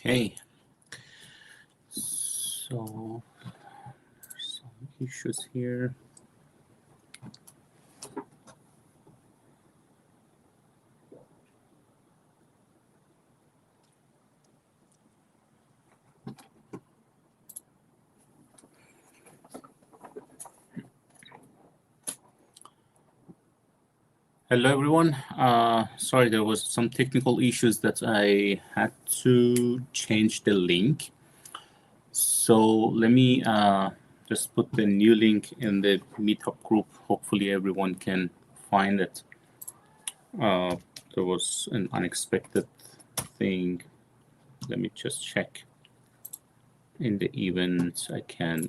Okay, so some issues here. Hello, everyone. Sorry, there was some technical issues that I had to change the link. So let me just put the new link in the Meetup group. Hopefully everyone can find it. There was an unexpected thing. Let me just check in the event. I can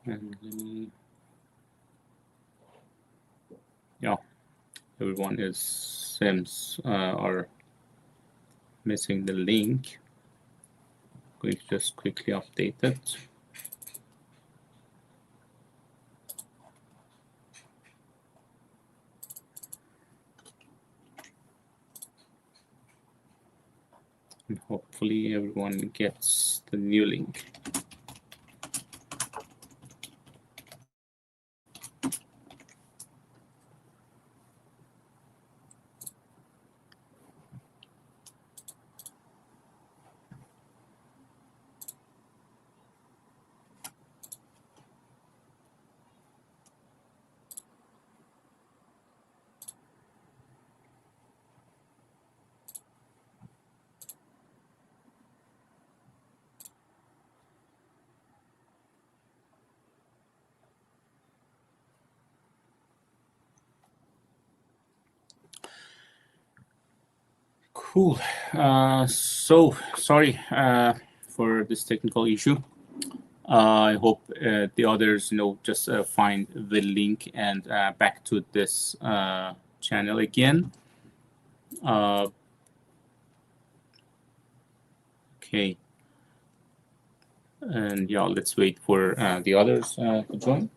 and let me, yeah, everyone seems are missing the link. I'm going to just quickly update it. And hopefully everyone gets the new link. Cool. So sorry for this technical issue. I hope the others, just find the link and back to this channel again. Okay. And yeah, let's wait for the others to join.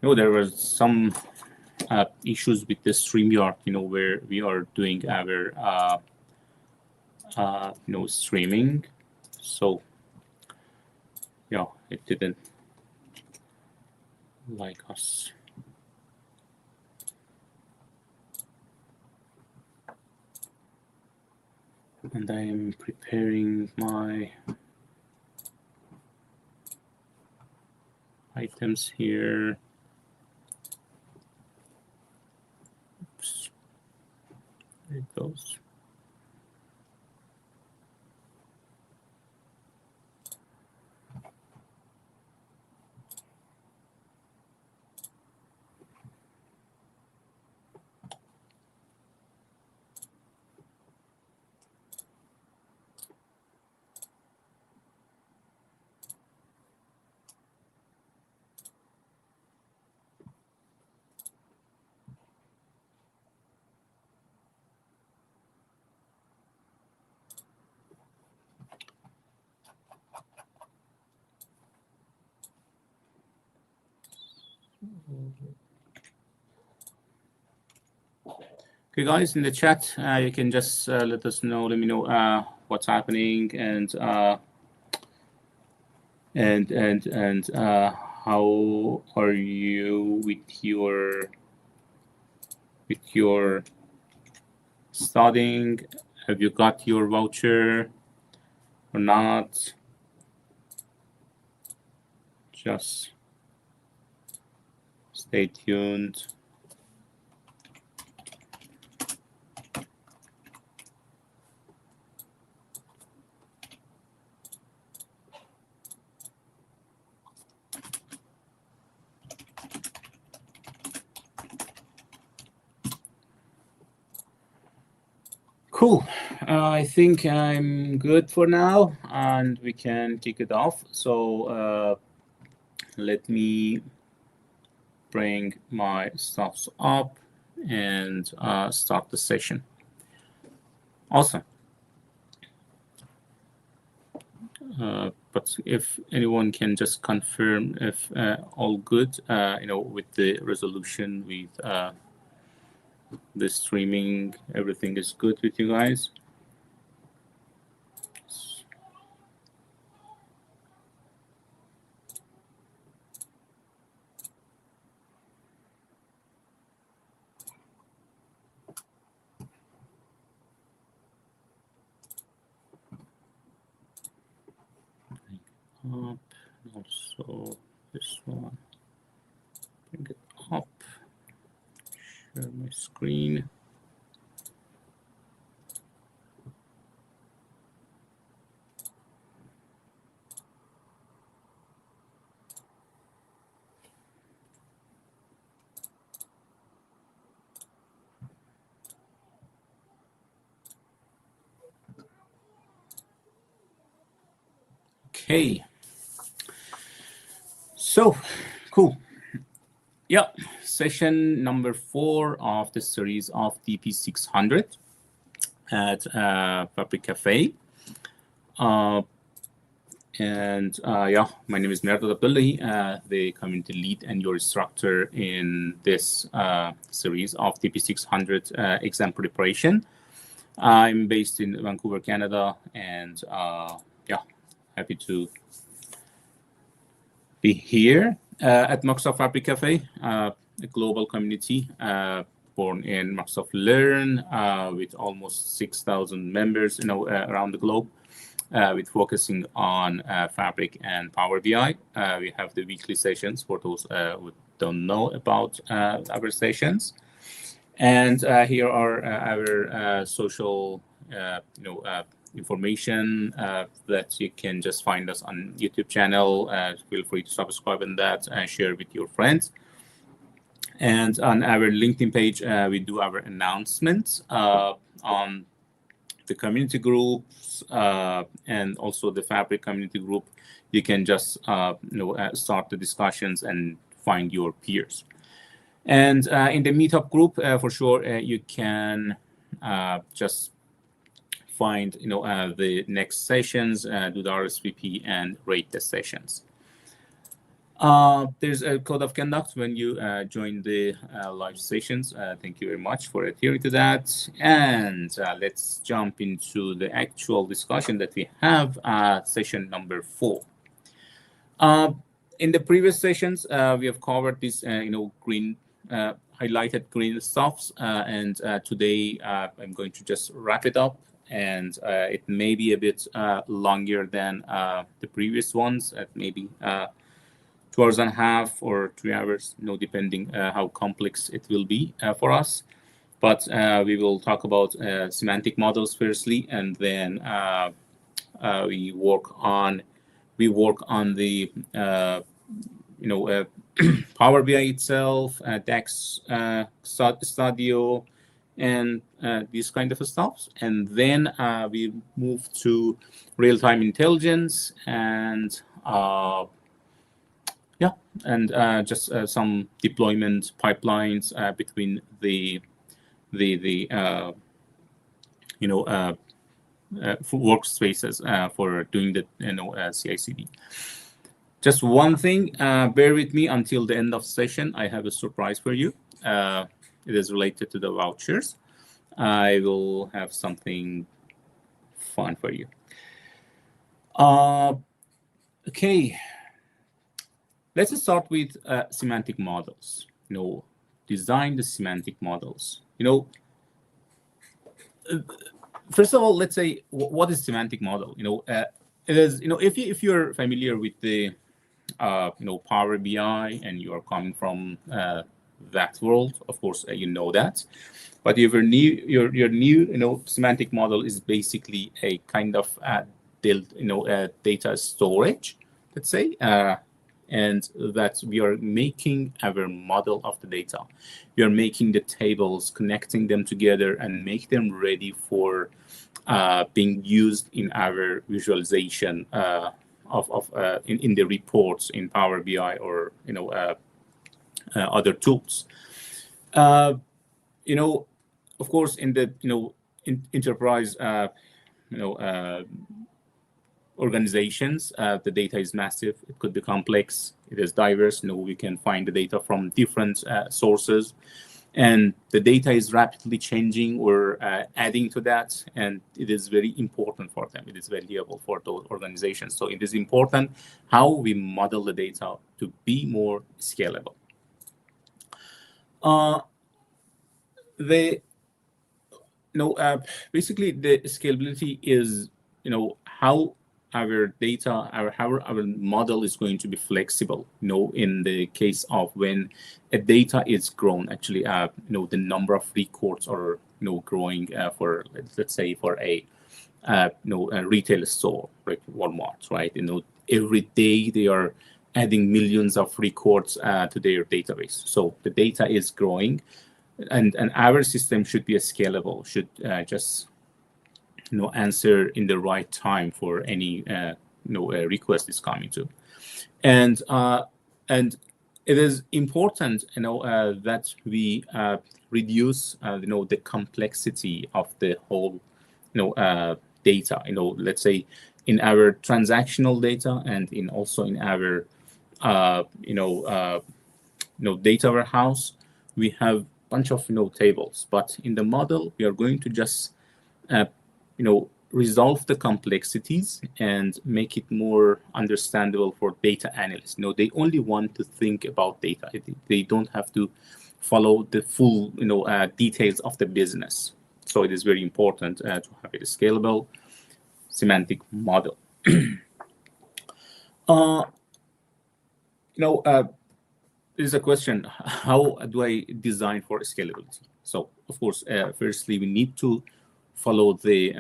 There was some issues with the StreamYard, where we are doing our streaming. So yeah, it didn't like us. And I am preparing my items here. Oops. There it goes. Okay, guys, in the chat, you can just let me know what's happening and how are you with your studying? Have you got your voucher or not? Just stay tuned. Cool. I think I'm good for now, and we can kick it off. So let me bring my stuffs up and start the session. Awesome. But if anyone can just confirm if all good, with the resolution, with the streaming, everything is good with you guys. Up, also this one, bring it up, share my screen. Okay. So, cool. Yeah, session number 4 of the series of DP-600 at Fabric Café. Yeah, my name is Mehrdad Abdollahi, the community lead and your instructor in this series of DP-600 exam preparation. I'm based in Vancouver, Canada, and yeah, happy to be here at Microsoft Fabric Cafe, a global community born in Microsoft Learn with almost 6,000 members around the globe, with focusing on Fabric and Power BI. We have the weekly sessions for those who don't know about our sessions. And here are our social information that you can just find us on YouTube channel. Feel free to subscribe on that and share with your friends. And on our LinkedIn page, we do our announcements on the community groups and also the Fabric community group. You can just start the discussions and find your peers. And in the meetup group, for sure, you can just find the next sessions, do the RSVP and rate the sessions. There's a code of conduct when you join the live sessions. Thank you very much for adhering to that. And let's jump into the actual discussion that we have, session number 4. In the previous sessions, we have covered this, green highlighted green stuffs, and today I'm going to just wrap it up. And it may be a bit longer than the previous ones, at maybe 2 hours and a half or 3 hours, depending how complex it will be for us. But we will talk about semantic models firstly, and then we work on the Power BI itself, DAX Studio, and these kind of stuff. And then we move to real-time intelligence and just some deployment pipelines between the workspaces for doing the CI/CD. Just one thing, bear with me until the end of session. I have a surprise for you. It is related to the vouchers. I will have something fun for you. Okay. Let's start with semantic models. Design the semantic models. First of all, let's say what is semantic model? It is if you're familiar with the Power BI and you are coming from that world, of course you know that. But if you're new, your new semantic model is basically a kind of data storage, let's say. And that we are making our model of the data. We are making the tables, connecting them together, and make them ready for being used in our visualization in the reports in Power BI or other tools. Of course, in the enterprise organizations, the data is massive. It could be complex. It is diverse. We can find the data from different sources, and the data is rapidly changing or adding to that, and it is very important for them. It is valuable for those organizations. So it is important how we model the data to be more scalable. Basically, the scalability is how our data, our model is going to be flexible. In the case of when a data is grown, actually, the number of records are growing for, let's say, for a retail store like Walmart, right? Every day they are adding millions of records to their database. So the data is growing, and our system should be scalable, should just answer in the right time for any request is coming to, and it is important that we reduce the complexity of the whole data. Let's say in our transactional data and also in our data warehouse, we have a bunch of tables, but in the model we are going to just resolve the complexities and make it more understandable for data analysts. They only want to think about data. They don't have to follow the full details of the business. So it is very important to have a scalable semantic model. There's a question: how do I design for scalability? So of course, firstly, we need to follow the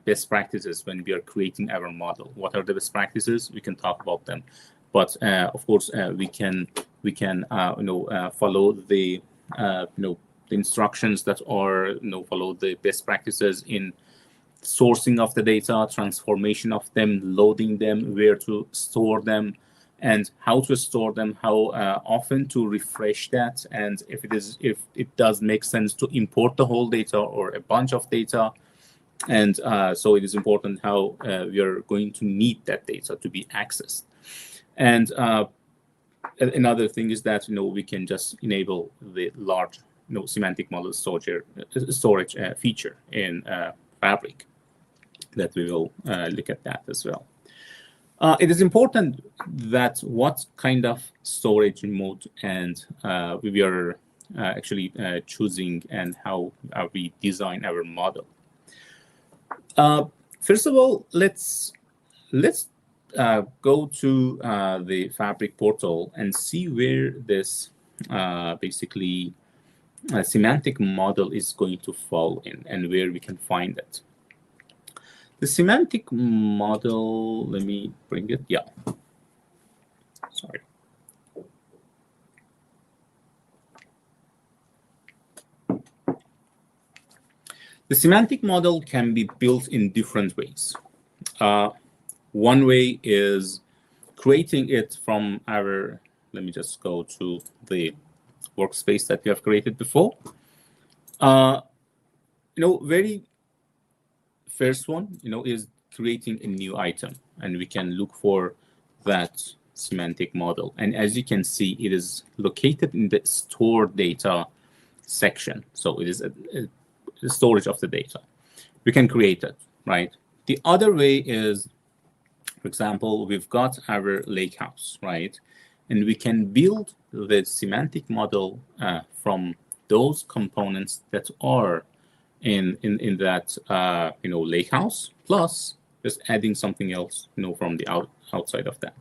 best practices when we are creating our model. What are the best practices? We can talk about them, but of course we can follow the instructions that are follow the best practices in sourcing of the data, transformation of them, loading them, where to store them, and how to store them, how often to refresh that, and if it does make sense to import the whole data or a bunch of data. And so it is important how we are going to need that data to be accessed. And another thing is that we can just enable the large semantic model storage feature in Fabric. That we will look at that as well. It is important that what kind of storage mode and we are actually choosing, and how we design our model. First of all, let's go to the Fabric portal and see where this basically semantic model is going to fall in, and where we can find it. The semantic model, let me bring it. Yeah. Sorry. The semantic model can be built in different ways. One way is creating it from our, let me just go to the workspace that we have created before. Very first one, is creating a new item, and we can look for that semantic model. And as you can see, it is located in the stored data section. So it is the storage of the data. We can create it, right? The other way is, for example, we've got our lakehouse, right? And we can build the semantic model from those components that are in that lakehouse, plus just adding something else from the outside of that.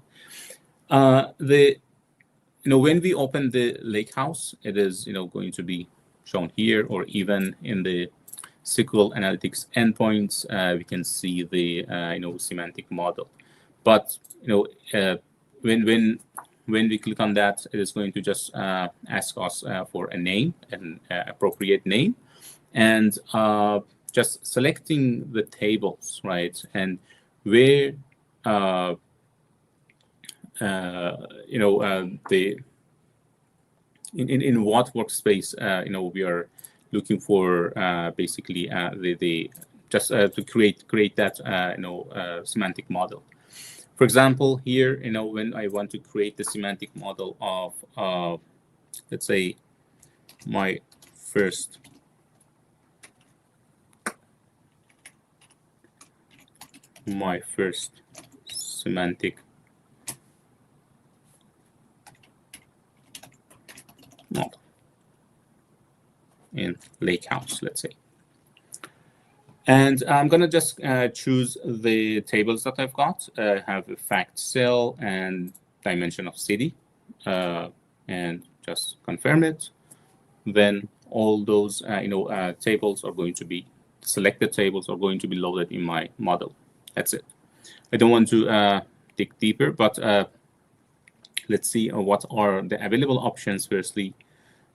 When we open the lakehouse, it is going to be shown here, or even in the SQL Analytics endpoints, we can see the semantic model. But when we click on that, it is going to just ask us for a name, an appropriate name, and just selecting the tables, right? And where the in what workspace we are looking for basically the just to create that semantic model. For example, here when I want to create the semantic model of let's say my first semantic model in Lakehouse, let's say. And I'm going to just choose the tables that I've got. I have a fact cell and dimension of city, and just confirm it. Then all those tables are going to be selected tables are going to be loaded in my model. That's it. I don't want to dig deeper, but let's see what are the available options firstly,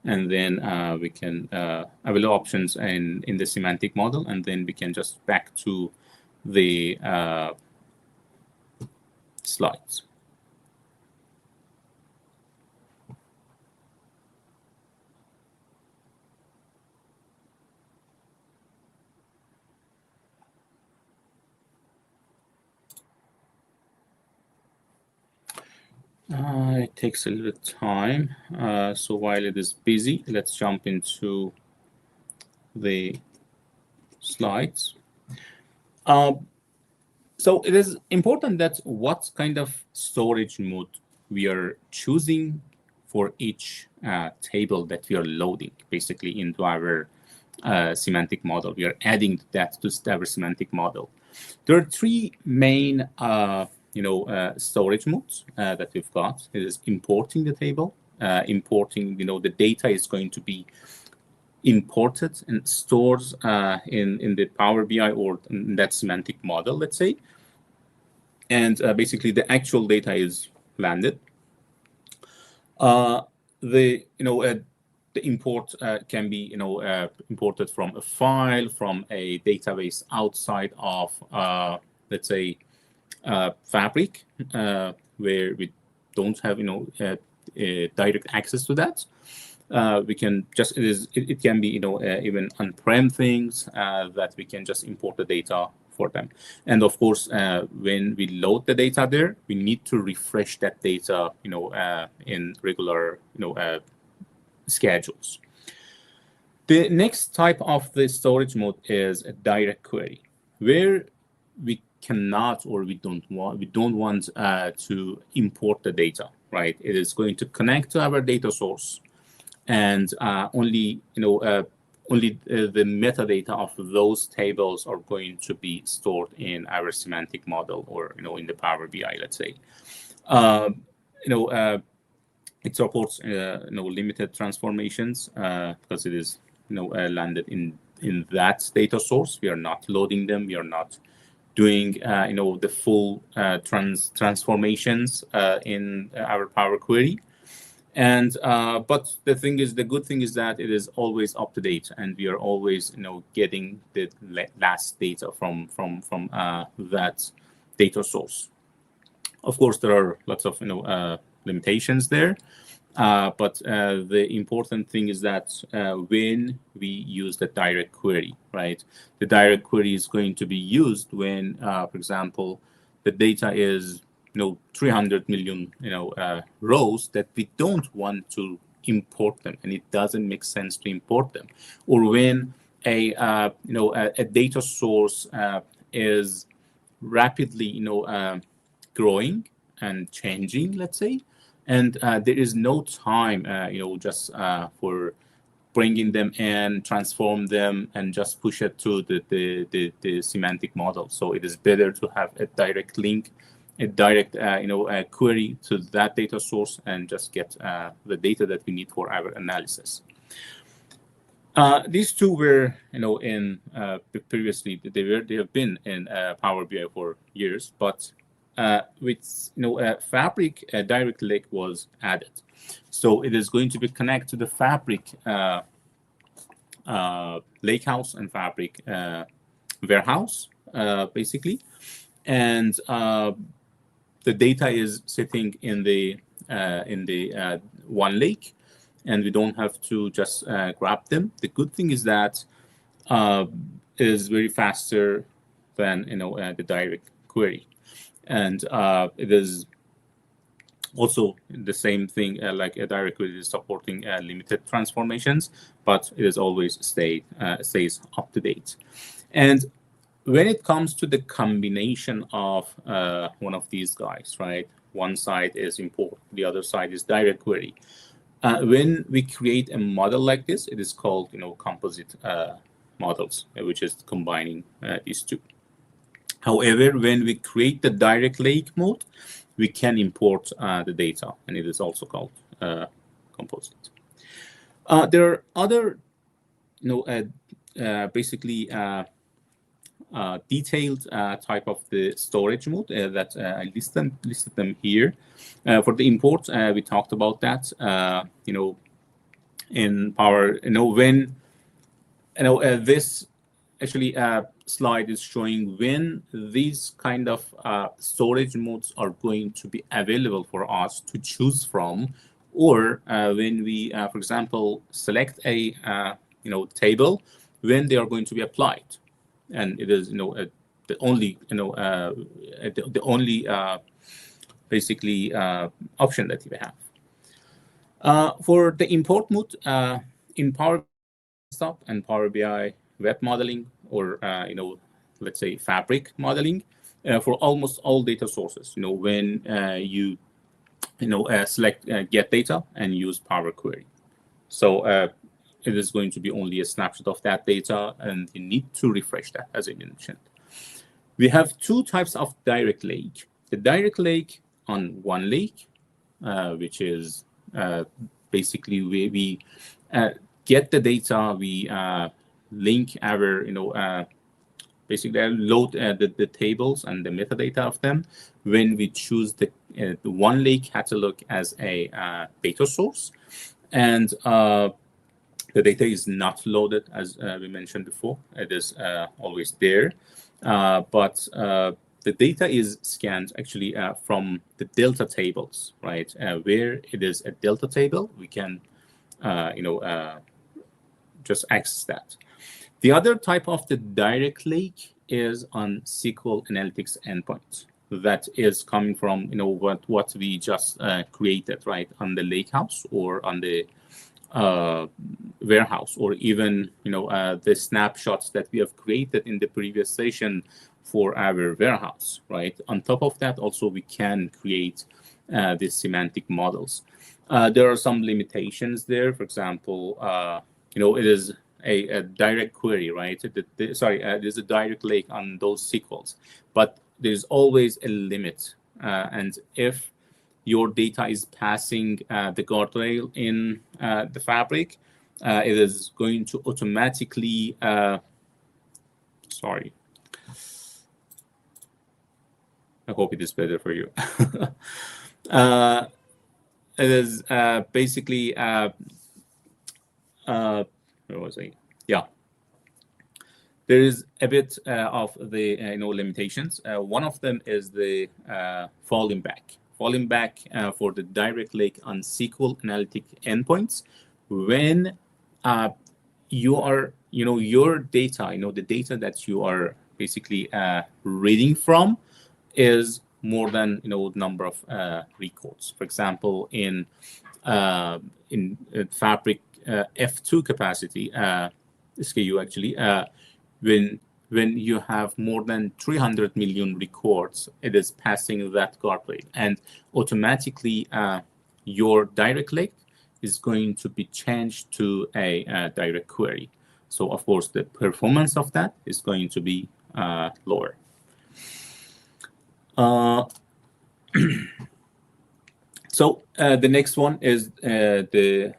and then we can available options in the semantic model, and then we can just back to the slides. It takes a little time. So while it is busy, let's jump into the slides. So it is important that what kind of storage mode we are choosing for each table that we are loading basically into our semantic model. We are adding that to our semantic model. There are three main storage modes that we've got. It is importing the table, importing, the data is going to be imported and stored in the Power BI or in that semantic model, let's say. And basically the actual data is landed. The import can be, imported from a file, from a database outside of, let's say, Fabric, where we don't have, direct access to that. We can just it can be even on-prem things that we can just import the data for them. And of course, when we load the data there, we need to refresh that data in regular schedules. The next type of the storage mode is a direct query, where we cannot or we don't want to import the data, right? It is going to connect to our data source, and only the metadata of those tables are going to be stored in our semantic model or in the Power BI, let's say. It supports limited transformations because it is landed in that data source. We are not loading them. We are not doing the full transformations in our Power Query. And but the good thing is that it is always up to date, and we are always getting the last data from that data source. Of course, there are lots of limitations there, but the important thing is that when we use the direct query, right? The direct query is going to be used when, for example, the data is 300 million rows that we don't want to import them, and it doesn't make sense to import them, or when a data source is rapidly growing and changing, let's say, and there is no time just for bringing them in, transform them, and just push it to the semantic model. So it is better to have a direct link, a direct query to that data source, and just get the data that we need for our analysis. These two were in previously they have been in Power BI for years, but with Fabric, a direct link was added. So it is going to be connected to the Fabric Lakehouse and Fabric warehouse, basically. And the data is sitting in the one lake, and we don't have to just grab them. The good thing is that it is very faster than the direct query, and it is also the same thing like a direct query is supporting limited transformations, but it is always stays up to date. And when it comes to the combination of one of these guys, right? One side is import, the other side is direct query. When we create a model like this, it is called composite models, which is combining these two. However, when we create the direct lake mode, we can import the data, and it is also called composite. There are other, basically detailed type of the storage mode that I listed them here. For the import, we talked about that. In Power, when this actually slide is showing when these kind of storage modes are going to be available for us to choose from, or when we, for example, select a table, when they are going to be applied, and it is the only basically option that we have. For the import mode in Power Desktop and Power BI web modeling, or let's say Fabric modeling, for almost all data sources, when you select get data and use Power Query. So it is going to be only a snapshot of that data, and you need to refresh that, as I mentioned. We have two types of direct lake. The direct lake on one lake, which is basically where we get the data, we link our, basically load the tables and the metadata of them. When we choose the one lake catalog as a data source, and the data is not loaded, as we mentioned before. It is always there, but the data is scanned actually from the delta tables, right? Where it is a delta table, we can, just access that. The other type of the direct lake is on SQL Analytics endpoint. That is coming from what we just created, right, on the lakehouse or on the warehouse, or even the snapshots that we have created in the previous session for our warehouse, right? On top of that, also we can create these semantic models. There are some limitations there. For example, it is a direct query, right? There's a direct lake on those SQLs, but there's always a limit. And if your data is passing the guardrail in the Fabric, it is going to automatically, sorry, I hope it is better for you. It is basically, where was I? Yeah. There is a bit of the limitations. One of them is the falling back. Falling back for the direct lake on SQL Analytic endpoints, when you are, your data, the data that you are basically reading from is more than number of records. For example, in Fabric F2 capacity SKU, actually, when you have more than 300 million records, it is passing that guardrail, and automatically your direct lake is going to be changed to a direct query. So of course the performance of that is going to be lower. So the next one is the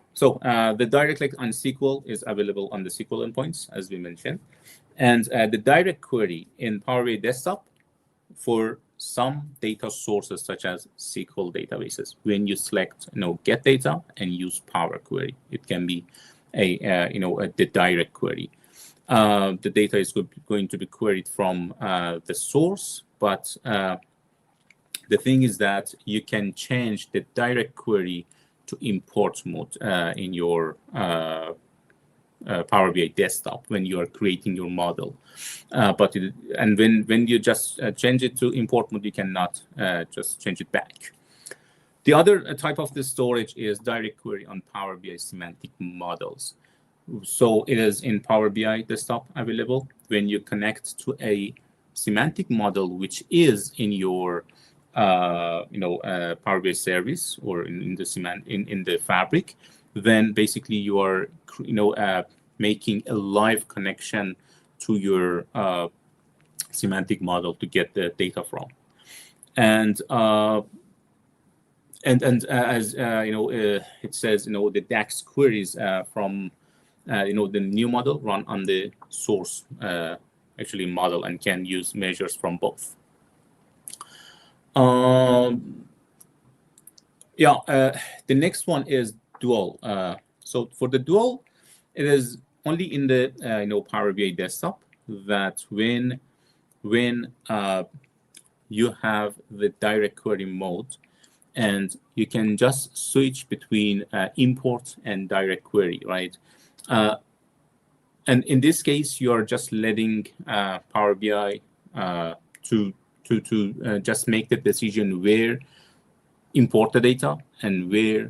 direct lake on SQL is available on the SQL endpoints, as we mentioned. And the direct query in Power BI Desktop for some data sources such as SQL databases. When you select get data and use Power Query, it can be the direct query. The data is going to be queried from the source, but The thing is that you can change the direct query to import mode in your Power BI desktop when you are creating your model. When you just change it to import mode, you cannot just change it back. The other type of the storage is direct query on Power BI semantic models. So it is in Power BI desktop available. When you connect to a semantic model, which is in your Power BI service or in the fabric, then basically you are making a live connection to your semantic model to get the data from. And as it says, the DAX queries from the new model run on the source model and can use measures from both. The next one is dual. So for the dual, it is only in the Power BI desktop that when you have the direct query mode, and you can just switch between import and direct query, right? And in this case, you are just letting Power BI to just make the decision where import the data and where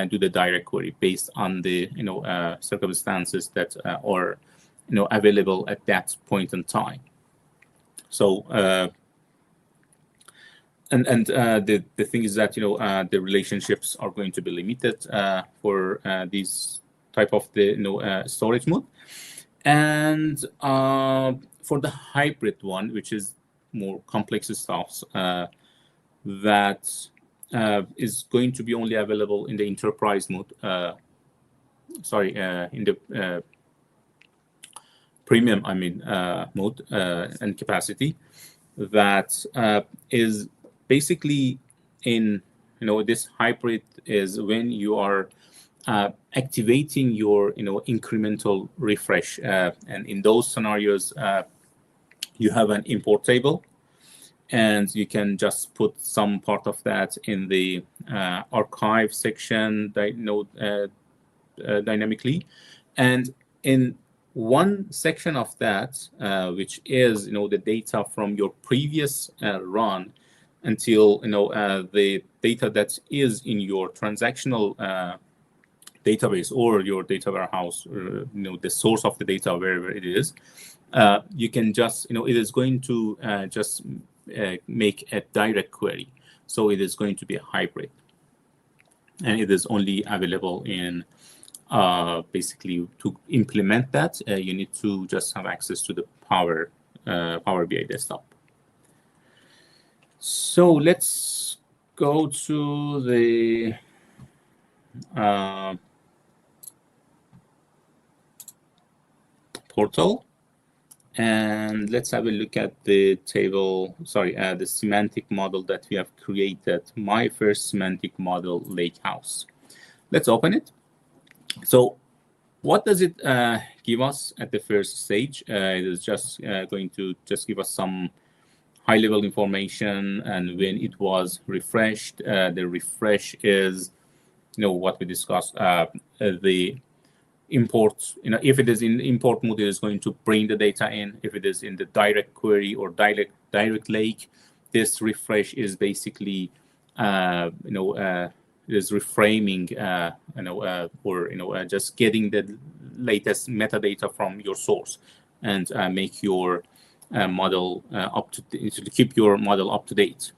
do the direct query based on the circumstances that are available at that point in time. So the thing is that the relationships are going to be limited for these type of the storage mode, and for the hybrid one, which is more complex stuff, that is going to be only available in the enterprise mode. In the premium, mode and capacity. That is basically in this hybrid is when you are activating your incremental refresh, and in those scenarios you have an import table, and you can just put some part of that in the archive section dynamically, and in one section of that, which is the data from your previous run until the data that is in your transactional database or your data warehouse, or the source of the data wherever it is, you can just it is going to just make a direct query. So it is going to be a hybrid, and it is only available in basically to implement that you need to just have access to the Power BI desktop. So let's go to the portal, and let's have a look at the table, the semantic model that we have created, my first semantic model lakehouse. Let's open it. So what does it give us at the first stage? It is just going to just give us some high-level information, and when it was refreshed, the refresh is what we discussed, the import, if it is in import mode, it is going to bring the data in. If it is in the direct query or direct lake, this refresh is basically is reframing or just getting the latest metadata from your source and make your model to keep your model up to date.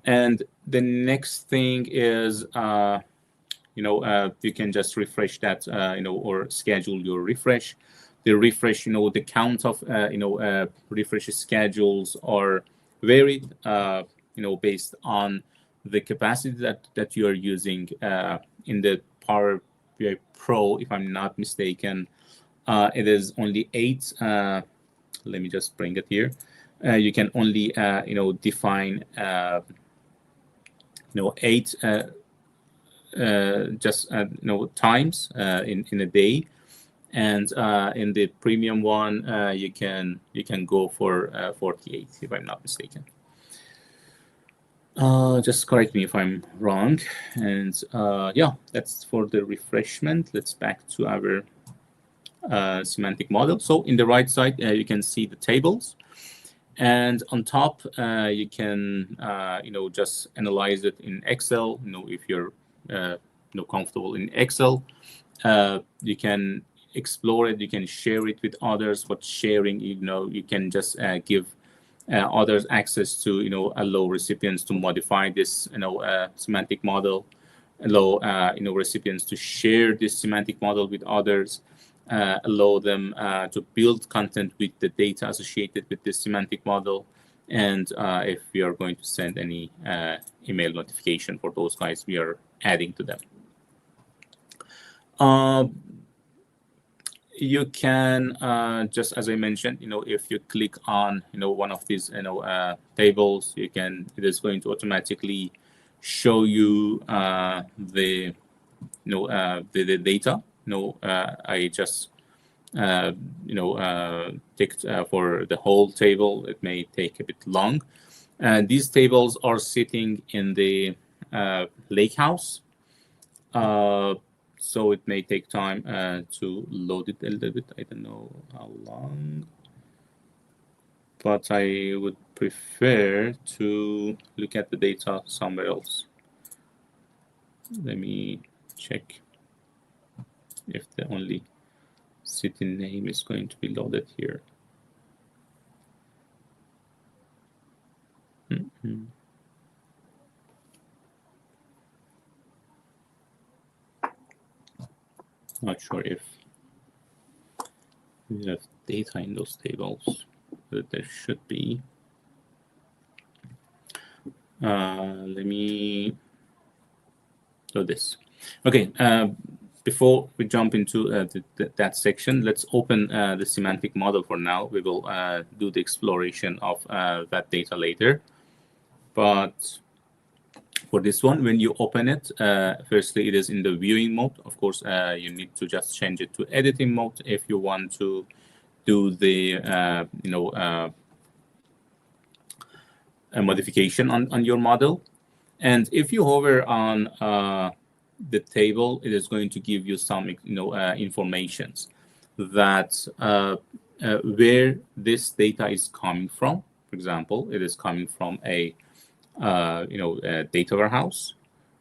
And the next thing is you can just refresh that or schedule your refresh. The refresh, the count of refresh schedules are varied based on the capacity that you are using in the Power BI Pro. If I'm not mistaken, it is only 8. Let me just bring it here. You can only define 8 just times in a day, And in the premium one, you can go for 48, if I'm not mistaken. Just correct me if I'm wrong. And yeah, that's for the refreshment. Let's back to our semantic model. So in the right side, you can see the tables. And on top, you can just analyze it in Excel. If you're comfortable in Excel, you can explore it. You can share it with others. But sharing, you can just give others access to allow recipients to modify this semantic model, allow recipients to share this semantic model with others. Allow them to build content with the data associated with this semantic model. And if we are going to send any email notification for those guys, we are adding to them. You can just, as I mentioned, if you click on one of these tables, it is going to automatically show you the data. I just ticked for the whole table. It may take a bit long. These tables are sitting in the lakehouse, so it may take time to load it a little bit. I don't know how long, but I would prefer to look at the data somewhere else. Let me check if the only city name is going to be loaded here. Not sure if we have data in those tables, but there should be. Let me do this. Okay. Before we jump into that section, let's open the semantic model for now. We will do the exploration of that data later. But for this one, when you open it, firstly, it is in the viewing mode. Of course, you need to just change it to editing mode if you want to do the a modification on your model. And if you hover on the table, it is going to give you some informations that where this data is coming from. For example, it is coming from a data warehouse,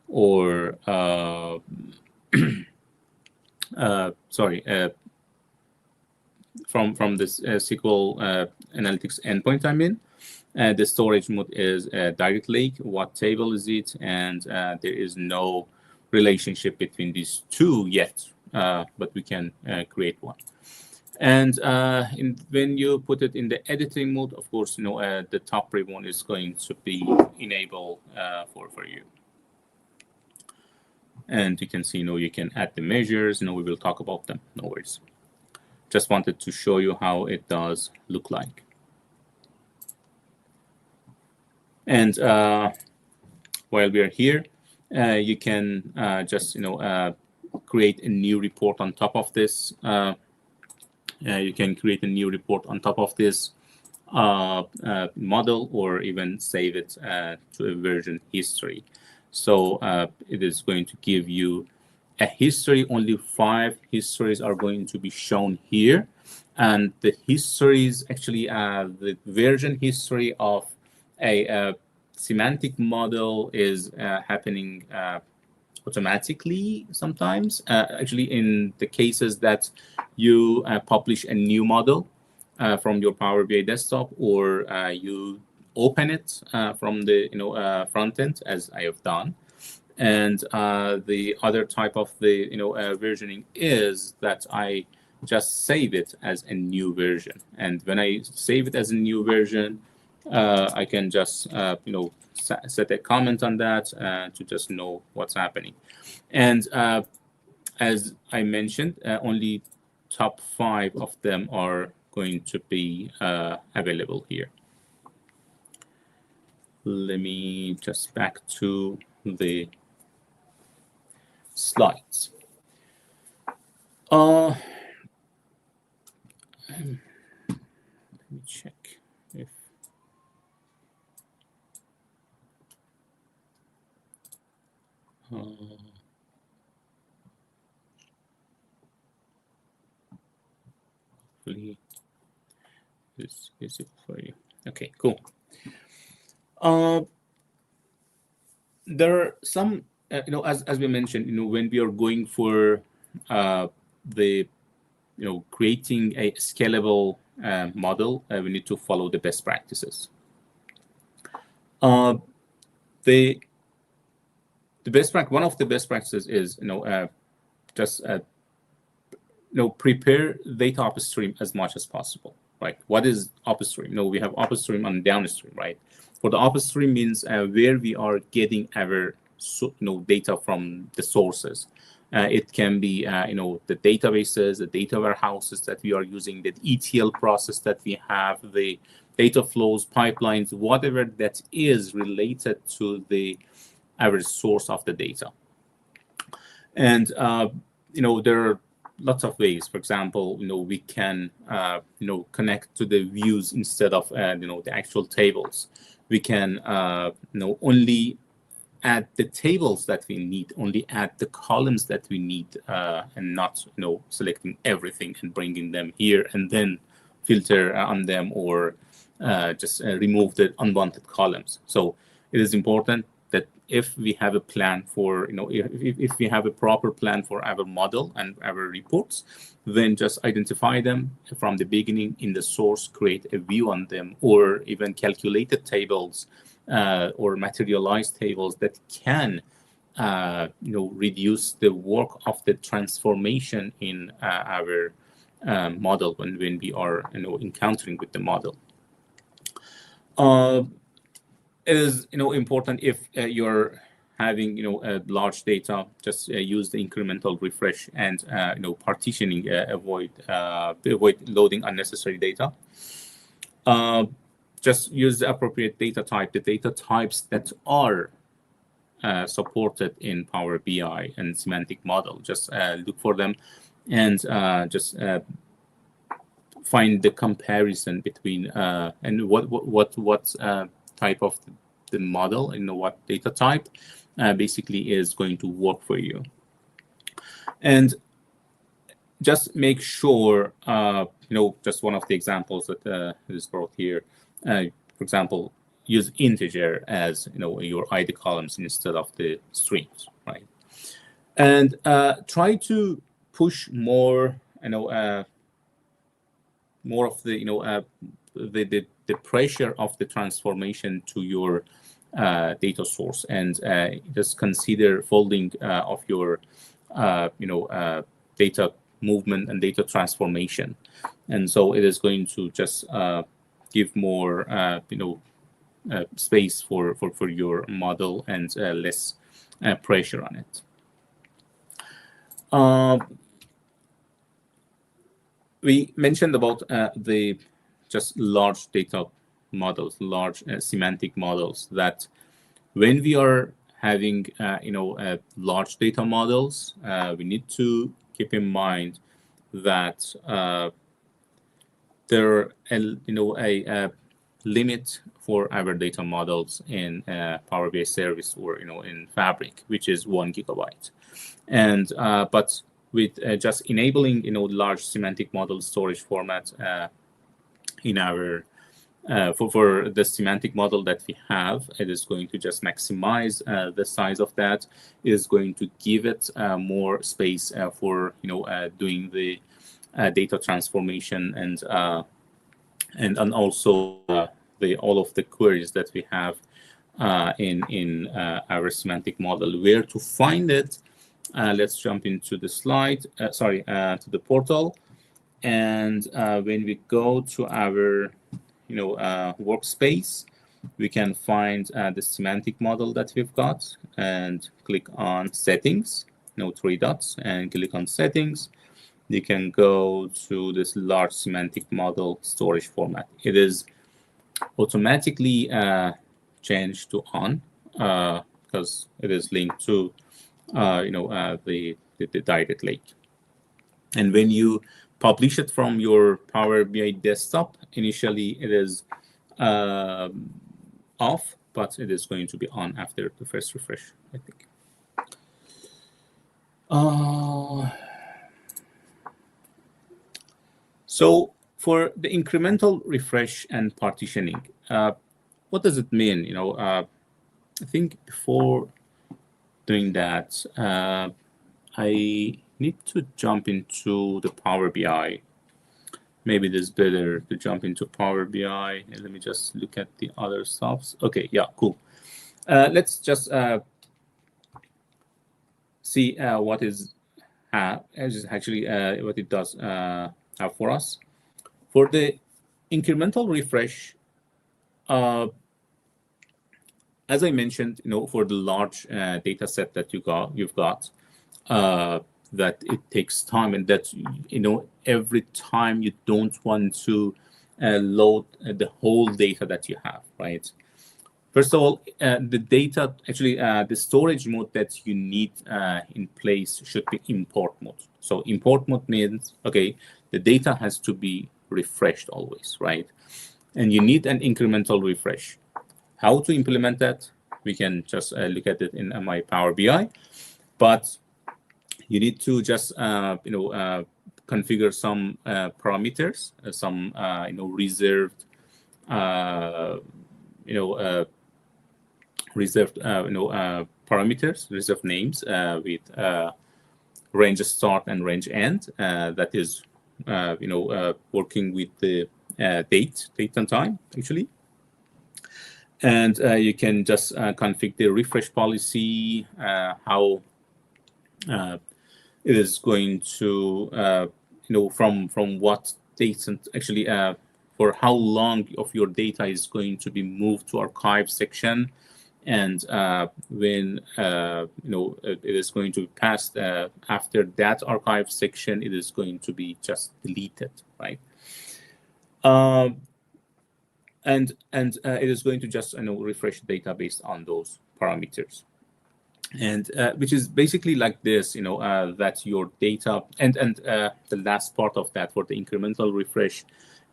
or from this SQL analytics endpoint I'm in. The storage mode is direct lake. What table is it? And there is no relationship between these two yet, but we can create one. And when you put it in the editing mode, of course, the top ribbon is going to be enabled for you. And you can see, you can add the measures. We will talk about them. No worries. Just wanted to show you how it does look like. And while we are here, you can just create a new report on top of this. You can create a new report on top of this model, or even save it to a version history. So it is going to give you a history. Only 5 histories are going to be shown here. And the histories, actually, the version history of a semantic model is happening automatically sometimes. Actually, in the cases that you publish a new model from your Power BI desktop, or you open it from the front end, as I have done. And the other type of the versioning is that I just save it as a new version. And when I save it as a new version, I can just set a comment on that to just know what's happening. And as I mentioned, only top 5 of them are going to be available here. Let me just back to the slides. Let me check if hopefully this is visible for you. Okay, cool. There are some, as we mentioned, when we are going for the, creating a scalable model, we need to follow the best practices. The best practice, one of the best practices is, just prepare data upstream as much as possible, right? What is upstream? We have upstream and downstream, right? For the upstream means where we are getting our data from the sources. It can be the databases, the data warehouses that we are using, the ETL process that we have, the data flows, pipelines, whatever that is related to our source of the data. And there are lots of ways. For example, we can connect to the views instead of the actual tables. We can only add the tables that we need, only add the columns that we need, and not selecting everything and bringing them here and then filter on them, or just remove the unwanted columns. So it is important that if we have a plan for, if we have a proper plan for our model and our reports, then just identify them from the beginning in the source, create a view on them, or even calculated tables or materialized tables that can reduce the work of the transformation in our model when we are encountering with the model. It is important if you're having a large data, just use the incremental refresh and partitioning, avoid loading unnecessary data. Just use the appropriate data type, the data types that are supported in Power BI and Semantic Model. Just look for them and just find the comparison between and what type of the model, what data type basically is going to work for you. And just make sure, just one of the examples that is brought here, for example, use integer as your ID columns instead of the strings, right? And try to push more, more of the the pressure of the transformation to your data source, and just consider folding of your data movement and data transformation. And so it is going to just give more space for your model and less pressure on it. We mentioned about the just large data models, large semantic models, that when we are having large data models, we need to keep in mind that there a limit for our data models in Power BI service or in Fabric, which is 1 gigabyte. And but with just enabling large semantic model storage format in our for the semantic model that we have, it is going to just maximize the size of that. It is going to give it more space for doing the data transformation and also all of the queries that we have in our semantic model. Where to find it? Let's jump into the slide. To the portal, and when we go to our workspace, we can find the semantic model that we've got, and click on settings, 3 dots, and click on settings. You can go to this large semantic model storage format. It is automatically changed to on because it is linked to the direct lake. And when you publish it from your Power BI desktop, initially it is off, but it is going to be on after the first refresh, I think. So for the incremental refresh and partitioning, what does it mean? I think before doing that, I need to jump into the Power BI. Maybe it is better to jump into Power BI. And let me just look at the other stuffs. Okay, yeah, cool. Let's just see what is actually what it does have for us. For the incremental refresh, as I mentioned, for the large data set that you've got, that it takes time, and that every time you don't want to load the whole data that you have, right? First of all, the data, actually, the storage mode that you need in place should be import mode. So import mode means, okay, the data has to be refreshed always, right? And you need an incremental refresh. How to implement that? We can just look at it in my Power BI, but you need to just configure some parameters, some reserved parameters, reserved names with range start and range end. That is working with the date and time actually. And you can just configure the refresh policy, how it is going to, from what dates, and actually for how long of your data is going to be moved to archive section, and when it is going to be passed after that archive section, it is going to be just deleted, right? And it is going to just refresh the data based on those parameters, and which is basically like this, that your data, and the last part of that for the incremental refresh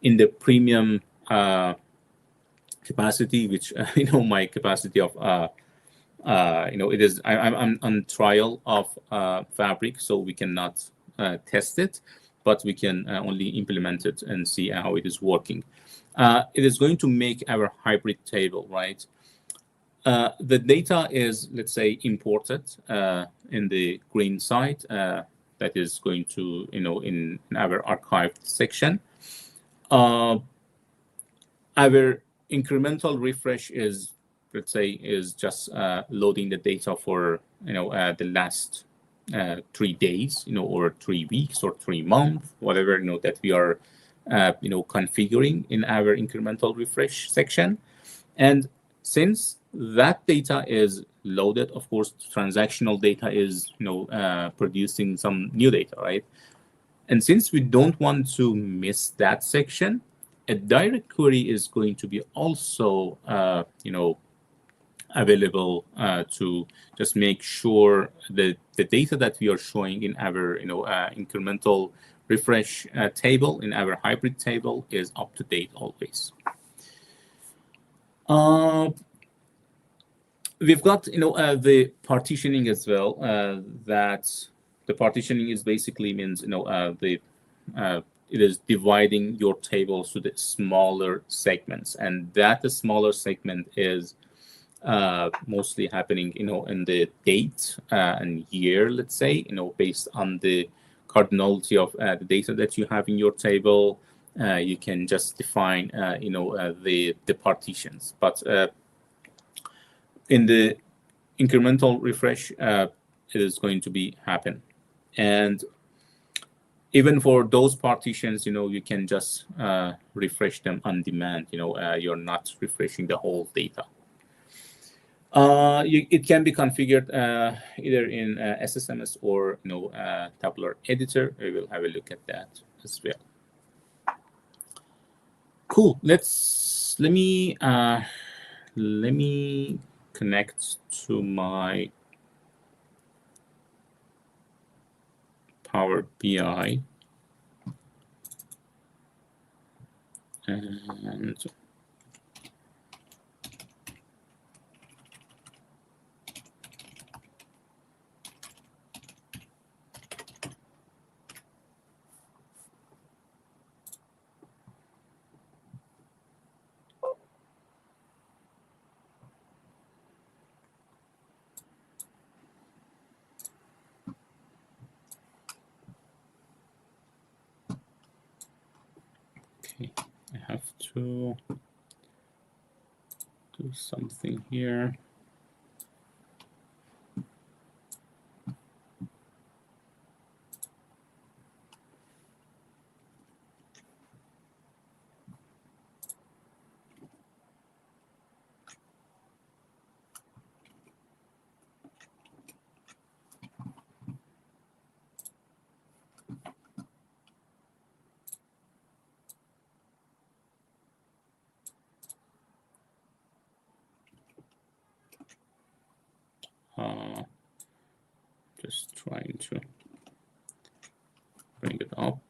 in the premium capacity, which my capacity of it is, I'm on trial of Fabric, so we cannot test it, but we can only implement it and see how it is working. It is going to make our hybrid table, right? The data is, let's say, imported in the green side. That is going to, in our archived section. Our incremental refresh is, let's say, is just loading the data for, the last 3 days, or 3 weeks or 3 months, whatever, that we are, configuring in our incremental refresh section. And since that data is loaded, of course, transactional data is, producing some new data, right? And since we don't want to miss that section, a direct query is going to be also, available to just make sure that the data that we are showing in our, incremental refresh table, in our hybrid table, is up to date always. We've got, the partitioning as well. That the partitioning is basically means, it is dividing your tables to the smaller segments, and that the smaller segment is mostly happening, in the date and year, let's say, based on the cardinality of the data that you have in your table. You can just define, the partitions, but in the incremental refresh, it is going to be happen. And even for those partitions, you can just refresh them on demand. You're not refreshing the whole data. It can be configured either in SSMS or tabular editor. We will have a look at that as well. Cool. Let me connect to my Power BI. And okay, I have to do something here. Just trying to bring it up.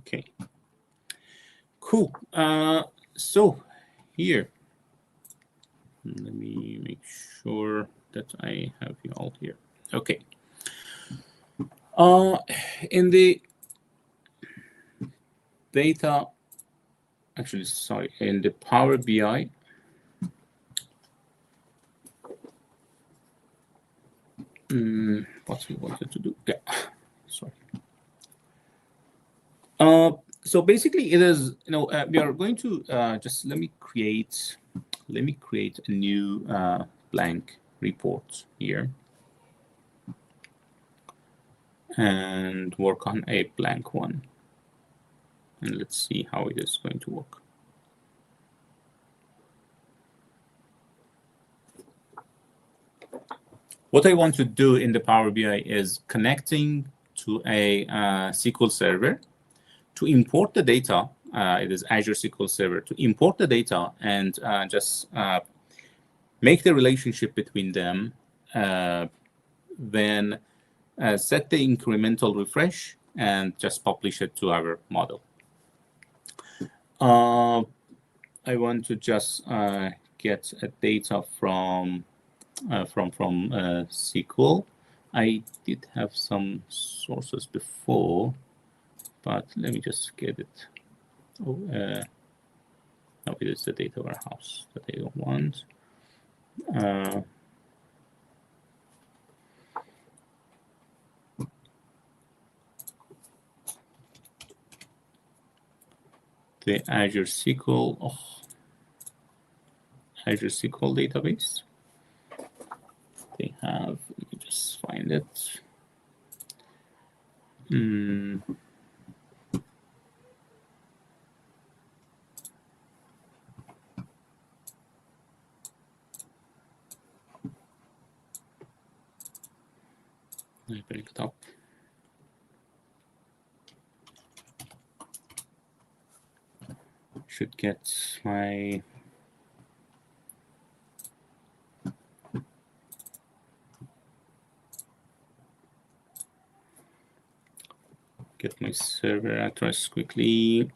Okay, cool. So here, let me make sure that I have you all here. Okay. In the data, actually, sorry, in the Power BI, what we wanted to do? Yeah, sorry. So basically, it is, we are going to just let me create a new blank report here and work on a blank one. And let's see how it is going to work. What I want to do in the Power BI is connecting to a SQL server to import the data. It is Azure SQL Server to import the data and just make the relationship between them, then set the incremental refresh and just publish it to our model. I want to just get a data from SQL. I did have some sources before, but let me just get it. Oh, no, it is the data warehouse that I don't want. The Azure SQL, Azure SQL database. They have, let me just find it. I bring it up. Should get my server address quickly.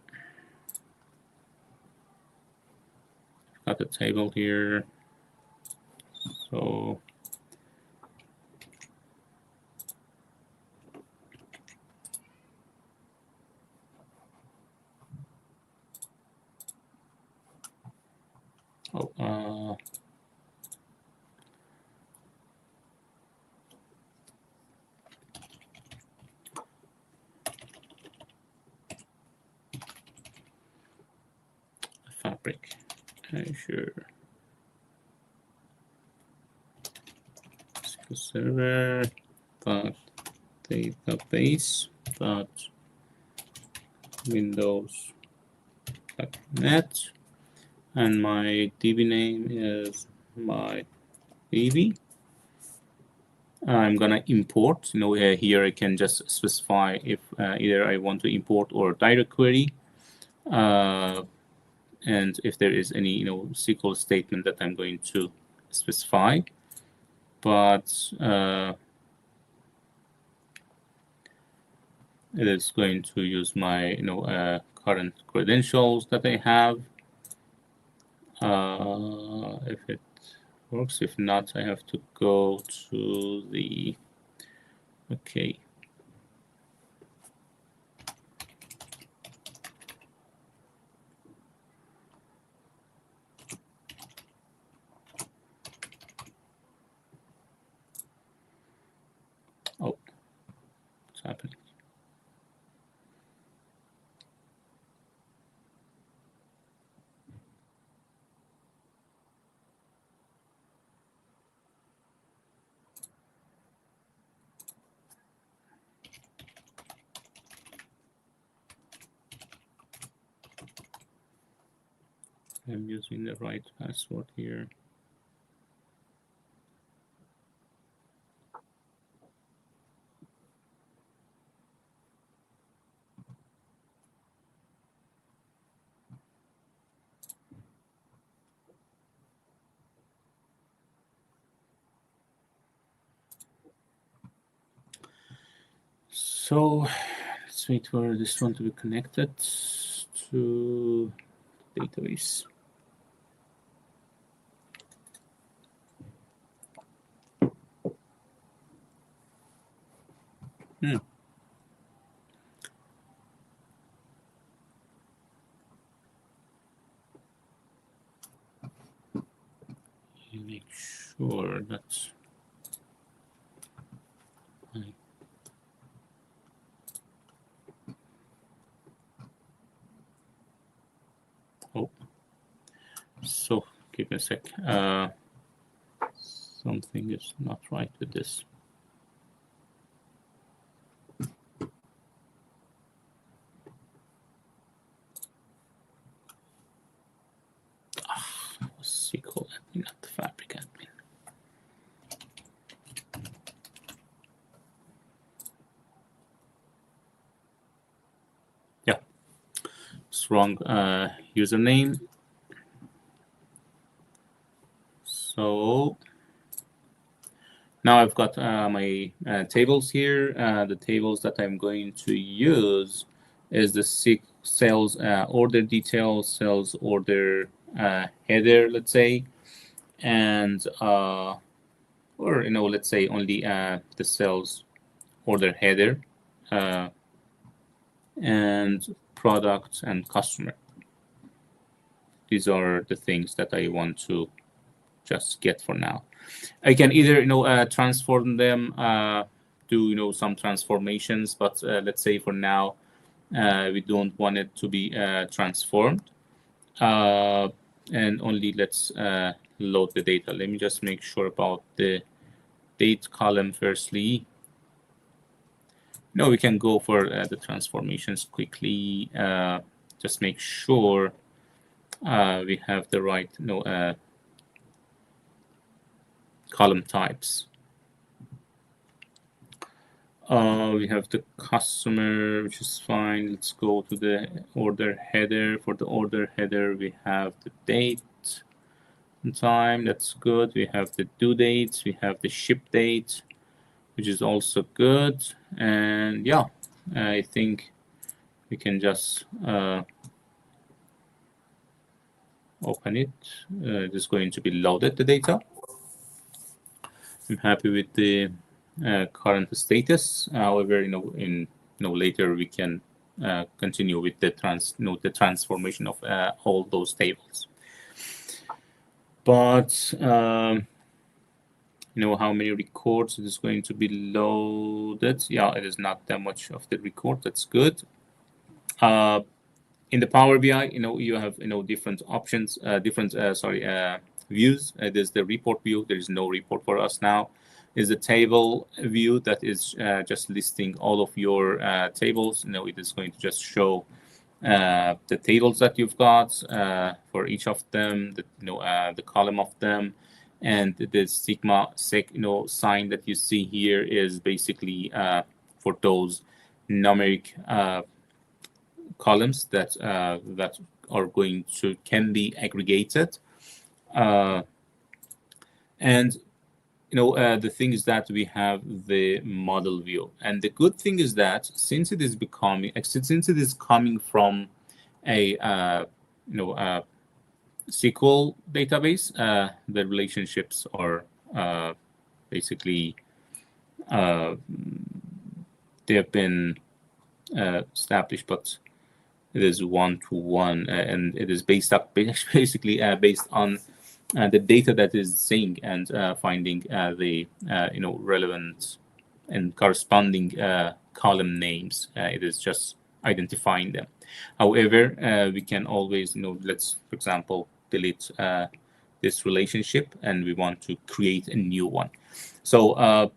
Got the table here. So Fabric, Azure SQL Server dot database dot windows.net, and my DB name is my DB, I'm gonna import. Here I can just specify if either I want to import or direct query, and if there is any SQL statement that I'm going to specify. But it is going to use my current credentials that I have. If it works, if not, I have to go to the okay. Oh, what's happening? I'm using the right password here. So let's wait for this one to be connected to database. Make sure that so give me a sec. Something is not right with this. SQL admin, not the Fabric admin. Yeah, it's wrong username. So now I've got my tables here. The tables that I'm going to use is the sales order details, sales order header, let's say, and or let's say only the sales order header and product and customer. These are the things that I want to just get for now. I can either transform them, do some transformations, but let's say for now we don't want it to be transformed, and only let's load the data. Let me just make sure about the date column firstly. No, we can go for the transformations quickly. Just make sure we have the right column types. We have the customer, which is fine. Let's go to the order header. For the order header, we have the date and time. That's good. We have the due dates. We have the ship date, which is also good. And yeah, I think we can just open it. It is going to be loaded, the data. I'm happy with the current status. However, later we can continue with the transformation of all those tables. But how many records it is going to be loaded? Yeah, it is not that much of the record. That's good. In the Power BI, you have different options, views. There's the report view. There is no report for us now. Is the table view that is just listing all of your tables. It is going to just show the tables that you've got for each of them, the column of them. And the sigma sec, sign that you see here is basically for those numeric columns that are can be aggregated. And the thing is that we have the model view, and the good thing is that since it is coming from a SQL database, the relationships are basically they have been established, but it is one-to-one, and it is basically based on the data that is seeing and finding the relevant and corresponding column names. It is just identifying them. However, we can always, let's, for example, delete this relationship, and we want to create a new one. So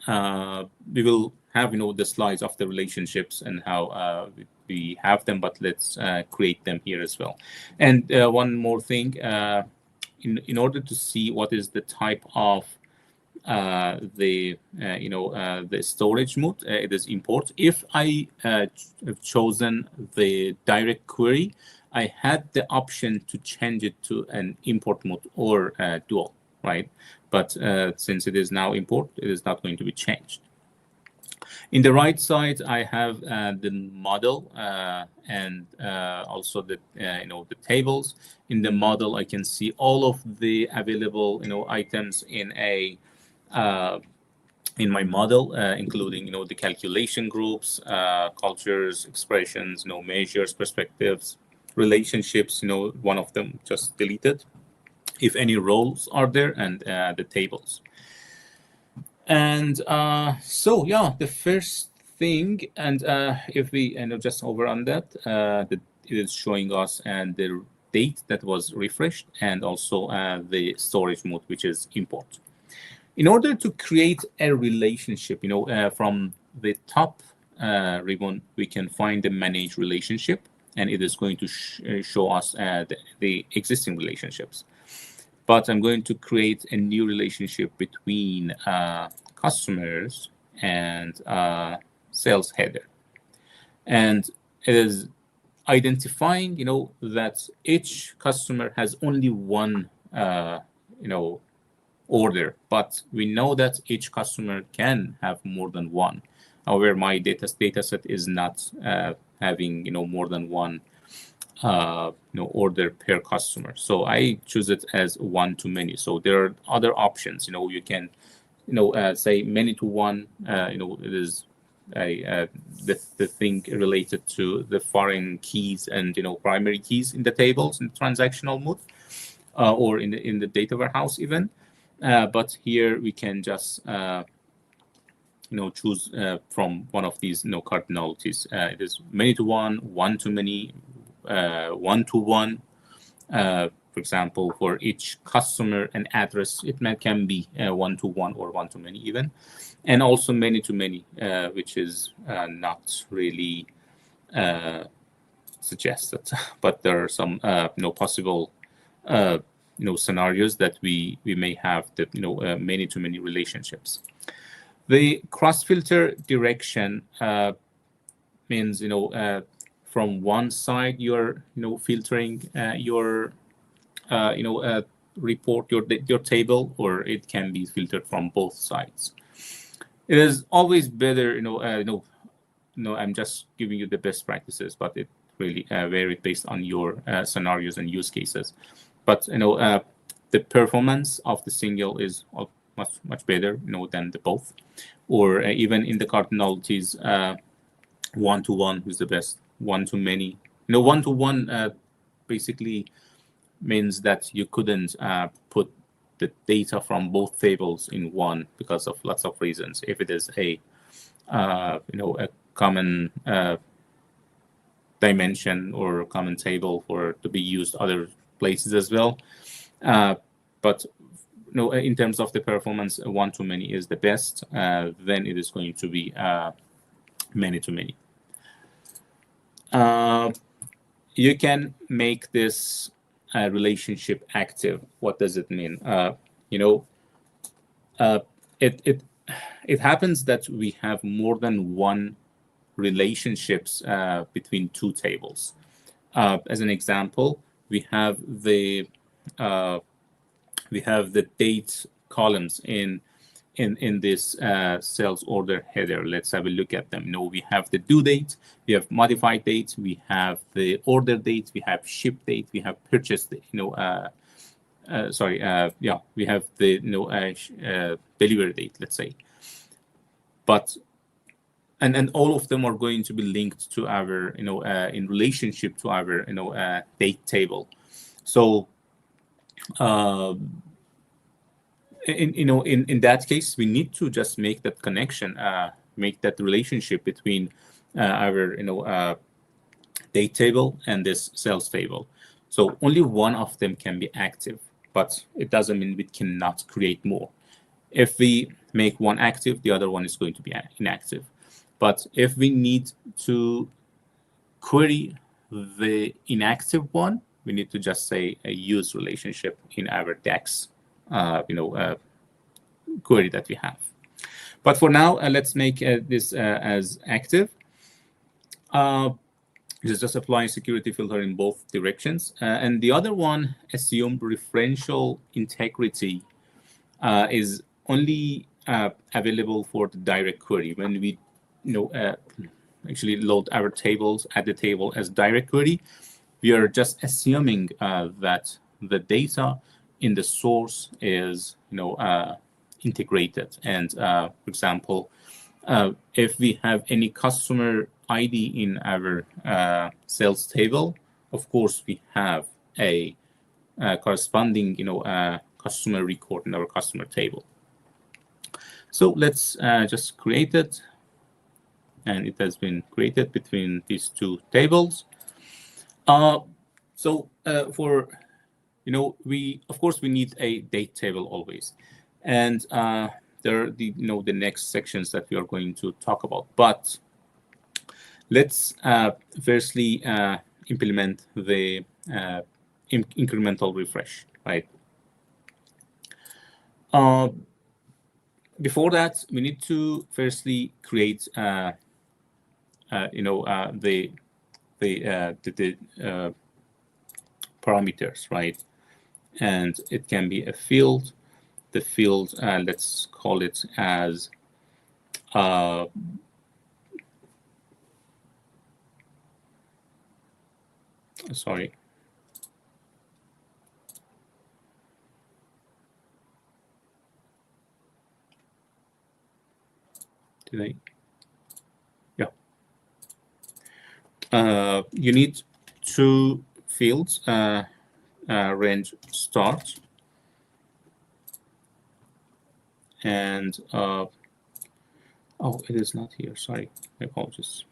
we will have, the slides of the relationships and how we have them, but let's create them here as well. And one more thing, in order to see what is the type of the storage mode, it is import. If I have chosen the direct query, I had the option to change it to an import mode or dual, right? But since it is now import, it is not going to be changed. In the right side, I have the model and also the the tables. In the model, I can see all of the available items in a in my model, including the calculation groups, cultures, expressions, measures, perspectives, relationships. One of them just deleted. If any roles are there, and the tables. And so yeah, the first thing, and if we just over on that, it is showing us and the date that was refreshed, and also the storage mode, which is import. In order to create a relationship, from the top ribbon, we can find the manage relationship, and it is going to show us the existing relationships. But I'm going to create a new relationship between customers and sales header. And it is identifying, that each customer has only one, order, but we know that each customer can have more than one. However, my data set is not having, more than one order per customer. So I choose it as one to many. So there are other options. You can, say many to one. It is the thing related to the foreign keys and primary keys in the tables in the transactional mode, or in the data warehouse even. But here we can just choose from one of these cardinalities. It is many to one to many, one to one. For example, for each customer and address, it can be one to one or one to many even, and also many to many, which is not really suggested. But there are some possible scenarios that we may have that many to many relationships. The cross filter direction means from one side you're filtering your report, your table, or it can be filtered from both sides. It is always better, I'm just giving you the best practices, but it really varies based on your scenarios and use cases. But the performance of the single is much better than the both, or even in the cardinalities, one to one is the best. One to many, one to one basically means that you couldn't put the data from both tables in one because of lots of reasons. If it is a a common dimension or a common table for to be used other places as well, but in terms of the performance, one to many is the best. Then it is going to be many to many. You can make this relationship active. What does it mean? It happens that we have more than one relationships between two tables. As an example, we have the date columns in this sales order header. Let's have a look at them. We have the due date, we have modified date, we have the order date, we have ship date, we have purchase date, we have the delivery date, let's say. But and all of them are going to be linked to our in relationship to our date table. So in that case, we need to just make that connection, make that relationship between our date table and this sales table. So only one of them can be active, but it doesn't mean we cannot create more. If we make one active, the other one is going to be inactive. But if we need to query the inactive one, we need to just say a use relationship in our DAX query that we have. But for now, let's make this as active. This is just applying security filter in both directions. And the other one, assume referential integrity, is only available for the direct query. When we actually load our tables at the table as direct query, we are just assuming that the data in the source is integrated. And for example, if we have any customer ID in our sales table, of course we have a corresponding customer record in our customer table. So let's just create it. And it has been created between these two tables. So for we of course we need a date table always, and there are the the next sections that we are going to talk about. But let's firstly implement the incremental refresh, right? Before that, we need to firstly create the parameters, right? And it can be a field. The field, let's call it as sorry. Did I? You need two fields, range start and oh, it is not here. Sorry, my apologies.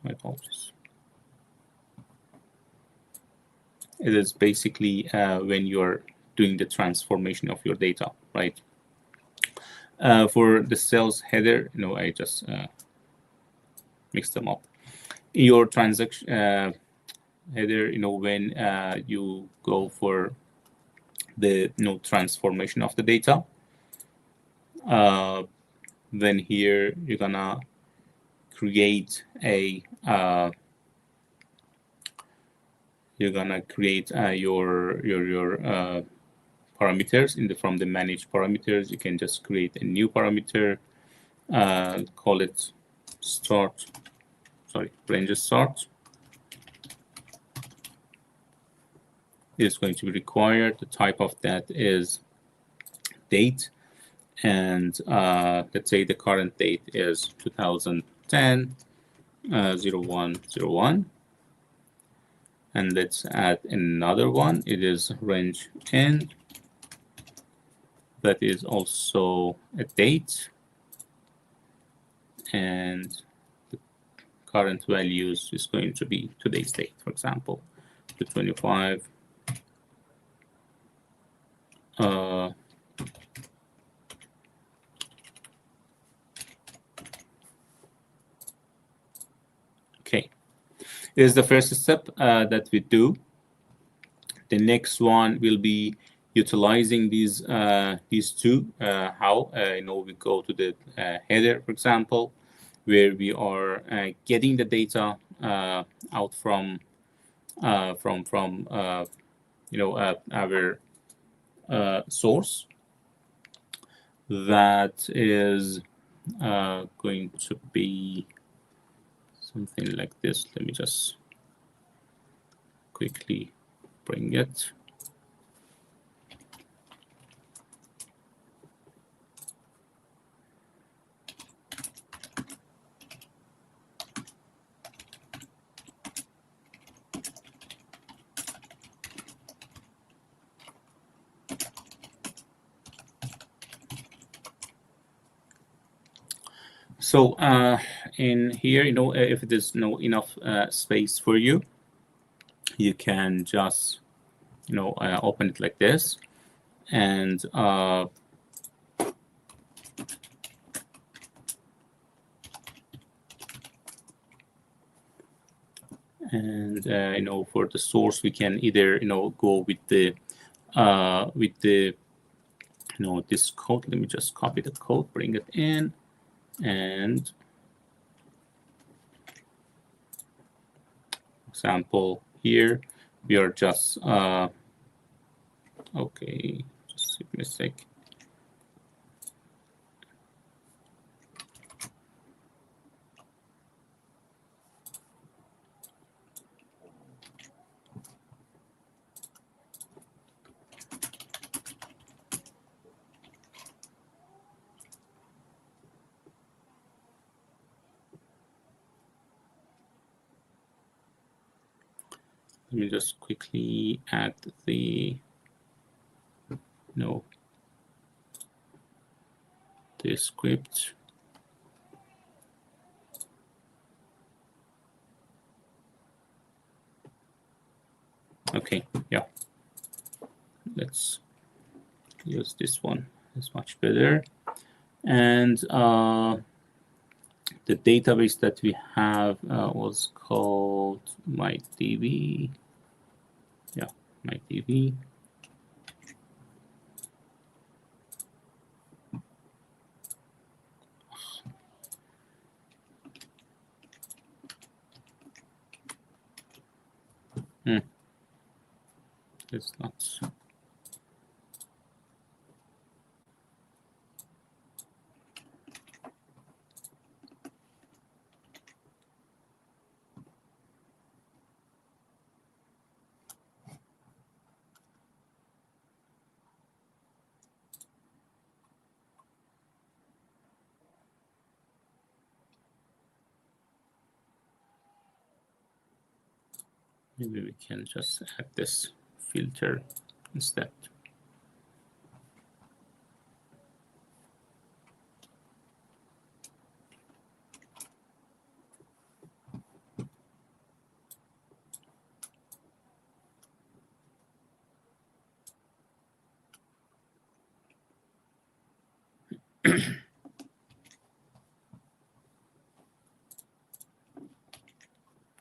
It is basically when you're doing the transformation of your data, right? For the sales header, I just mixed them up. Your transaction header, when you go for the transformation of the data, then here you're gonna create a your parameters from the manage parameters. You can just create a new parameter, call it range start. Is going to be required. The type of that is date, and let's say the current date is 2010 0101, and let's add another one. It is range n. That is also a date, and the current values is going to be today's date, for example, the 25. Okay, this is the first step that we do. The next one will be utilizing these two. How we go to the header, for example, where we are getting the data out from our source. That is going to be something like this. Let me just quickly bring it. So in here, if there's no enough space for you, you can just open it like this, and for the source, we can either go with the this code. Let me just copy the code, bring it in, and example here, we are just okay, just give me a sec. Let me just quickly add the the script. Okay, yeah. Let's use this one. It's much better. And the database that we have was called MyDB. Yeah, MyDB. It's not. Maybe we can just add this filter instead.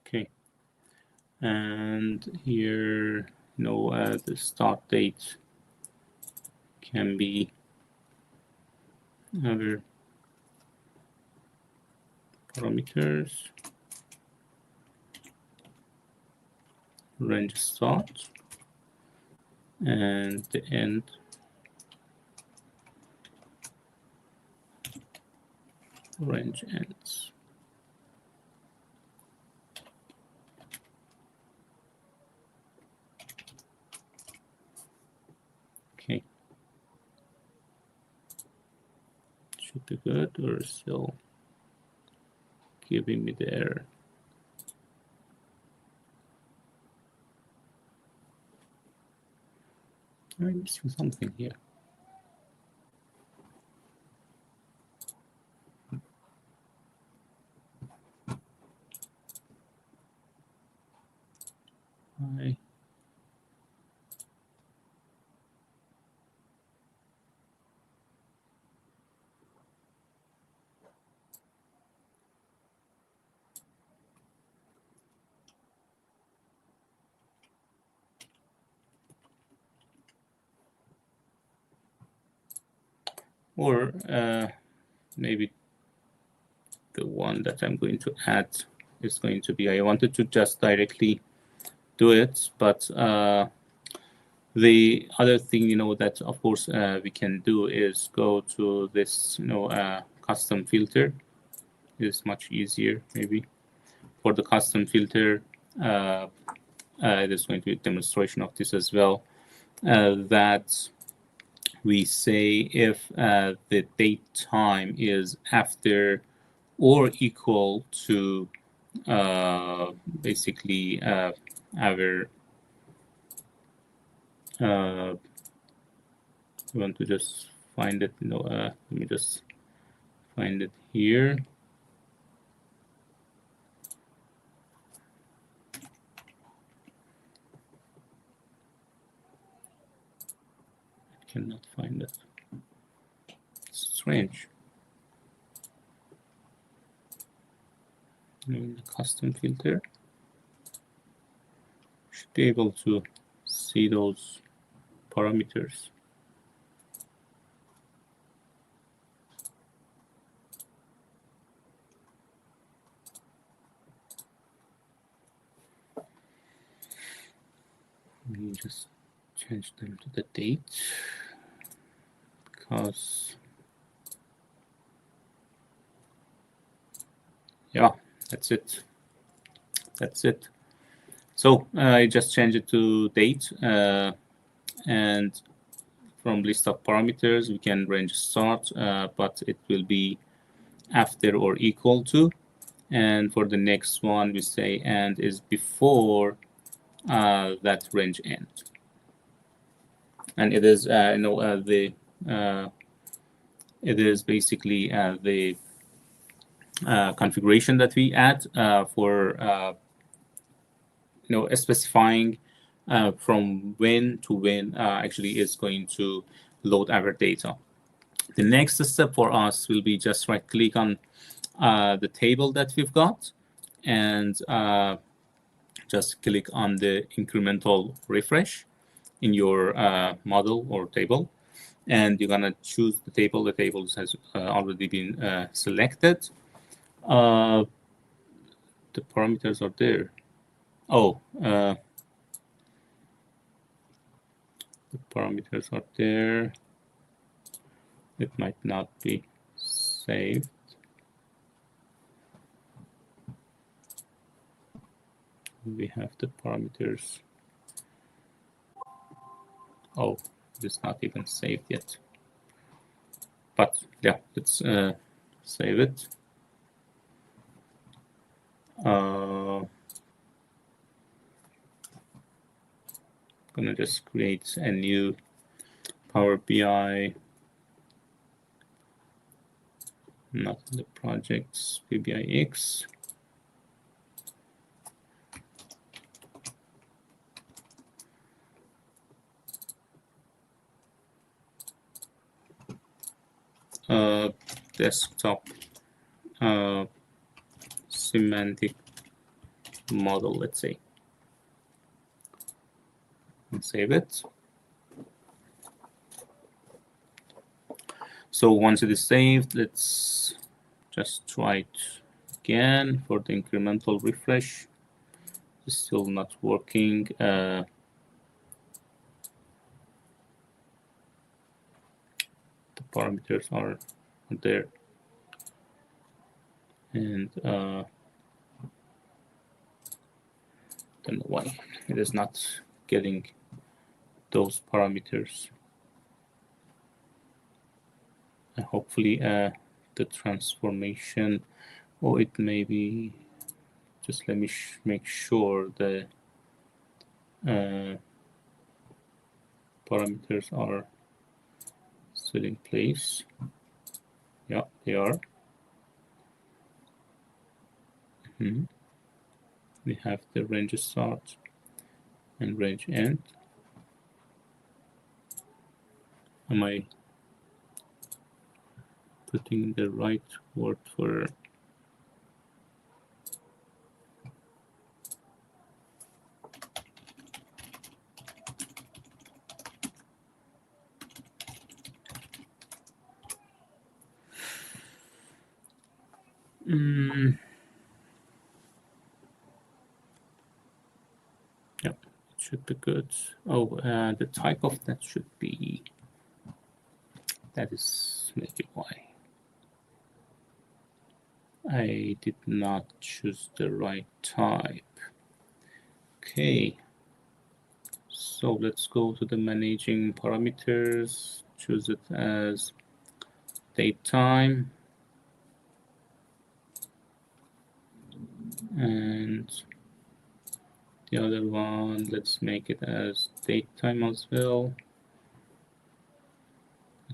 Okay, and here, the start date can be other parameters, range start, and the end range ends. Okay, should be good, or still giving me the error. I'm missing something here. or maybe the one that I'm going to add is going to be, I wanted to just directly do it, but the other thing, that of course we can do is go to this, custom filter. Is much easier maybe. For the custom filter, there's going to be a demonstration of this as well, that we say if the date time is after or equal to basically our we want to just find it, let me just find it here. I cannot find it. It's strange. In the custom filter, should be able to see those parameters. Let me just change them to the date, because yeah, that's it. So I just change it to date, and from list of parameters we can range start, but it will be after or equal to, and for the next one we say and is before that range end, and it is it is basically the configuration that we add for specifying from when to when actually is going to load our data. The next step for us will be just right click on the table that we've got, and just click on the incremental refresh in your model or table, and you're gonna choose the table. The table has already been selected. The parameters are there. Oh, the parameters are there. It might not be saved. We have the parameters. Oh, it's not even saved yet. But yeah, let's save it. Gonna just create a new Power BI, not the projects, PBIX. Desktop semantic model, let's say, and save it. So once it is saved, let's just try it again for the incremental refresh. It's still not working. The parameters are there, and don't know why it is not getting those parameters. And hopefully the transformation, or it may be, just let me make sure the parameters are still in place. Yeah, they are. We have the range start and range end. Am I putting the right word for Yeah, it should be good. Oh, the type of that should be, that is maybe why. I did not choose the right type. Okay. So let's go to the managing parameters, choose it as date time, and the other one, let's make it as date time as well.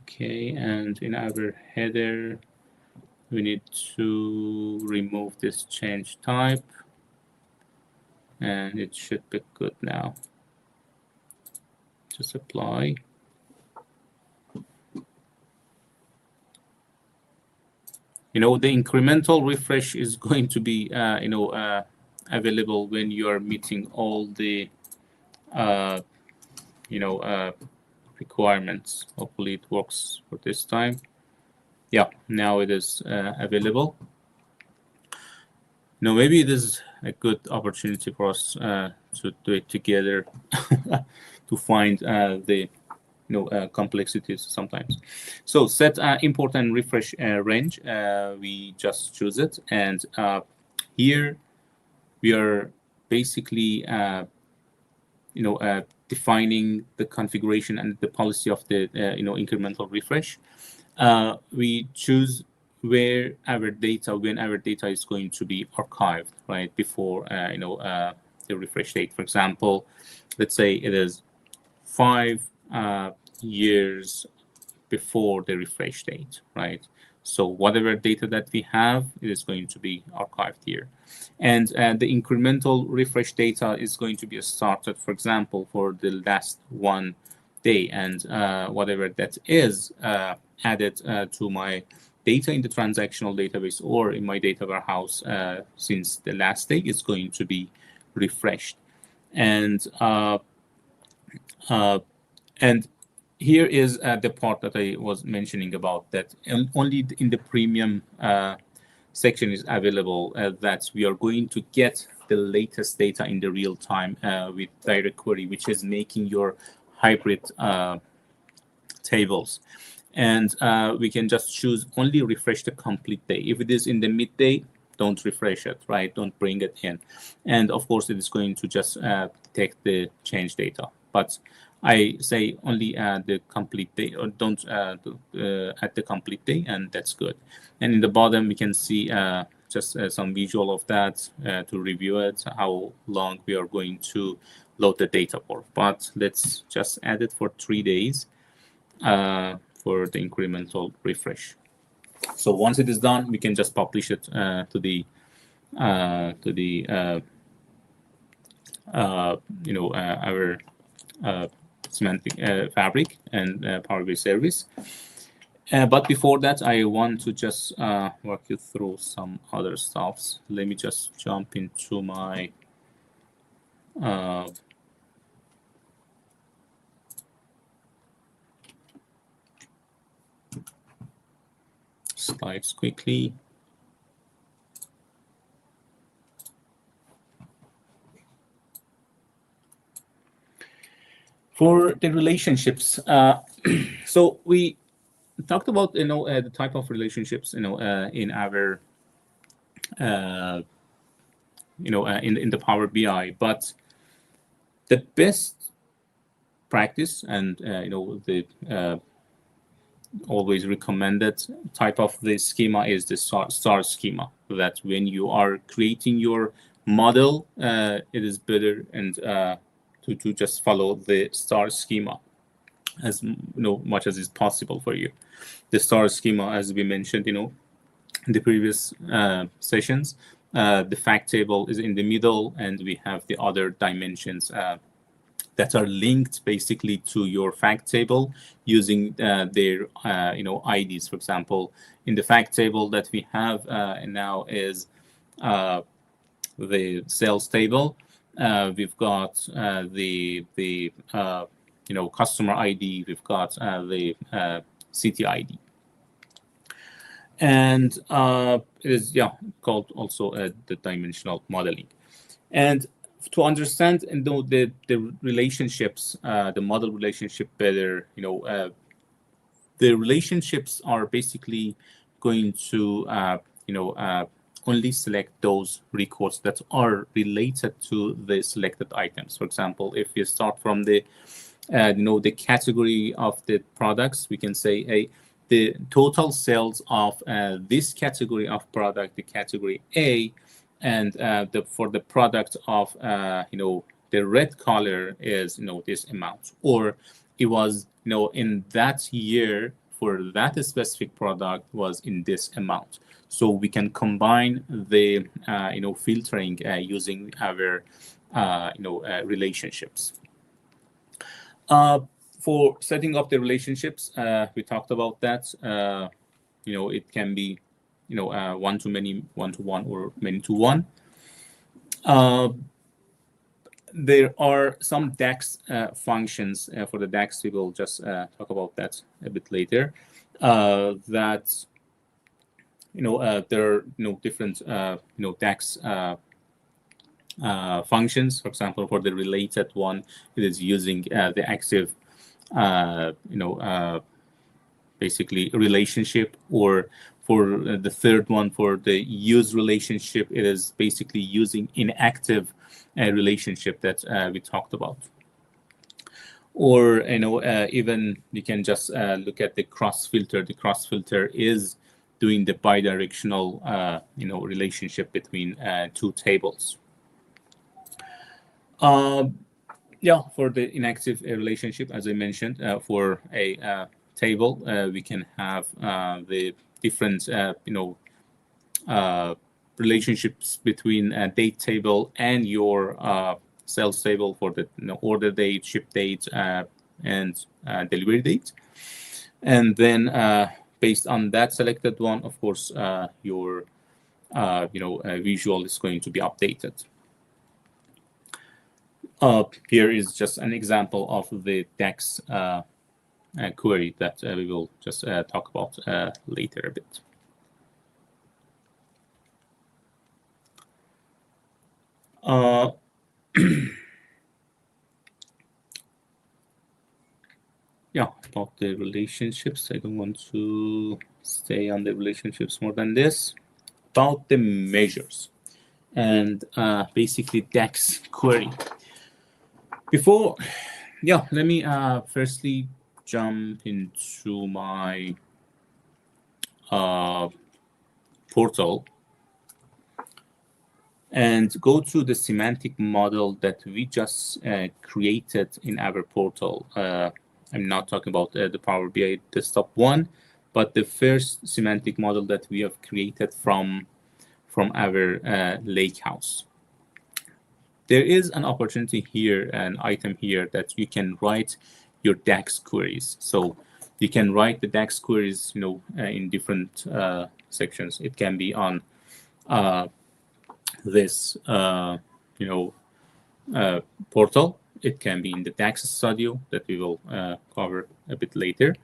Okay, and in our header, we need to remove this change type, and it should be good now. Just apply. The incremental refresh is going to be, available when you are meeting all the, requirements. Hopefully it works for this time. Yeah, now it is available. Now maybe it is a good opportunity for us to do it together to find the complexities sometimes. So set import and refresh range. We just choose it, and here we are basically defining the configuration and the policy of the incremental refresh. We choose when our data is going to be archived, right, before the refresh date. For example, let's say it is 5 years before the refresh date, right? So whatever data that we have, it is going to be archived here. And the incremental refresh data is going to be started, for example, for the last 1 day, and whatever that is added to my data in the transactional database or in my data warehouse since the last day is going to be refreshed. And here is the part that I was mentioning about, that only in the premium section is available, that we are going to get the latest data in the real time with direct query, which is making your hybrid tables. And we can just choose only refresh the complete day. If it is in the midday, don't refresh it, right? Don't bring it in. And of course, it is going to just take the change data. But I say only add the complete day, or don't add the complete day, and that's good. And in the bottom, we can see just some visual of that to review it, how long we are going to load the data for. But let's just add it for 3 days for the incremental refresh. So once it is done, we can just publish it to the our semantic fabric and Power BI service. But before that, I want to just walk you through some other stuffs. Let me just jump into my slides quickly. For the relationships, so we talked about the type of relationships in our in the Power BI, but the best practice and the always recommended type of the schema is the star schema. That when you are creating your model, it is better and to just follow the star schema as much as is possible for you. The star schema, as we mentioned, in the previous sessions, the fact table is in the middle, and we have the other dimensions that are linked basically to your fact table using their IDs. For example, in the fact table that we have now is the sales table. We've got the customer ID. We've got the city ID. And it is called also the dimensional modeling. And to understand and know the relationships, the model relationship better, the relationships are basically going to only select those records that are related to the selected items. For example, if you start from the the category of the products, we can say the total sales of this category of product, the category A, and for the product of the red color is this amount, or it was in that year for that specific product was in this amount. So we can combine the filtering using our relationships. For setting up the relationships, we talked about that. It can be one to many, one to one, or many to one. There are some DAX functions. For the DAX, we will just talk about that a bit later. That there are different DAX functions. For example, for the related one, it is using the active basically relationship, or for the third one, for the use relationship, it is basically using inactive relationship that we talked about. Or even you can just look at the cross filter. The cross filter is doing the bidirectional relationship between two tables. For the inactive relationship, as I mentioned, for a table, we can have the different relationships between a date table and your sales table for the order date, ship date, and delivery date. And then based on that selected one, of course, your visual is going to be updated. Here is just an example of the DAX query that we will just talk about later a bit. About the relationships. I don't want to stay on the relationships more than this. About the measures and basically DAX query. Before, let me firstly jump into my portal and go to the semantic model that we just created in our portal. I'm not talking about the Power BI desktop one, but the first semantic model that we have created from our lakehouse. There is an opportunity here, an item here, that you can write your DAX queries. So you can write the DAX queries, in different sections. It can be on this, portal. It can be in the DAX Studio that we will cover a bit later.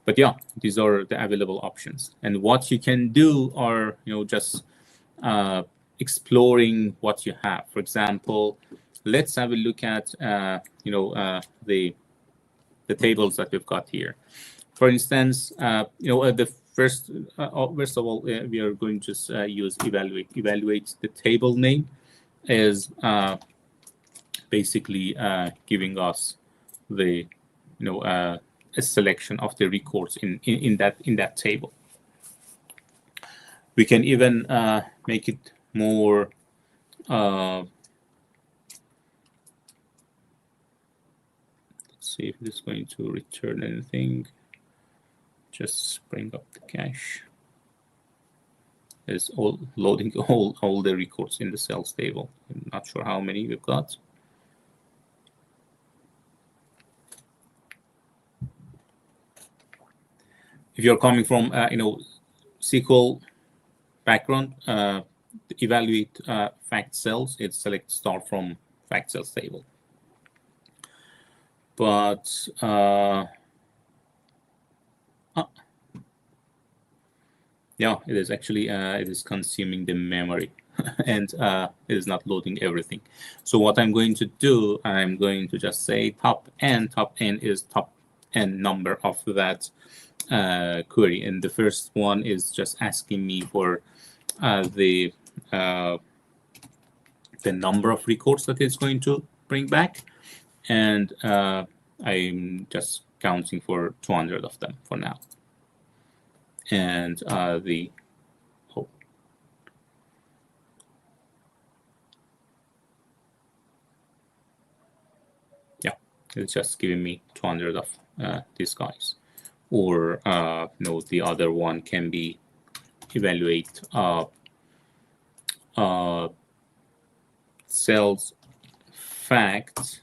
But these are the available options. And what you can do are, just exploring what you have. For example, let's have a look at, the tables that we've got here. For instance, the first of all, we are going to just use evaluate. Evaluate, the table name is basically giving us the a selection of the records in that table. We can even make it more let's see if it's going to return anything. Just bring up the cache. It's all loading all the records in the sales table. I'm not sure how many we've got. If you're coming from SQL background, evaluate fact cells, it's select start from fact cells table. But Yeah, it is actually it is consuming the memory and it is not loading everything. So what I'm going to do, I'm going to just say top n is top n number of that query, and the first one is just asking me for the number of records that it's going to bring back, and I'm just counting for 200 of them for now. And yeah, it's just giving me 200 of these guys. Or the other one can be evaluate sales fact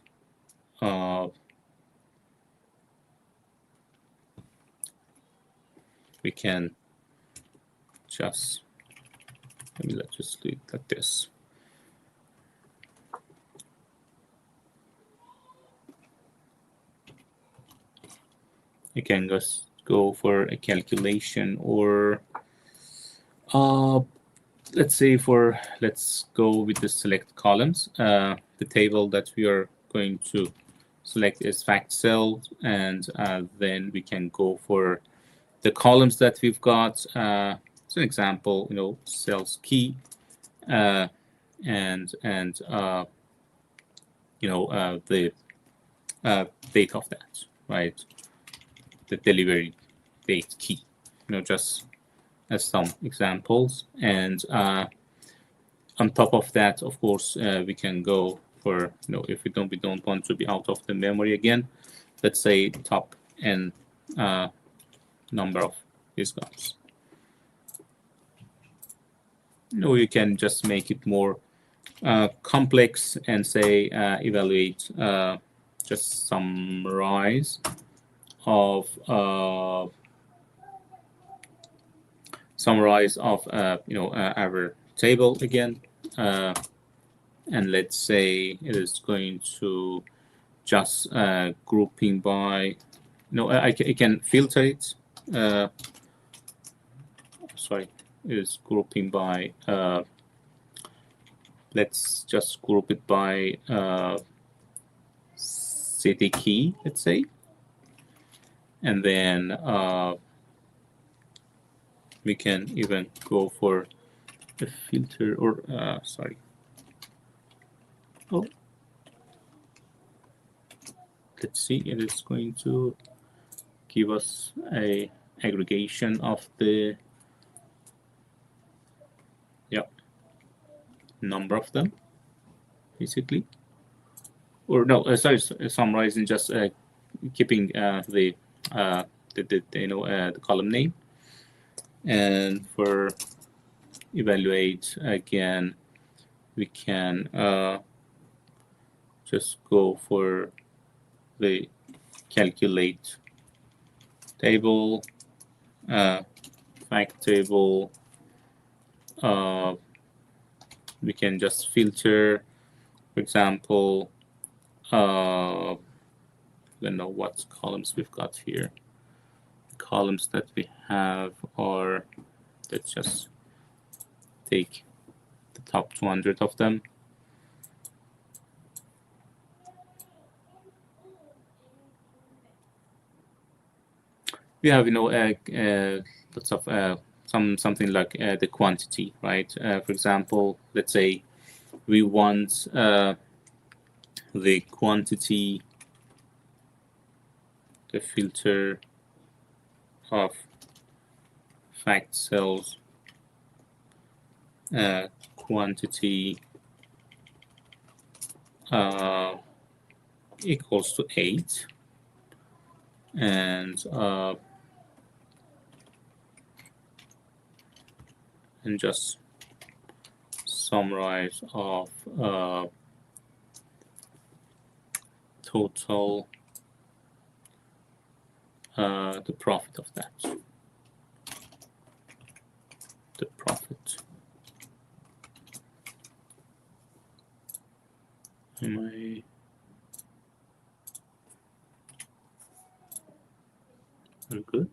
we can just let's just do it like this. You can just go for a calculation, or let's go with the select columns. The table that we are going to select is fact cell, and then we can go for the columns that we've got. As an example, sales key, and the date of that, right? The delivery date key, just as some examples. And on top of that, of course, we can go for, if we don't want to be out of the memory again, let's say top n number of these guys. You can just make it more complex and say evaluate just summarize of our table again, and let's say it is going to just grouping by, I can filter it. Sorry, it is grouping by. Let's just group it by city key, let's say, and then we can even go for a filter, or sorry. Oh, let's see. It is going to give us a aggregation of the number of them, basically. Or no, sorry, summarizing, just keeping the column name. And for evaluate again, we can just go for the calculate table, fact table. We can just filter, for example, I don't know what columns we've got here. The columns that we have are, let's just take the top 200 of them. We have, lots of something like the quantity, right? For example, let's say we want the quantity, the filter of fact cells quantity equals to 8, and just summarize of total the profit of that. The profit. Am I good?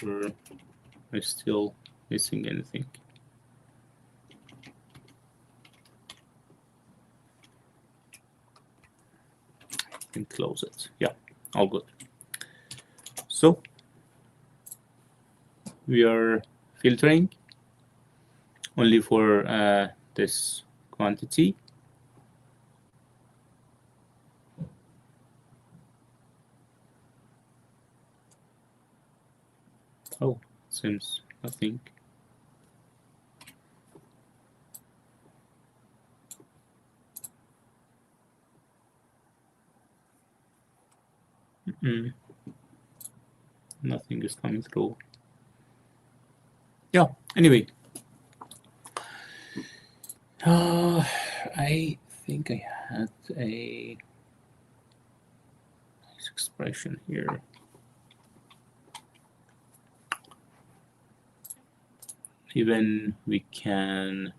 or am I still missing anything? And close it. Yeah, all good. So we are filtering only for this quantity. Oh, seems nothing. Nothing is coming through. Yeah, anyway. I think I had a nice expression here. Even we can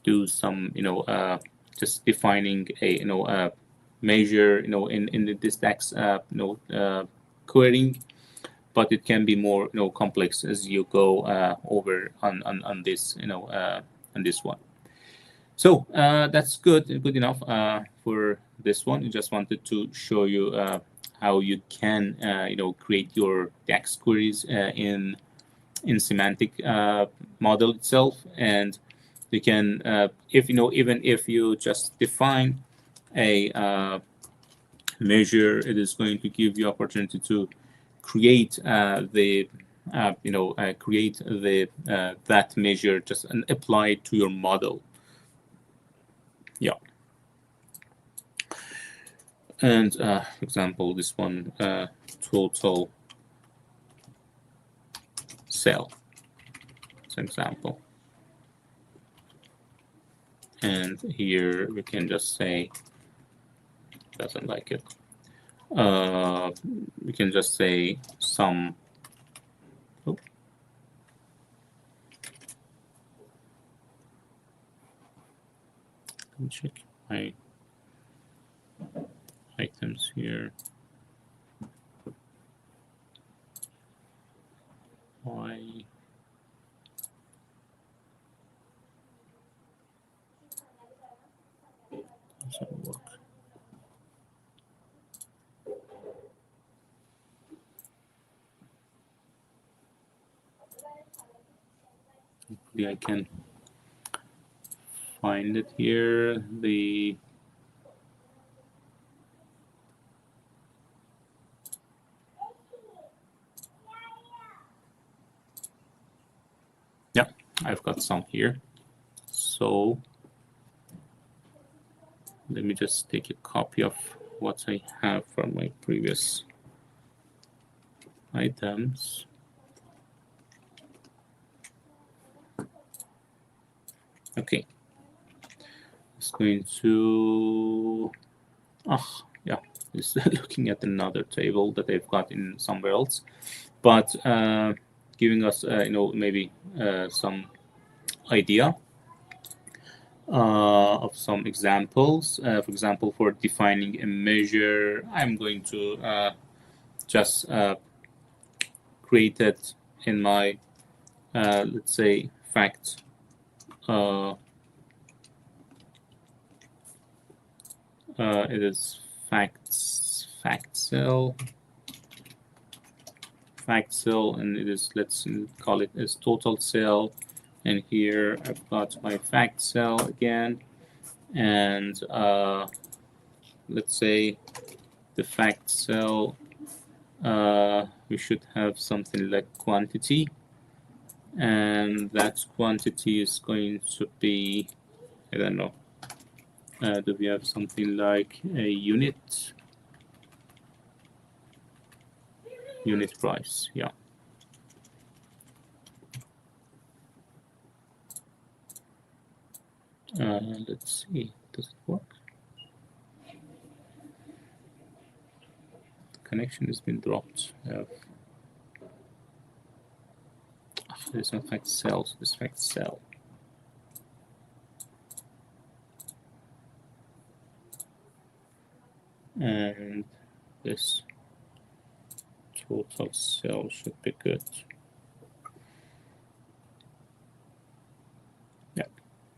do some, just defining a, measure, in this DAX, querying, but it can be more, complex as you go over on this, on this one. So that's good enough for this one. I just wanted to show you how you can, create your DAX queries in semantic model itself, and you can, even if you just define a measure, it is going to give you opportunity to create create that measure just and apply it to your model. Yeah. And for example, this one, total sale, as an example. And here we can just say, doesn't like it. We can just say some. Oh. Let me check my items here. Why? Doesn't work. Hopefully I can find it here. Yeah, I've got some here. So let me just take a copy of what I have from my previous items. Okay. It's going to, yeah, it's looking at another table that they've got in somewhere else, but giving us, maybe some idea of some examples. For example, for defining a measure, I'm going to just create it in my, let's say, fact. It is fact cell, and it is, let's call it as total cell. And here I've got my fact cell again, and let's say the fact cell, we should have something like quantity, and that quantity is going to be, I don't know, do we have something like a unit price? Yeah. Let's see, does it work? The connection has been dropped. There's no fact cell, so this fact cell. And this total cell should be good.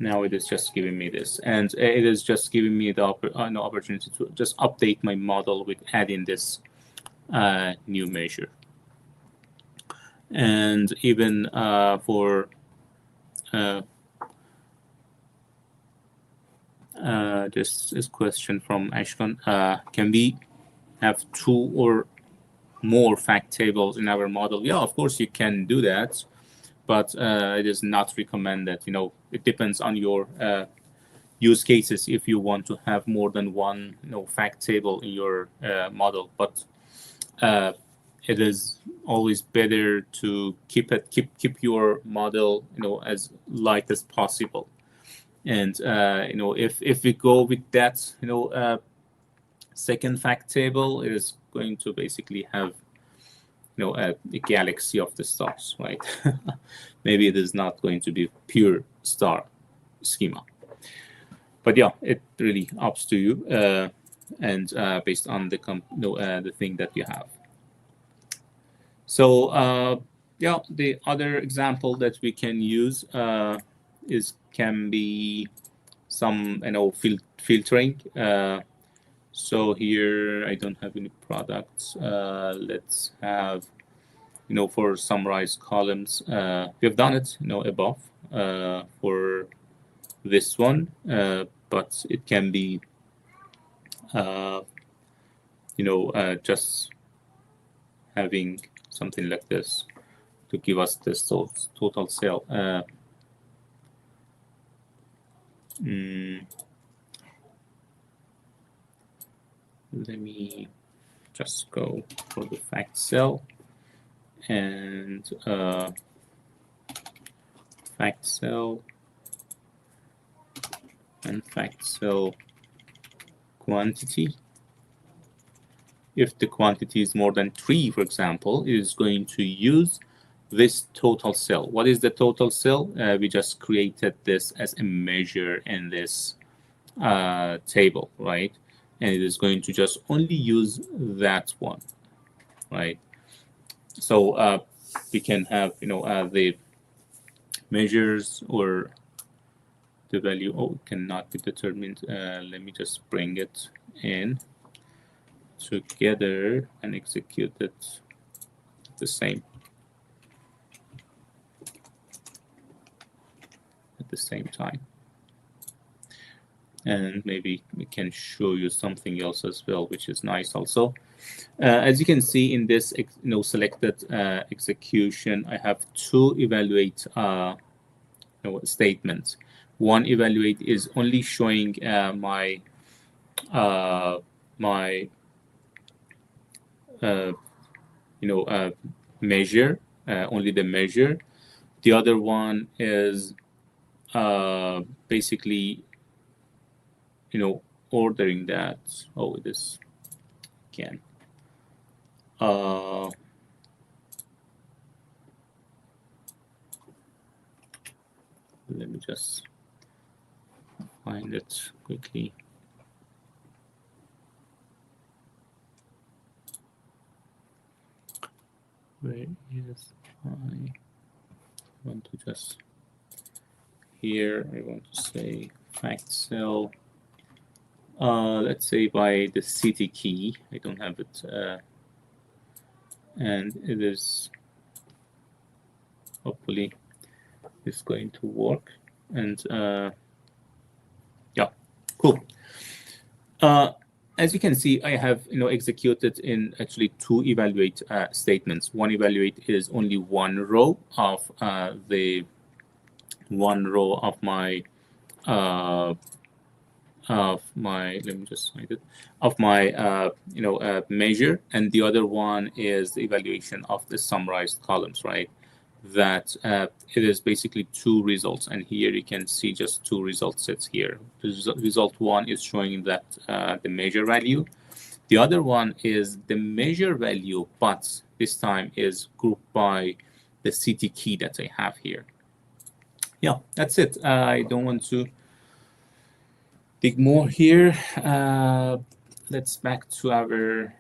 Now it is just giving me this, and it is just giving me the opportunity to just update my model with adding this new measure. And even for this question from Ashkan, can we have 2 or more fact tables in our model? Yeah, of course you can do that, but it is not recommended. It depends on your use cases if you want to have more than one fact table in your model. But it is always better to keep your model as light as possible. And if we go with that second fact table, it is going to basically have a galaxy of the stars, right? Maybe it is not going to be pure star schema, but yeah, it really up to you and based on the thing that you have. So yeah, the other example that we can use can be some filtering. So here I don't have any products. Let's have for summarized columns. We have done it above for this one, but it can be just having something like this to give us this total sale. Let me just go for the fact cell and fact cell and fact cell quantity. If the quantity is more than 3, for example, it is going to use this total cell. What is the total cell? We just created this as a measure in this table, right? And it is going to just only use that one, right? So we can have the measures or the value cannot be determined. Let me just bring it in together and execute it at the same time. And maybe we can show you something else as well, which is nice also. As you can see in this selected execution, I have 2 evaluate statements. One evaluate is only showing my measure, only the measure. The other one is basically ordering that. Oh, it is again. Let me just find it quickly. Where is I want to just here I want to say fact cell. Let's say by the city key. I don't have it, and it is hopefully it's going to work. And yeah, cool. As you can see, I have executed in actually 2 evaluate statements. One evaluate is only one row of my let me just find it, of my measure, and the other one is the evaluation of the summarized columns, right? That it is basically 2 results, and here you can see just 2 result sets here. The result 1 is showing that the measure value. The other one is the measure value, but this time is grouped by the city key that I have here. Yeah, that's it. I don't want to dig more here. Let's back to our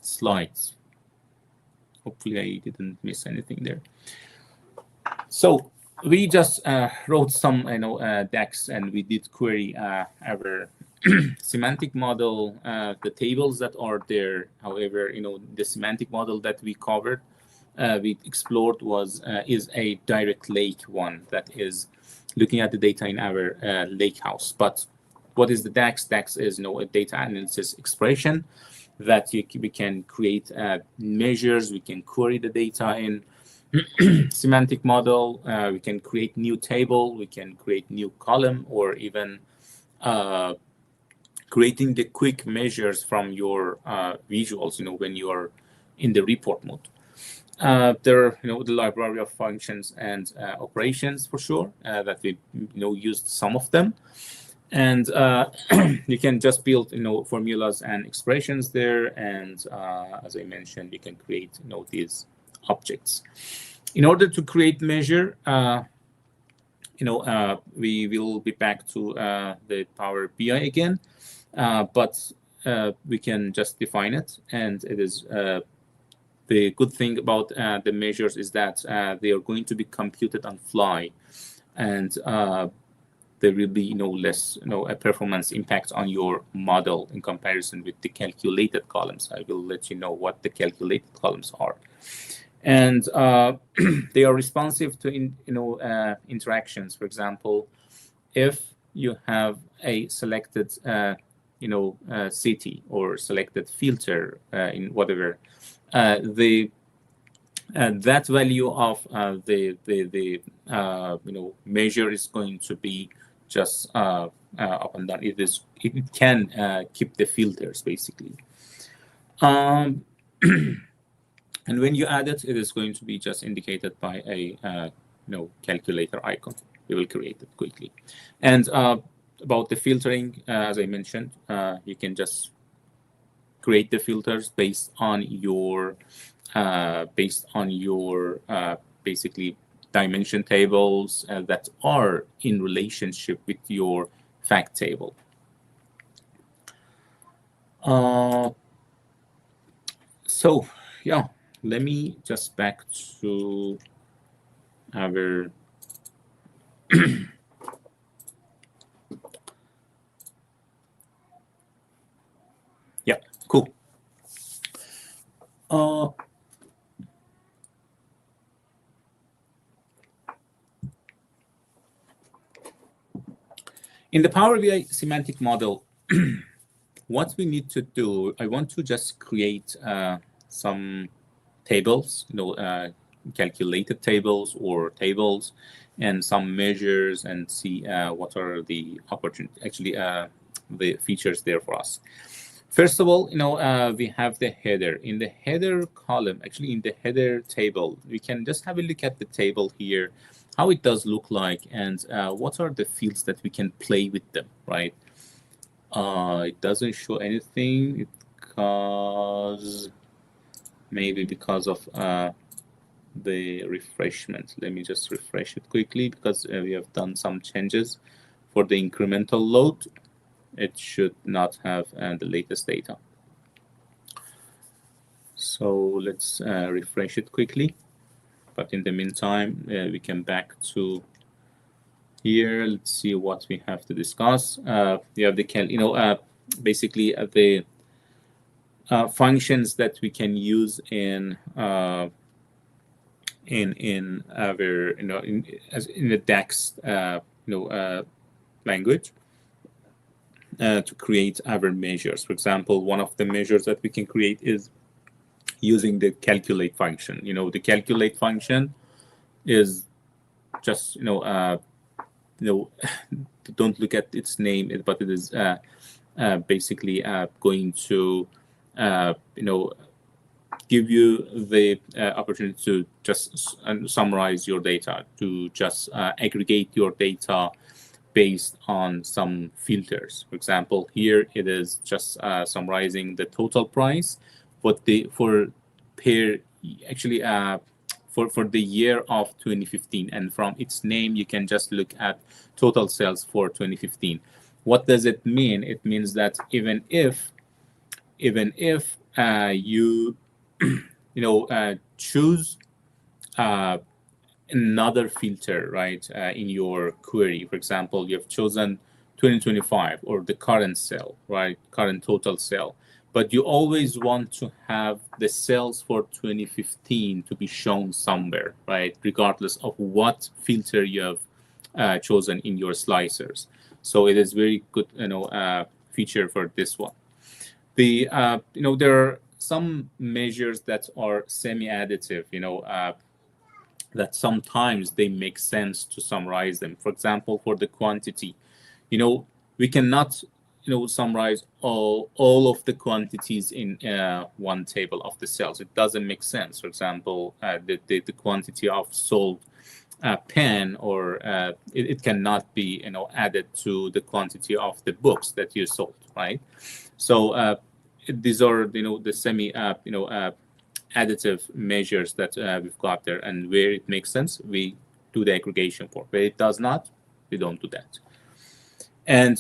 slides. Hopefully I didn't miss anything there. So we just wrote some DAX, and we did query our semantic model, the tables that are there. However, the semantic model that we covered, we explored is a direct lake one that is looking at the data in our lake house. But what is the DAX? DAX is a data analysis expression that we can create measures. We can query the data in semantic model. We can create new table. We can create new column, or even creating the quick measures from your visuals. When you are in the report mode. There are the library of functions and operations for sure that we used some of them. And you can just build formulas and expressions there, and as I mentioned, you can create these objects. In order to create measure, we will be back to the Power BI again, but we can just define it. And it is the good thing about the measures is that they are going to be computed on fly, and there will be less a performance impact on your model in comparison with the calculated columns. I will let you know what the calculated columns are. And they are responsive to interactions. For example, if you have a selected city or selected filter in whatever, that value of the measure is going to be just up and down. It can keep the filters basically. And when you add it, it is going to be just indicated by a calculator icon. We will create it quickly. And about the filtering, as I mentioned, you can just create the filters based on your basically dimension tables that are in relationship with your fact table. So yeah, let me just back to our yeah, cool. In the Power BI semantic model, what we need to do, I want to just create some tables, calculated tables or tables, and some measures, and see what are the opportunities, actually the features there for us. First of all, we have the header. In the header column, actually in the header table, we can just have a look at the table here, how it does look like, and what are the fields that we can play with them, right? It doesn't show anything because maybe because of the refreshment. Let me just refresh it quickly, because we have done some changes for the incremental load. It should not have the latest data. So let's refresh it quickly. But in the meantime, we can back to here. Let's see what we have to discuss. We have the basically the functions that we can use in our in the DAX language to create our measures. For example, one of the measures that we can create is using the calculate function. The calculate function is just don't look at its name, but it is basically going to give you the opportunity to just summarize your data, to just aggregate your data based on some filters. For example, here it is just summarizing the total price, but for the year of 2015, and from its name you can just look at total sales for 2015. What does it mean? It means that even if you choose another filter, right, in your query. For example, you have chosen 2025 or the current cell, right, current total cell, but you always want to have the cells for 2015 to be shown somewhere, right, regardless of what filter you have chosen in your slicers. So it is very good, feature for this one. The there are some measures that are semi-additive, that sometimes they make sense to summarize them. For example, for the quantity, we cannot, summarize all of the quantities in one table of the cells. It doesn't make sense. For example, the quantity of sold pen, or it cannot be, added to the quantity of the books that you sold, right? So these are, the semi, additive measures that we've got there, and where it makes sense, we do the aggregation for. Where it does not, we don't do that. And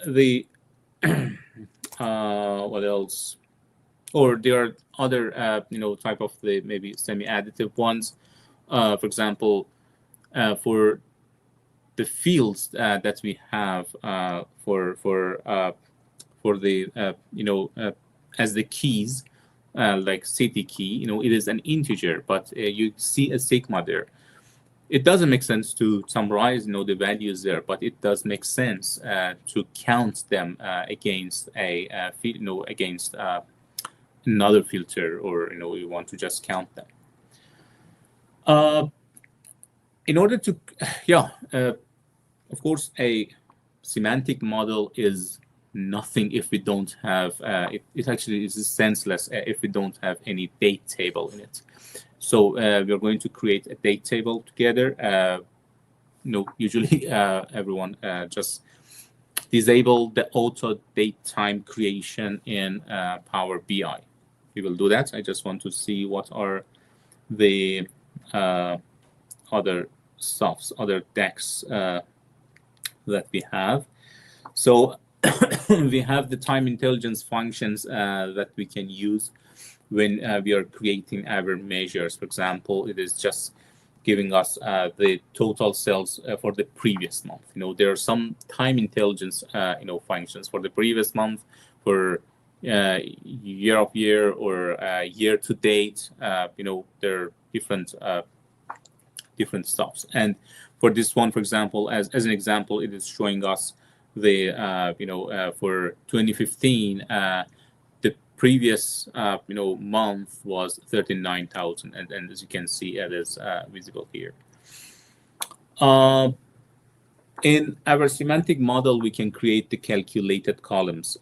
the what else? Or there are other type of the maybe semi-additive ones. For example, for the fields that we have for the as the keys, like city key, it is an integer, but you see a sigma there. It doesn't make sense to summarize, the values there, but it does make sense to count them against against another filter, or you want to just count them. In order to, of course, a semantic model is nothing if we don't have it actually is senseless if we don't have any date table in it. So we're going to create a date table together. Usually everyone just disable the auto date time creation in Power BI. We will do that. I just want to see what are the other stuffs, other decks that we have. So we have the time intelligence functions that we can use when we are creating our measures. For example, it is just giving us the total sales for the previous month. There are some time intelligence functions for the previous month, for year of year, or year to date. There are different stuffs. And for this one, for example, as an example, it is showing us the for 2015, the previous month was 39,000, and as you can see, it is visible here. In our semantic model, we can create the calculated columns.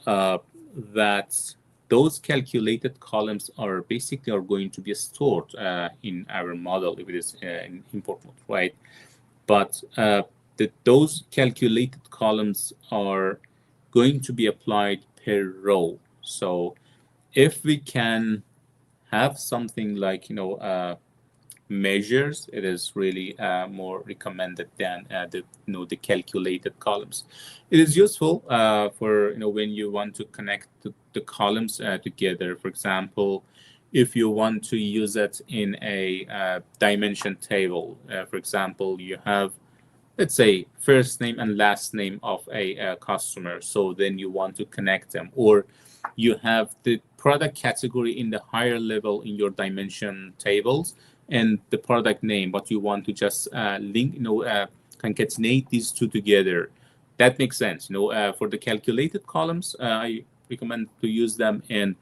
That those calculated columns are basically going to be stored in our model if it is in import mode, right? But those calculated columns are going to be applied per row. So if we can have something like measures, it is really more recommended than the calculated columns. It is useful for when you want to connect the columns together. For example, if you want to use it in a dimension table, for example, you have, let's say, first name and last name of a customer. So then you want to connect them, or you have the product category in the higher level in your dimension tables and the product name, but you want to just link, concatenate these two together. That makes sense. For the calculated columns, I recommend to use them in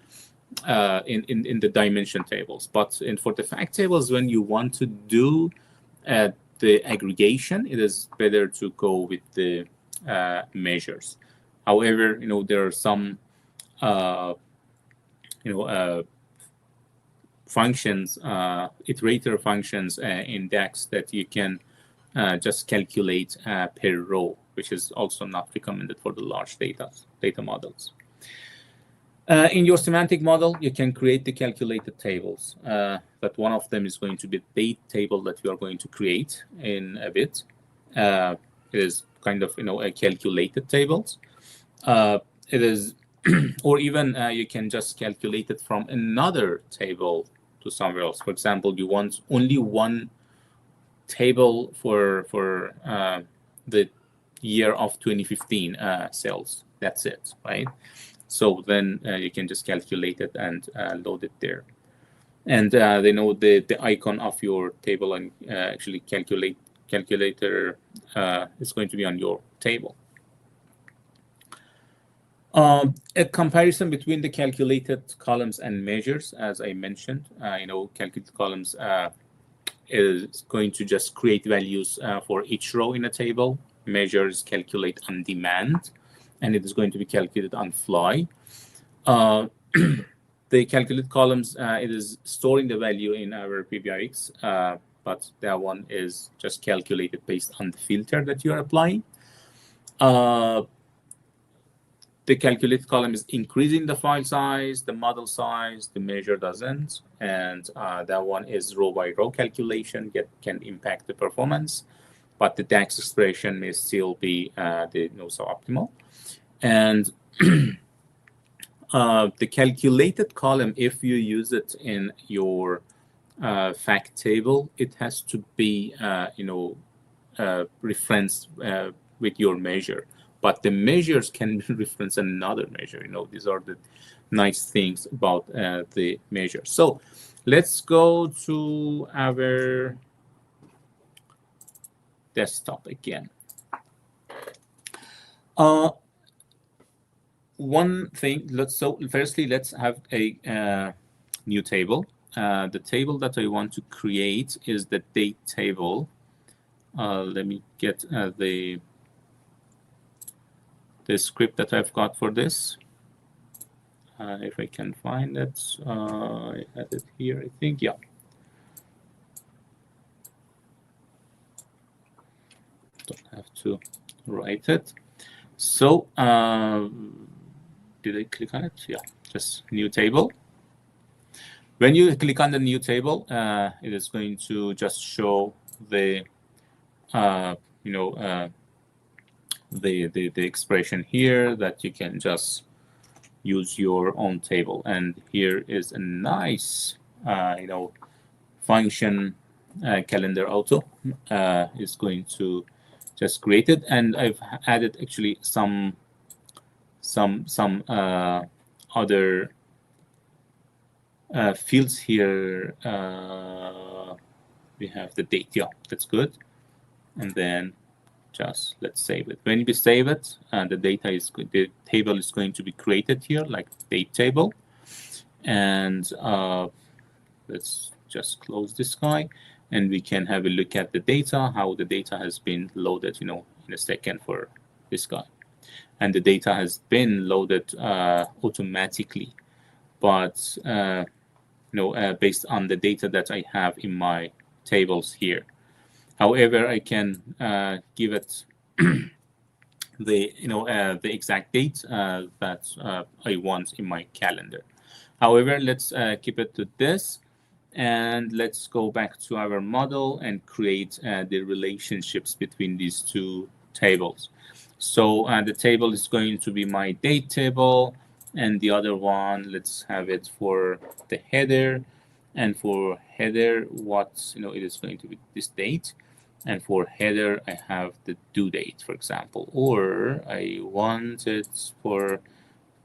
the dimension tables. But for the fact tables, when you want to do the aggregation, it is better to go with the measures. However, there are some functions, iterator functions in DAX that you can just calculate per row, which is also not recommended for the large data models. In your semantic model, you can create the calculated tables, but one of them is going to be a date table that we are going to create in a bit. It is kind of a calculated tables. It is, or even you can just calculate it from another table to somewhere else. For example, you want only one table for the year of 2015 sales. That's it, right? So then you can just calculate it and load it there. And they know the icon of your table and actually calculator is going to be on your table. A comparison between the calculated columns and measures, as I mentioned, calculated columns is going to just create values for each row in a table. Measures calculate on demand, and it is going to be calculated on fly. The calculated columns, it is storing the value in our PBRX, but that one is just calculated based on the filter that you are applying. The calculated column is increasing the file size, the model size, the measure doesn't, and that one is row by row calculation, can impact the performance, but the DAX expression may still be so optimal. And the calculated column, if you use it in your fact table, it has to be referenced with your measure. But the measures can be referenced another measure. These are the nice things about the measure. So let's go to our desktop again. One thing, firstly, let's have a new table. The table that I want to create is the date table. Let me get the script that I've got for this. If I can find it, I had it here, I think, yeah. Don't have to write it. So, did I click on it? Yeah, just new table. When you click on the new table, it is going to just show the the expression here that you can just use your own table. And here is a nice function, calendar auto is going to just create it. And I've added actually some other fields here. We have the date. Yeah, that's good. And then just let's save it. When you save it, the table is going to be created here, like date table. And let's just close this guy, and we can have a look at the data, how the data has been loaded, in a second for this guy. And the data has been loaded automatically, but based on the data that I have in my tables here. However, I can give it the exact date that I want in my calendar. However, let's keep it to this, and let's go back to our model and create the relationships between these two tables. So the table is going to be my date table, and the other one, let's have it for the header. And for header, it is going to be this date. And for header, I have the due date, for example, or I want it for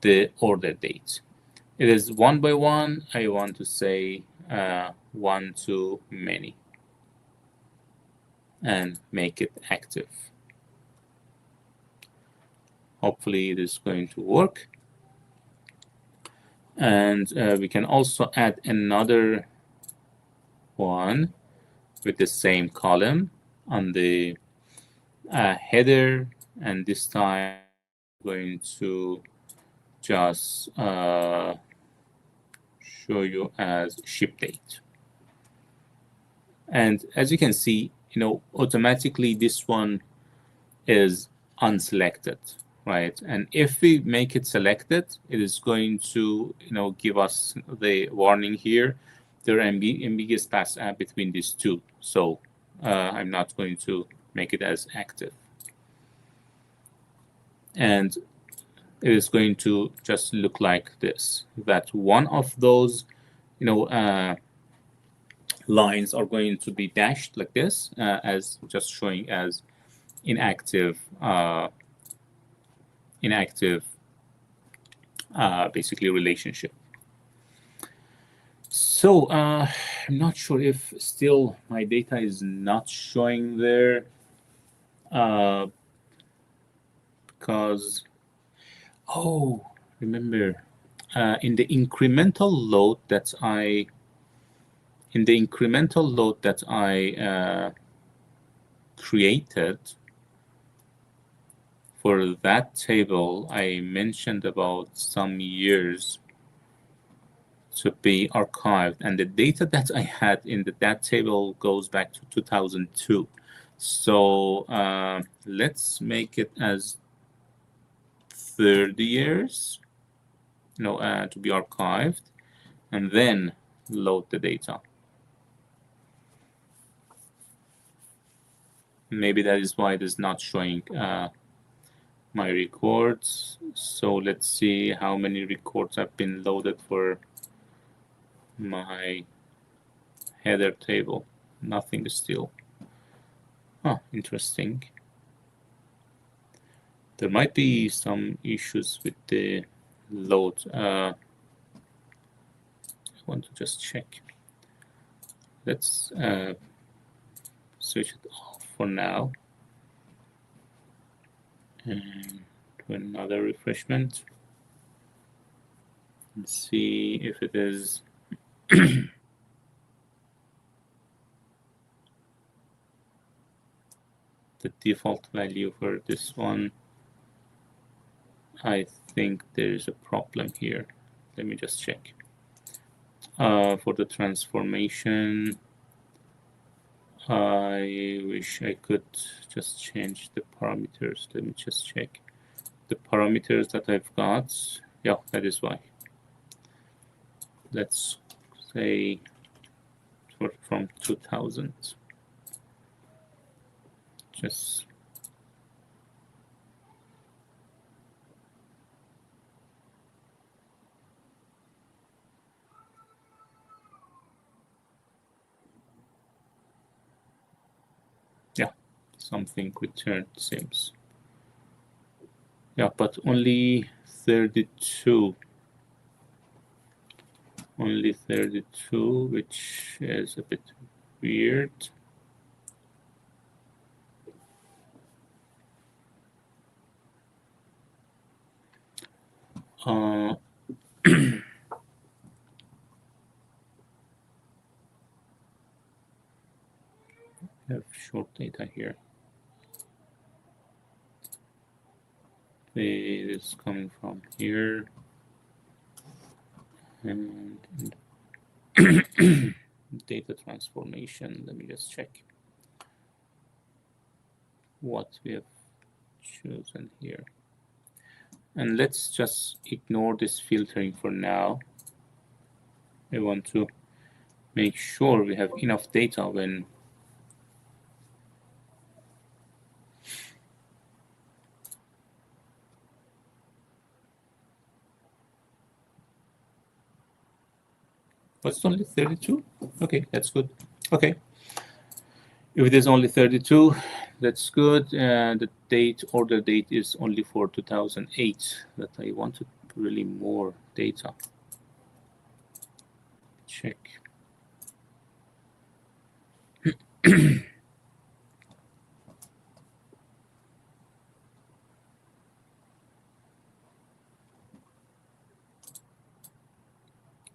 the order date. It is one by one. I want to say one to many and make it active. Hopefully it is going to work. And we can also add another one with the same column on the header, and this time I'm going to just show you as ship date. And as you can see, automatically this one is unselected, right? And if we make it selected, it is going to give us the warning here. There are ambiguous paths between these two, so I'm not going to make it as active. And it is going to just look like this, that one of those lines are going to be dashed like this, as just showing as inactive, basically relationship. So I'm not sure if still my data is not showing there, because, oh, remember, in the incremental load that I created for that table, I mentioned about some years to be archived, and the data that I had in that table goes back to 2002. So let's make it as 30 years, to be archived, and then load the data. Maybe that is why it is not showing my records. So let's see how many records have been loaded for my header table. Nothing still. Oh, interesting. There might be some issues with the load. I want to just check. Let's switch it off for now and do another refreshment and see if it is the default value for this one. I think there is a problem here. Let me just check. For the transformation, I wish I could just change the parameters. Let me just check the parameters that I've got. Yeah, that is why. Let's say from 2000. Just yeah, something returned seems. Yeah, but only 32. Only 32, which is a bit weird. I have short data here. It is coming from here. And data transformation, let me just check what we have chosen here. And let's just ignore this filtering for now. I want to make sure we have enough data when but it's only 32. Okay, that's good. Okay, if it is only 32, that's good. The order date is only for 2008. That I wanted really more data. Check.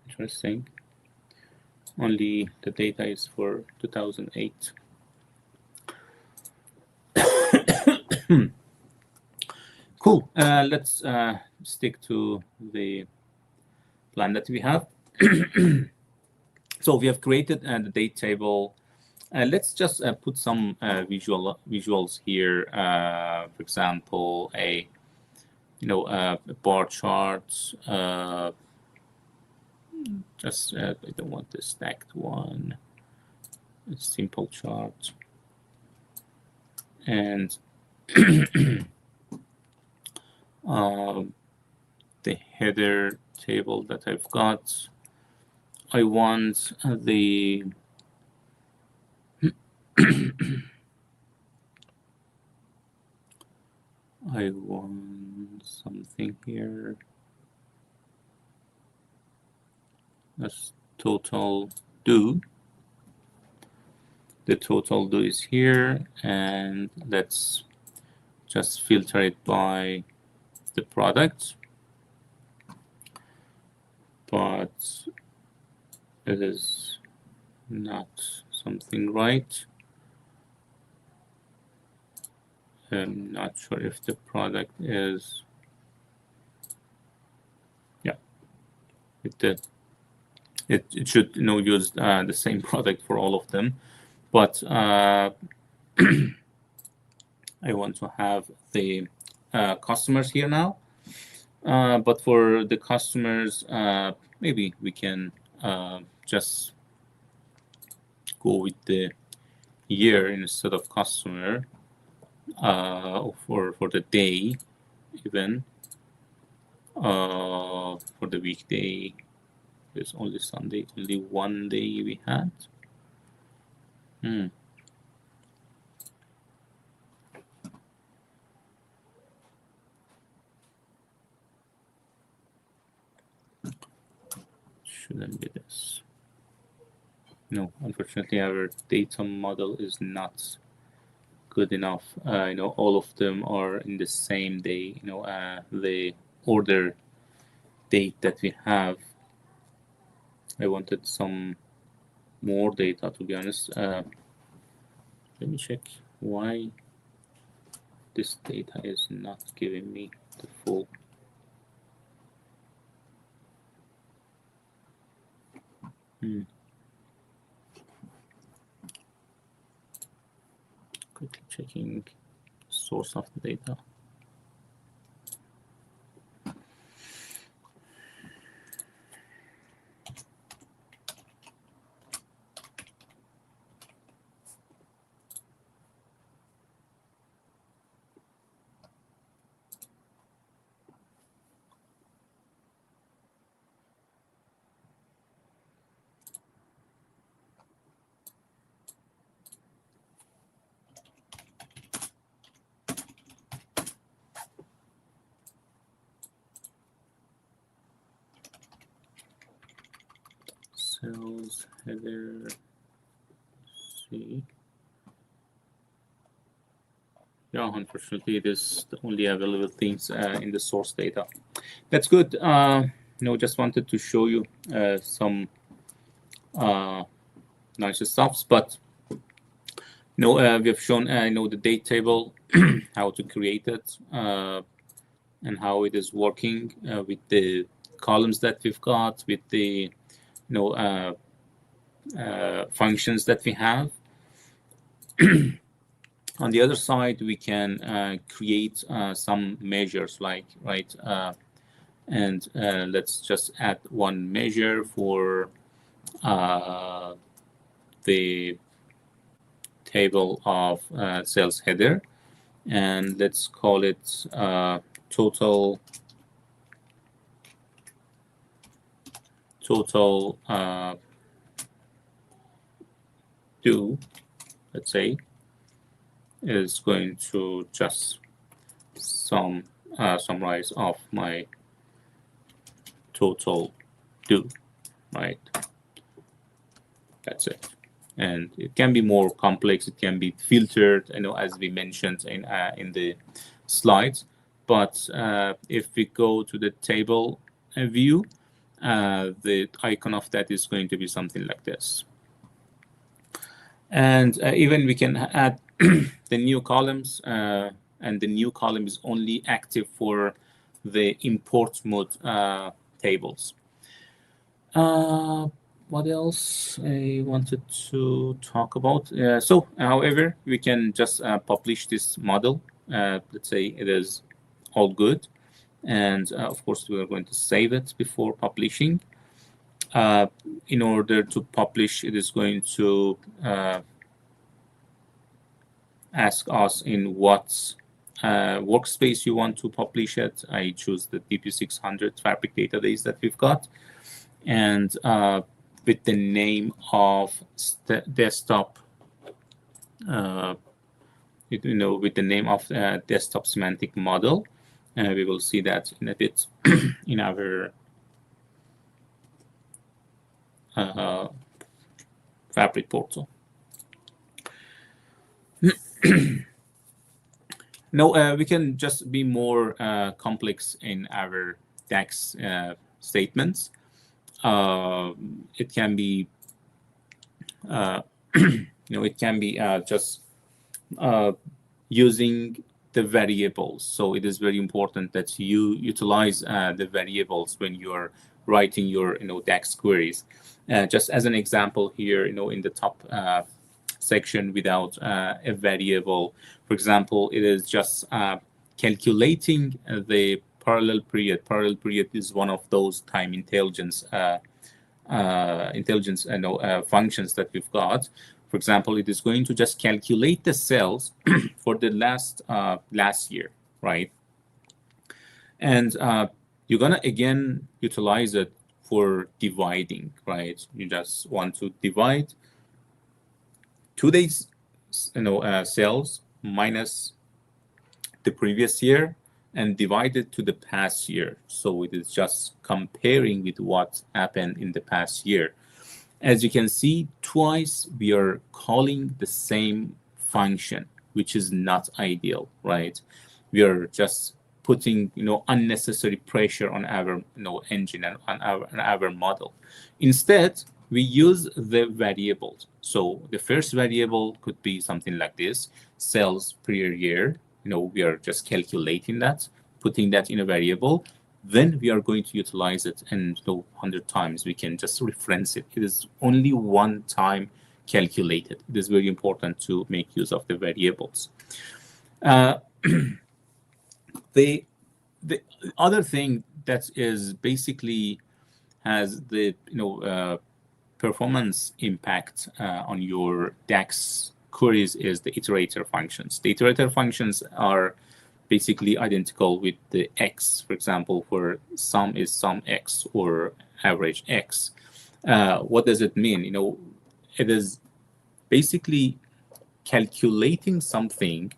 Interesting. Only the data is for 2008. Cool. Let's stick to the plan that we have. So we have created the date table. Let's just put some visuals here. For example, a bar chart. Just I don't want the stacked one. A simple chart. And the header table that I've got. I want the I want something here. That's total do. The total do is here, and let's just filter it by the product. But it is not something right. I'm not sure if the product is, yeah, it should use the same product for all of them, but I want to have the customers here now. But for the customers, maybe we can just go with the year instead of customer, for the day even. For the weekday, there's only Sunday, only one day we had. Shouldn't be this. No, unfortunately, our data model is not good enough. All of them are in the same day. The order date that we have. I wanted some more data, to be honest. Let me check why this data is not giving me the full. Quickly checking source of the data. Sales header, see. Yeah, unfortunately, it is the only available things in the source data. That's good. Just wanted to show you some nice stuffs, but we have shown the date table, how to create it, and how it is working with the columns that we've got, with the functions that we have. On the other side, we can create some measures, like and let's just add one measure for the table of sales header, and let's call it total do, let's say, is going to just summarize of my total do, right? That's it. And it can be more complex. It can be filtered, as we mentioned in the slides. But if we go to the table view, the icon of that is going to be something like this. And even we can add the new columns, and the new column is only active for the import mode tables. What else I wanted to talk about? However, we can just publish this model. Let's say it is all good. And of course, we are going to save it before publishing. In order to publish, it is going to ask us in what workspace you want to publish it. I choose the DP-600 Fabric database that we've got. And with the name of desktop with the name of desktop semantic model. We will see that in a bit in our Fabric portal. Now we can just be more complex in our DAX statements. It can be, it can be just using the variables. So it is very important that you utilize the variables when you're writing your DAX queries. Just as an example here, in the top section without a variable, for example, it is just calculating the parallel period. Parallel period is one of those time intelligence functions that we've got. For example, it is going to just calculate the cells for the last year, right? And you're gonna again utilize it for dividing, right? You just want to divide today's cells minus the previous year and divide it to the past year. So it is just comparing with what happened in the past year. As you can see, twice we are calling the same function, which is not ideal, right? We are just putting unnecessary pressure on our engine and on our model. Instead, we use the variables. So the first variable could be something like this: cells per year. We are just calculating that, putting that in a variable. Then we are going to utilize it, and 100 times we can just reference it. It is only one time calculated. It is very important to make use of the variables. The other thing that is basically has the performance impact on your DAX queries is the iterator functions. The iterator functions are basically identical with the X, for example, where sum is sum X or average X. What does it mean? It is basically calculating something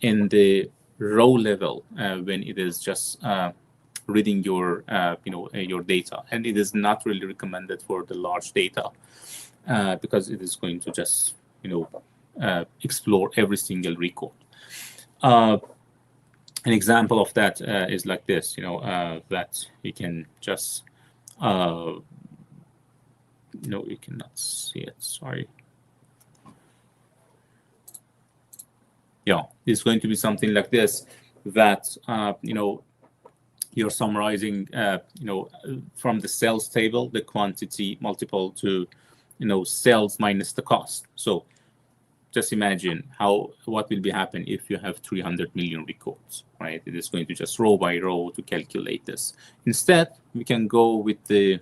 in the row level when it is just reading your your data, and it is not really recommended for the large data because it is going to just explore every single record. An example of that is like this, that you can just, you cannot see it, sorry. Yeah, it's going to be something like this, that, you're summarizing, from the sales table, the quantity multiple to, sales minus the cost. So just imagine what will be happen if you have 300 million records, right? It is going to just row by row to calculate this. Instead, we can go with the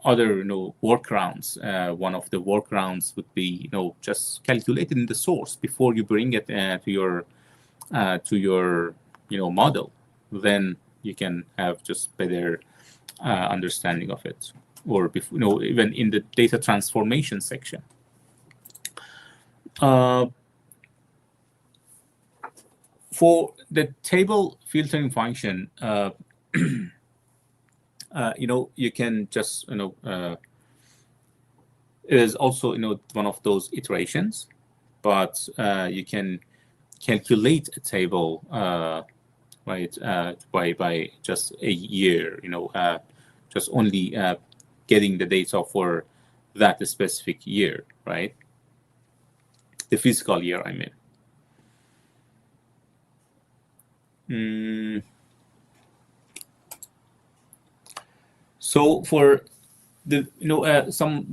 other workarounds. One of the workarounds would be just calculating the source before you bring it to your model. Then you can have just better understanding of it, or even in the data transformation section. For the table filtering function, you can just it is also one of those iterations, but you can calculate a table right by just a year, just only getting the data for that specific year, right? The fiscal year, I mean. So for the some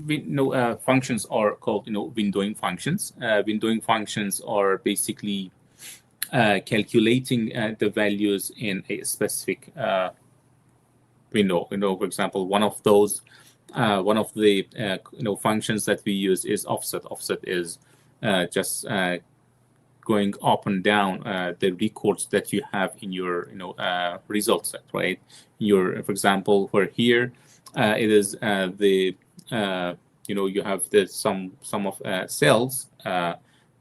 functions are called windowing functions. Windowing functions are basically calculating the values in a specific window. For example, one of those one of the functions that we use is offset. Offset is just going up and down the records that you have in your result set, right? For example, where here it is the you have the sum of cells,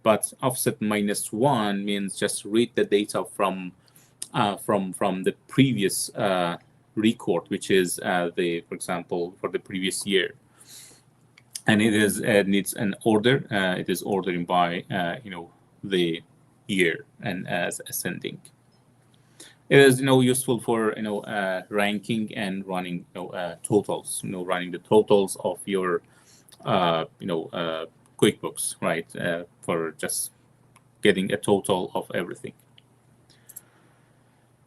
but offset -1 means just read the data from the previous record, which is for example, for the previous year, and it is needs an order. It is ordering by the year and as ascending. It is useful for ranking and running totals. Running the totals of your QuickBooks, right? For just getting a total of everything.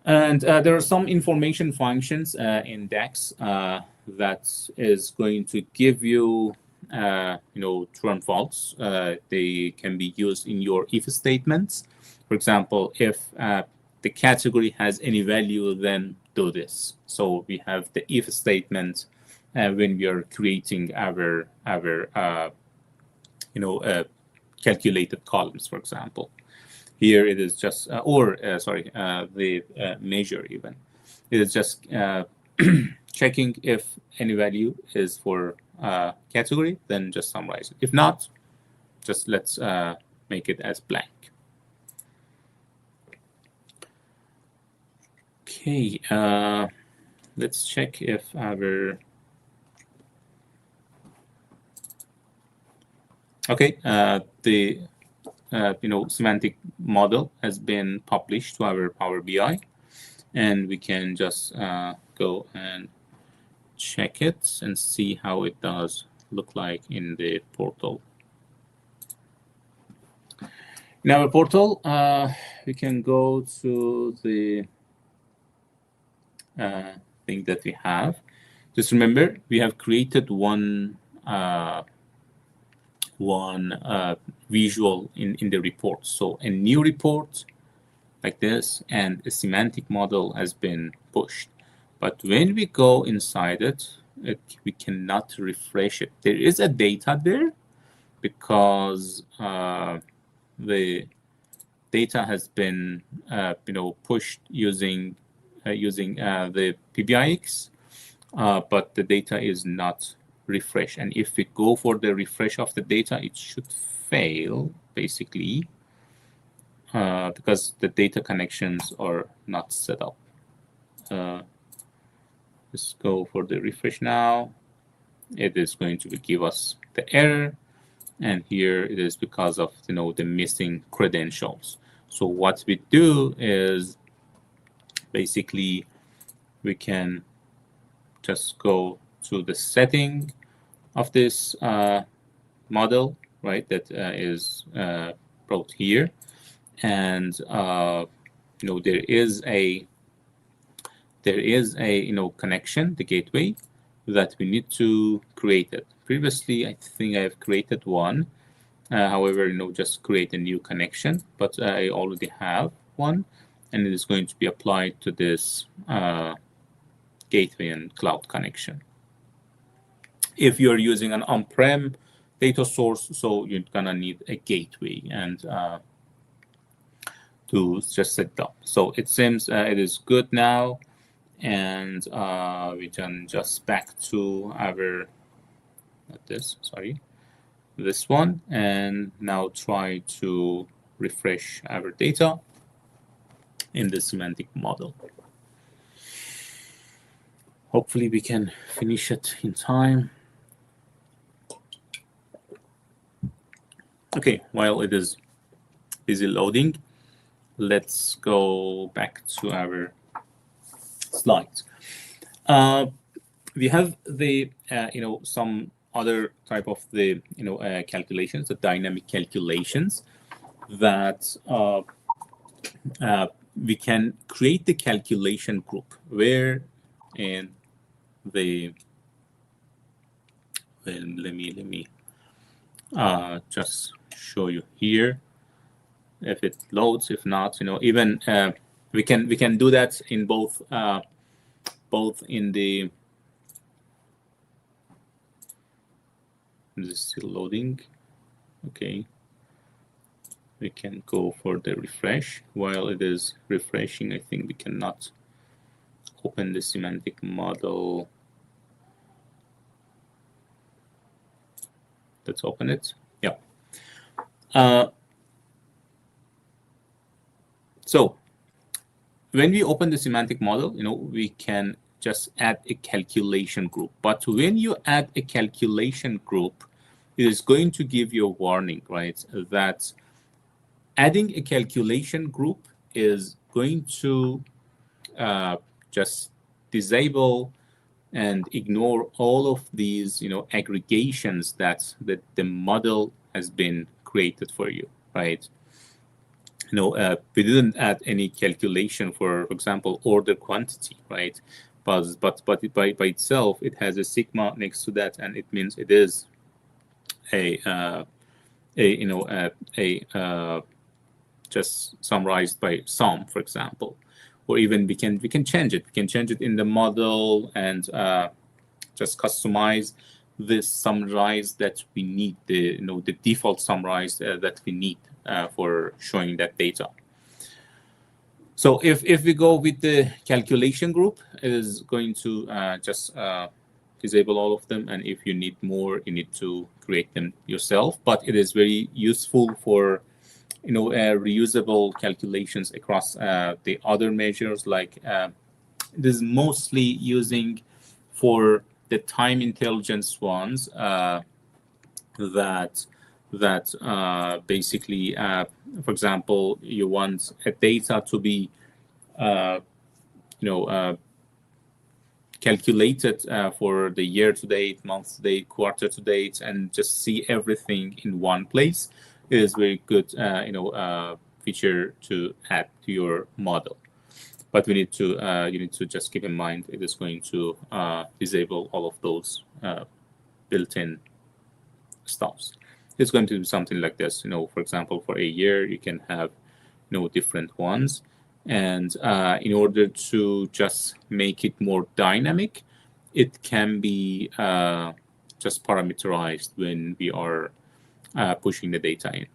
And there are some information functions in DAX that is going to give you true and false. They can be used in your if statements. For example, if the category has any value, then do this. So we have the if statement when we are creating our calculated columns, for example. Here it is just, the measure even. It is just checking if any value is for category, then just summarize it. If not, just let's make it as blank. Okay, let's check if our the semantic model has been published to our Power BI, and we can just go and check it and see how it does look like in the portal. In our portal, we can go to the thing that we have. Just remember, we have created one visual in the report. So a new report like this and a semantic model has been pushed. But when we go inside it, we cannot refresh it. There is a data there because the data has been pushed using the PBIX, but the data is not refreshed. And if we go for the refresh of the data, it should fail basically because the data connections are not set up. Let's go for the refresh now. It is going to give us the error, and here it is because of the missing credentials. So what we do is basically we can just go to the setting of this model, right? That is brought here, and there is a connection, the gateway, that we need to create it. Previously, I think I have created one. However, just create a new connection, but I already have one, and it is going to be applied to this gateway and cloud connection. If you're using an on-prem data source, so you're gonna need a gateway and to just set it up. So it seems it is good now, and we can just back to our this one, and now try to refresh our data in the semantic model. Hopefully we can finish it in time. Okay, while it is busy loading, let's go back to our slides. We have the some other type of the calculations, the dynamic calculations that we can create the calculation group where in the let me just show you here if it loads. If not, even we can do that in both in the this is still loading. Okay, we can go for the refresh. While it is refreshing, I think we cannot open the semantic model. let's open it. Yeah. So when we open the semantic model, we can just add a calculation group. But when you add a calculation group, it is going to give you a warning, right? That adding a calculation group is going to just disable and ignore all of these, aggregations that the model has been created for you, right? We didn't add any calculation for example, order quantity, right? But by itself, it has a sigma next to that, and it means it is a just summarized by sum, for example. Or even we can change it. We can change it in the model and just customize this summarize that we need, the default summarize that we need for showing that data. So if we go with the calculation group, it is going to just disable all of them. And if you need more, you need to create them yourself. But it is very useful for reusable calculations across the other measures. Like it is mostly using for the time intelligence ones that basically, for example, you want a data to be calculated for the year to date, month to date, quarter to date, and just see everything in one place. It is very good feature to add to your model. But we need to you need to just keep in mind it is going to disable all of those built-in stuffs. It's going to be something like this. For example, for a year, you can have different ones. And in order to just make it more dynamic, it can be just parameterized when we are pushing the data in,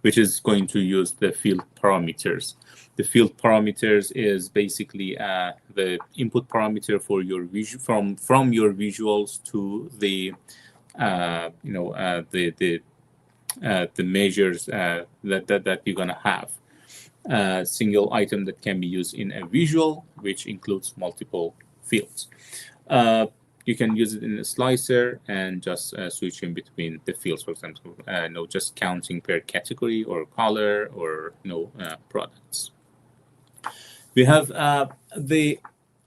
which is going to use the field parameters. The field parameters is basically the input parameter for your from your visuals to the the measures that you're gonna have. A single item that can be used in a visual, which includes multiple fields. You can use it in a slicer and just switch in between the fields, for example, just counting per category or color or products. We have the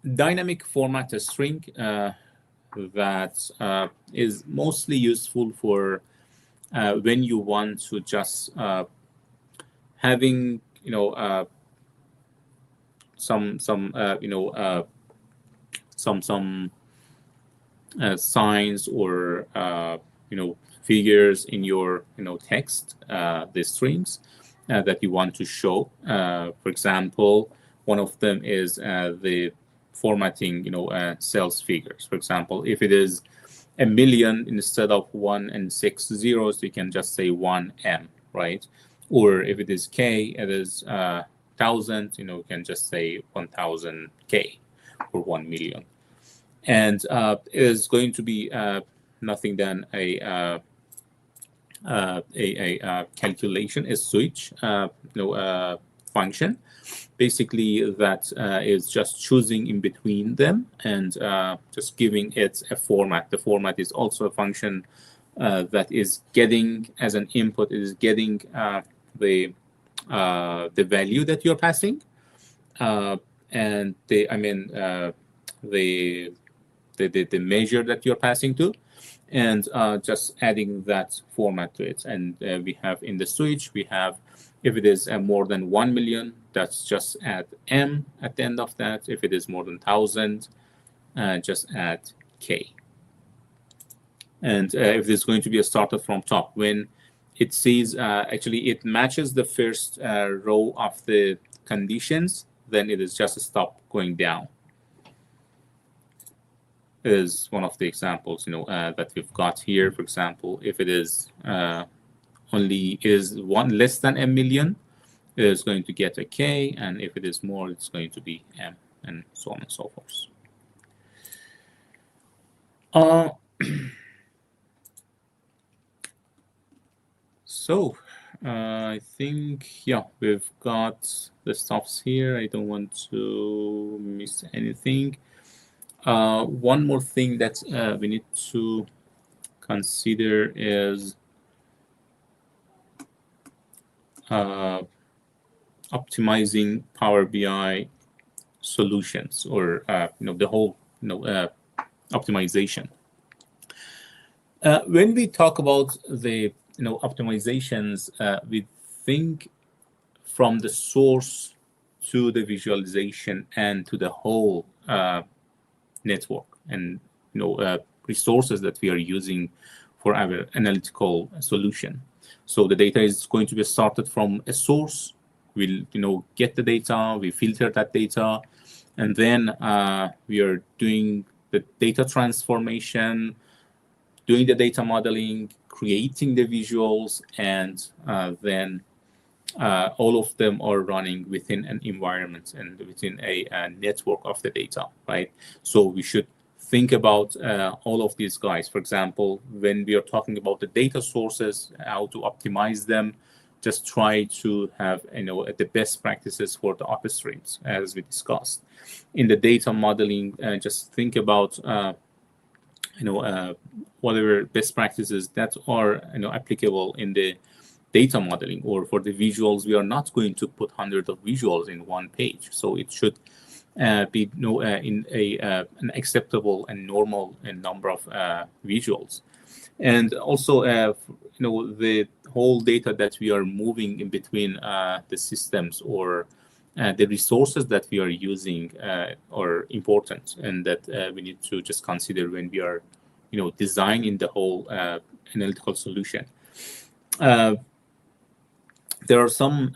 dynamic format string that is mostly useful for when you want to just having some signs or figures in your text, the strings that you want to show. For example, one of them is the formatting sales figures. For example, if it is a million, instead of 1 and 6 zeros, you can just say 1M, right? Or if it is K, it is 1,000, you can just say 1,000K or 1 million. And it is going to be nothing than a calculation, a switch function. Basically, that is just choosing in between them and just giving it a format. The format is also a function that is getting as an input, it is getting the value that you're passing, and the measure that you're passing to, and just adding that format to it. And we have in the switch, we have, if it is more than 1 million, that's just add M at the end of that. If it is more than 1,000, just add K. And if there's going to be a starter from top, when it sees, actually it matches the first row of the conditions, then it is just a stop going down. It is one of the examples, that we've got here. For example, if it is only is one less than a million, it is going to get a K, and if it is more, it's going to be M, and so on and so forth. So I think, yeah, we've got the stuffs here. I don't want to miss anything. One more thing that we need to consider is optimizing Power BI solutions, or the whole optimization. When we talk about the optimizations, we think from the source to the visualization and to the whole network and resources that we are using for our analytical solution. So the data is going to be started from a source. We'll get the data, we filter that data, and then we are doing the data transformation, doing the data modeling, creating the visuals, and then all of them are running within an environment and within a network of the data, right? So we should think about all of these guys. For example, when we are talking about the data sources, how to optimize them, just try to have the best practices for the upstreams, as we discussed. In the data modeling, just think about whatever best practices that are applicable in the data modeling. Or for the visuals, we are not going to put hundreds of visuals in one page, so it should be in an acceptable and normal number of visuals. And also the whole data that we are moving in between the systems, or the resources that we are using are important, and that we need to just consider when we are designing the whole analytical solution. There are some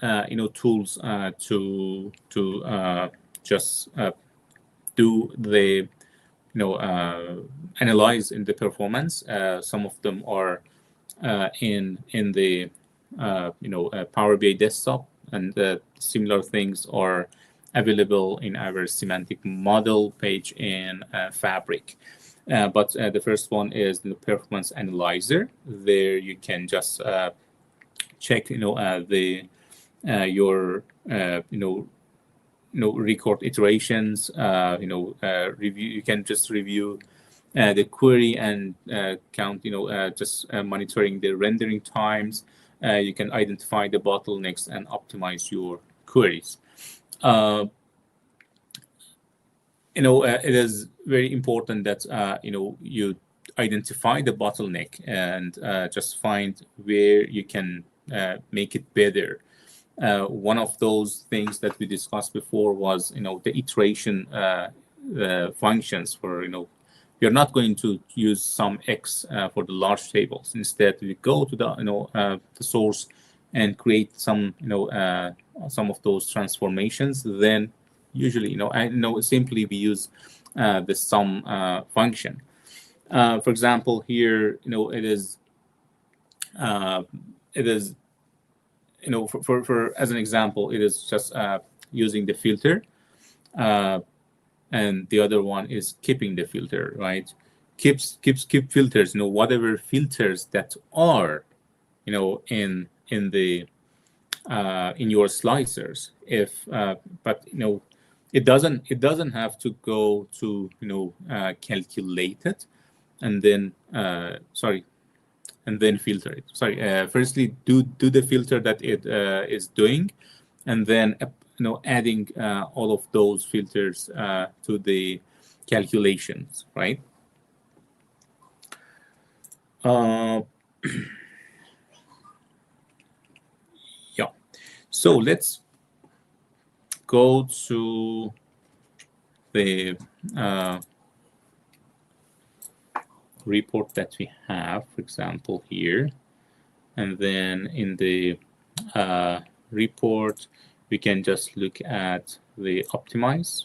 tools to just do the analyze in the performance. Some of them are in the Power BI desktop, and similar things are available in our semantic model page in Fabric. But the first one is the performance analyzer. There you can just check your record iterations, review. You can just review the query and count, just monitoring the rendering times. You can identify the bottlenecks and optimize your queries. It is very important that you identify the bottleneck and just find where you can make it better. One of those things that we discussed before was the iteration functions. For you're not going to use some X for the large tables. Instead, we go to the source and create some of those transformations. Then usually simply we use the sum function. For example, here it is for as an example, it is just using the filter, and the other one is keeping the filter, right? Keep filters, whatever filters that are in the in your slicers. If but it doesn't have to go to calculate it and then and then filter it. Firstly do the filter that it is doing, and then adding all of those filters to the calculations, right? Yeah. So let's go to the report that we have, for example, here. And then in the report, we can just look at the optimize,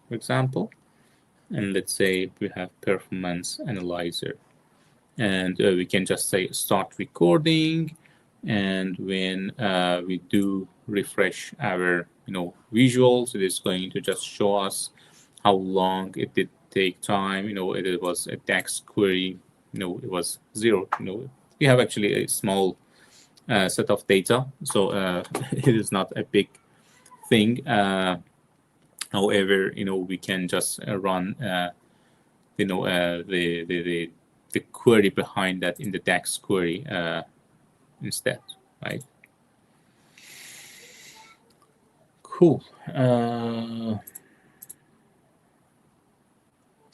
for example. And let's say we have performance analyzer. And we can just say start recording. And when we do refresh our visuals, it is going to just show us how long it did take time. It was a DAX query. It was 0. We have actually a small set of data, so it is not a big thing. However, we can just run the query behind that in the DAX query instead, right? Cool.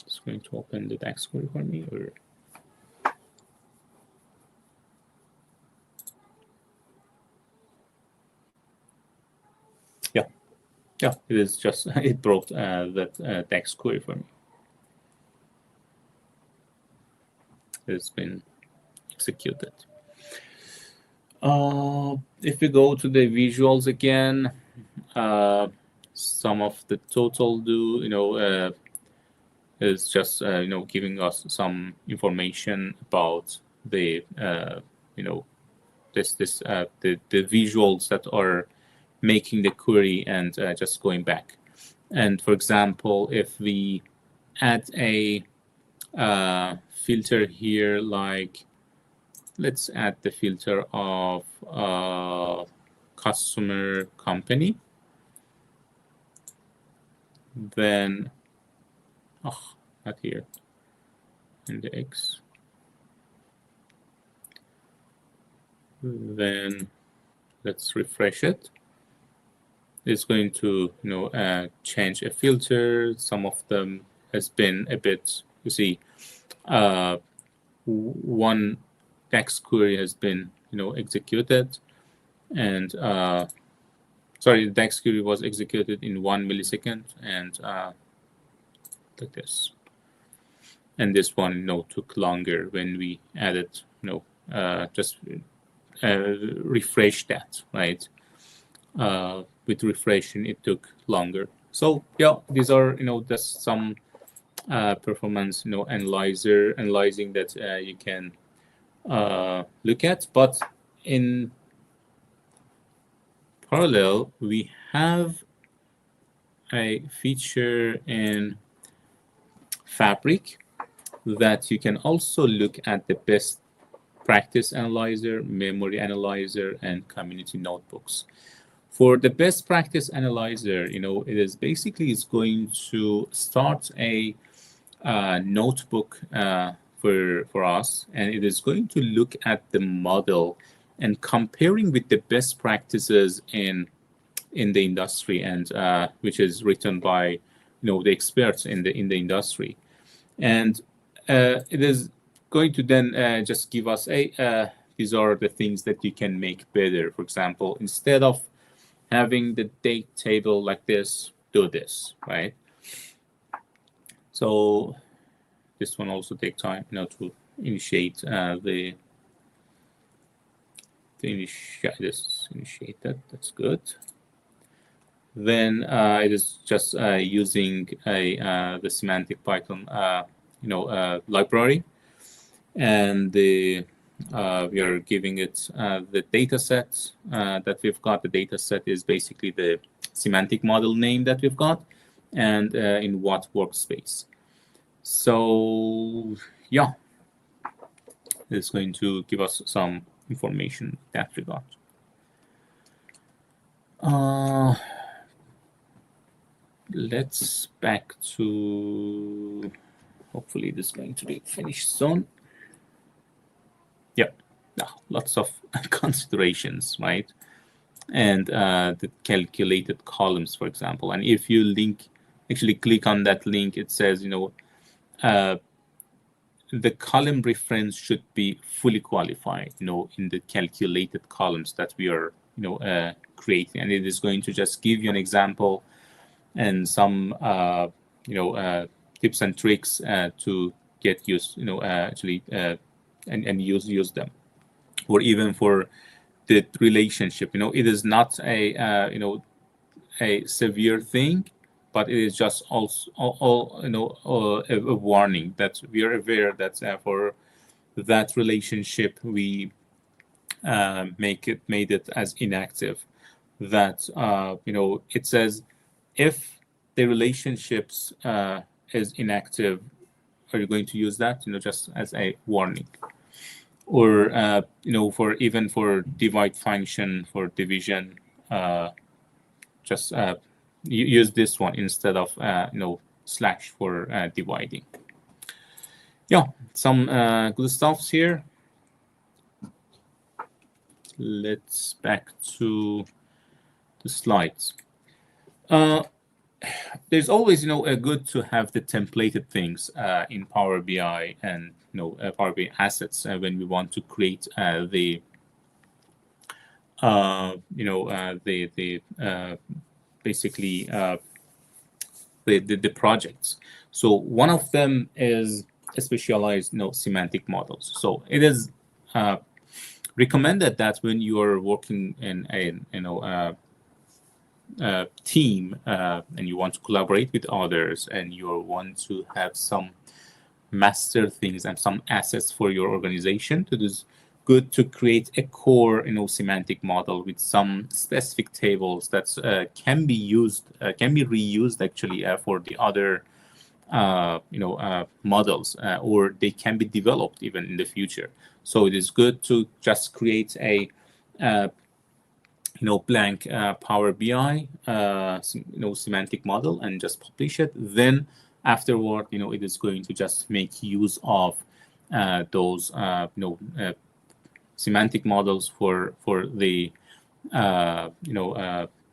It's going to open the DAX query for me, or yeah, it is just it brought that DAX query for me. It's been executed. If we go to the visuals again, some of the total do is just giving us some information about the the visuals that are making the query and just going back. And for example, if we add a filter here, like let's add the filter of customer company, then not here in the X, then let's refresh it. It's going to change a filter. Some of them has been a bit, you see, one DAX query has been executed, and sorry, the DAX query was executed in 1 millisecond, and like this. And this one took longer when we added just refresh that, right? With refreshing, it took longer. So yeah, these are just some performance analyzing that you can look at. But in parallel, we have a feature in Fabric that you can also look at the best practice analyzer, memory analyzer, and community notebooks. For the best practice analyzer, it is basically it's going to start a notebook for us, and it is going to look at the model and comparing with the best practices in the industry, and which is written by the experts in the industry, and it is going to then just give us these are the things that you can make better. For example, instead of having the date table like this, do this, right? So this one also takes time to initiate initiate that. That's good. Then it is just using the semantic Python library, and we are giving it the data set that we've got. The data set is basically the semantic model name that we've got, and in what workspace. So yeah, it's going to give us some information in that regard. Let's back to, hopefully this is going to be finished soon. Yeah, lots of considerations, right? And the calculated columns, for example. And if you actually click on that link, it says, the column reference should be fully qualified, in the calculated columns that we are, creating. And it is going to just give you an example and some, tips and tricks to get used, actually, and use them. Or even for the relationship, it is not a severe thing, but it is just also a warning that we are aware that for that relationship we made it as inactive. That it says if the relationships is inactive, are you going to use that just as a warning? or for even for divide function for division, just use this one instead of slash for dividing. Yeah, some good stuffs here. Let's back to the slides. There's always good to have the templated things in Power BI and Power BI assets when we want to create the basically the projects. So one of them is a specialized semantic models. So it is recommended that when you are working in a team and you want to collaborate with others and you want to have some master things and some assets for your organization, it is good to create a core semantic model with some specific tables that can be used, can be reused actually for the other models, or they can be developed even in the future. So it is good to just create a blank Power BI semantic model and just publish it. Then afterward, it is going to just make use of those semantic models for the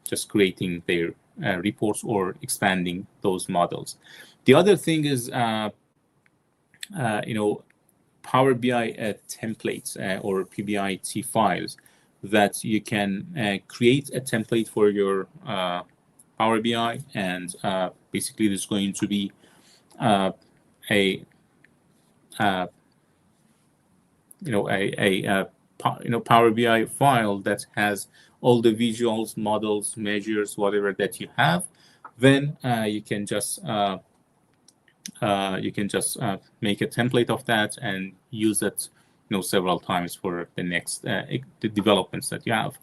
just creating their reports or expanding those models. The other thing is Power BI templates or PBIT files that you can create a template for your Power BI, and basically there's going to be a Power BI file that has all the visuals, models, measures, whatever that you have. Then you can just make a template of that and use it several times for the next the developments that you have.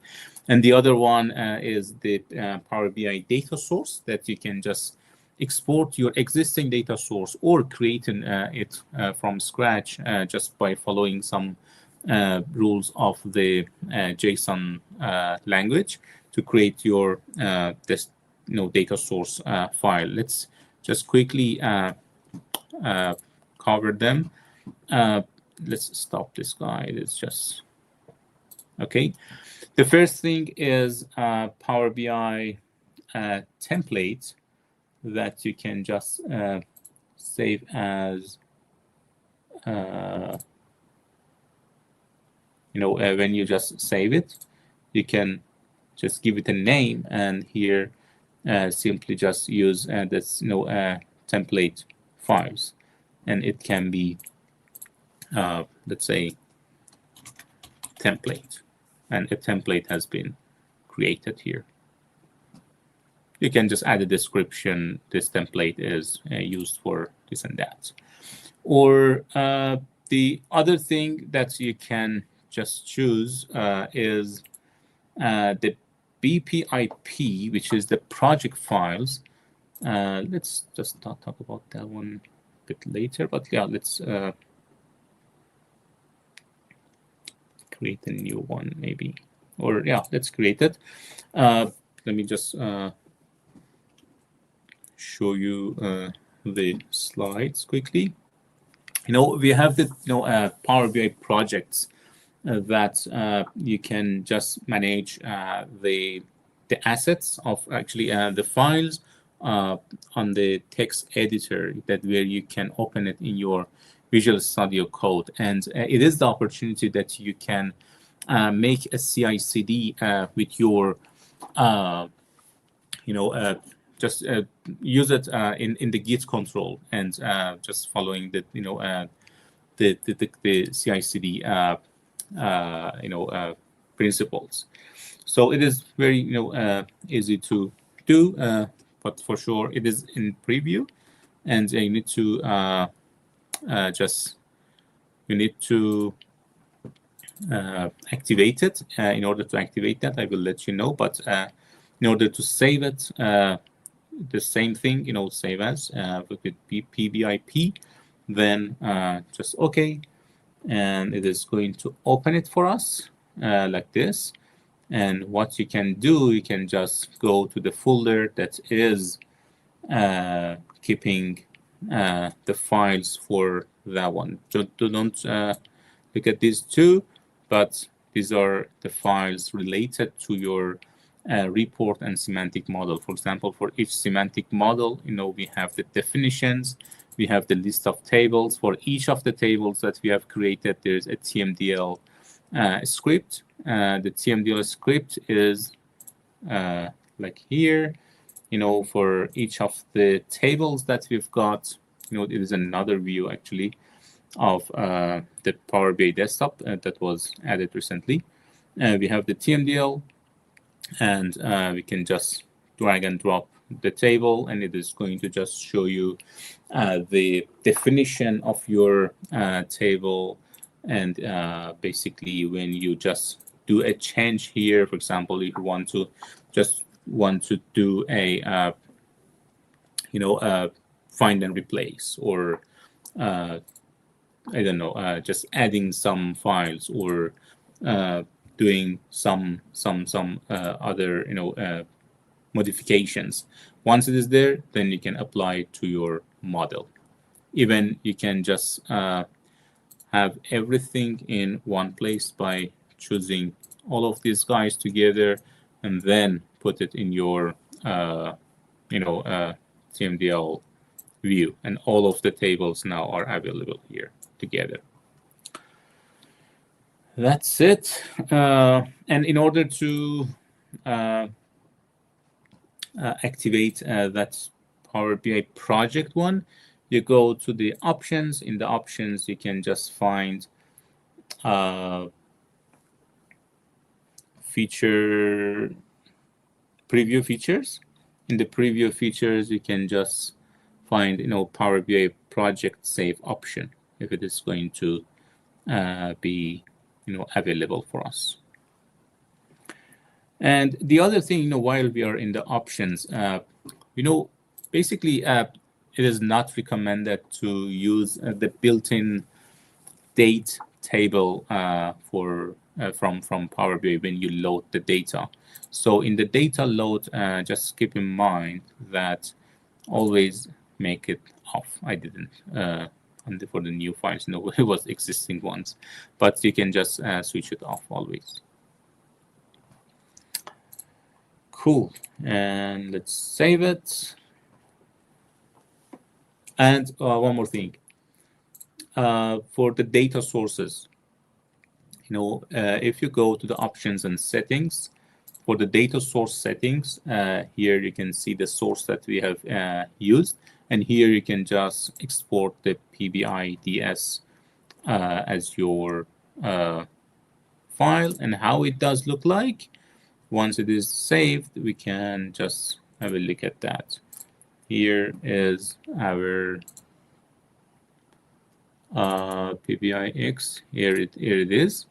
And the other one is the Power BI data source that you can just export your existing data source or creating it from scratch just by following some rules of the JSON language to create your this data source file. Let's just quickly cover them. Let's stop this guy. It's just okay. The first thing is Power BI template that you can just save as when you just save it, you can just give it a name, and here simply just use this template files, and it can be let's say template, and a template has been created here. You can just add a description. This template is used for this and that. Or the other thing that you can just choose is the BPIP, which is the project files. Let's just talk about that one a bit later, but yeah, let's create a new one maybe, or yeah, let's create it. Let me just show you the slides quickly. We have the Power BI projects that you can just manage the assets of actually the files on the text editor, that where you can open it in your Visual Studio Code, and it is the opportunity that you can make a CI/CD with your just use it in the Git control, and just following the the CI/CD principles. So it is very easy to do, but for sure it is in preview, and you need to activate it. In order to activate that, I will let you know. But in order to save it, the same thing, save as with PBIP, then just OK. and it is going to open it for us like this. And what you can do, you can just go to the folder that is keeping the files for that one. Don't look at these two, but these are the files related to your report and semantic model. For example, for each semantic model, we have the definitions, we have the list of tables. For each of the tables that we have created, there's a TMDL script. The TMDL script is like here. For each of the tables that we've got, it is another view actually of the Power BI desktop that was added recently. We have the TMDL, and we can just drag and drop the table, and it is going to just show you the definition of your table. And basically, when you just do a change here, for example, if you want to do a find and replace, or I don't know, just adding some files, or doing some other modifications. Once it is there, then you can apply it to your model. Even you can just have everything in one place by choosing all of these guys together, and then put it in your TMDL view, and all of the tables now are available here together. That's it. And in order to activate that Power BI project one, you go to the options. In the options, you can just find preview features. In the preview features, you can just find Power BI project save option, if it is going to be available for us. And the other thing, while we are in the options, basically it is not recommended to use the built-in date table from Power BI when you load the data. So in the data load, just keep in mind that always make it off. I didn't for the new files. No, it was existing ones, but you can just switch it off always. Cool, and let's save it. And one more thing, for the data sources, if you go to the options and settings, for the data source settings, here you can see the source that we have used, and here you can just export the PBIDS as your file, and how it does look like. Once it is saved, we can just have a look at that. Here is our PBIX. Here it is,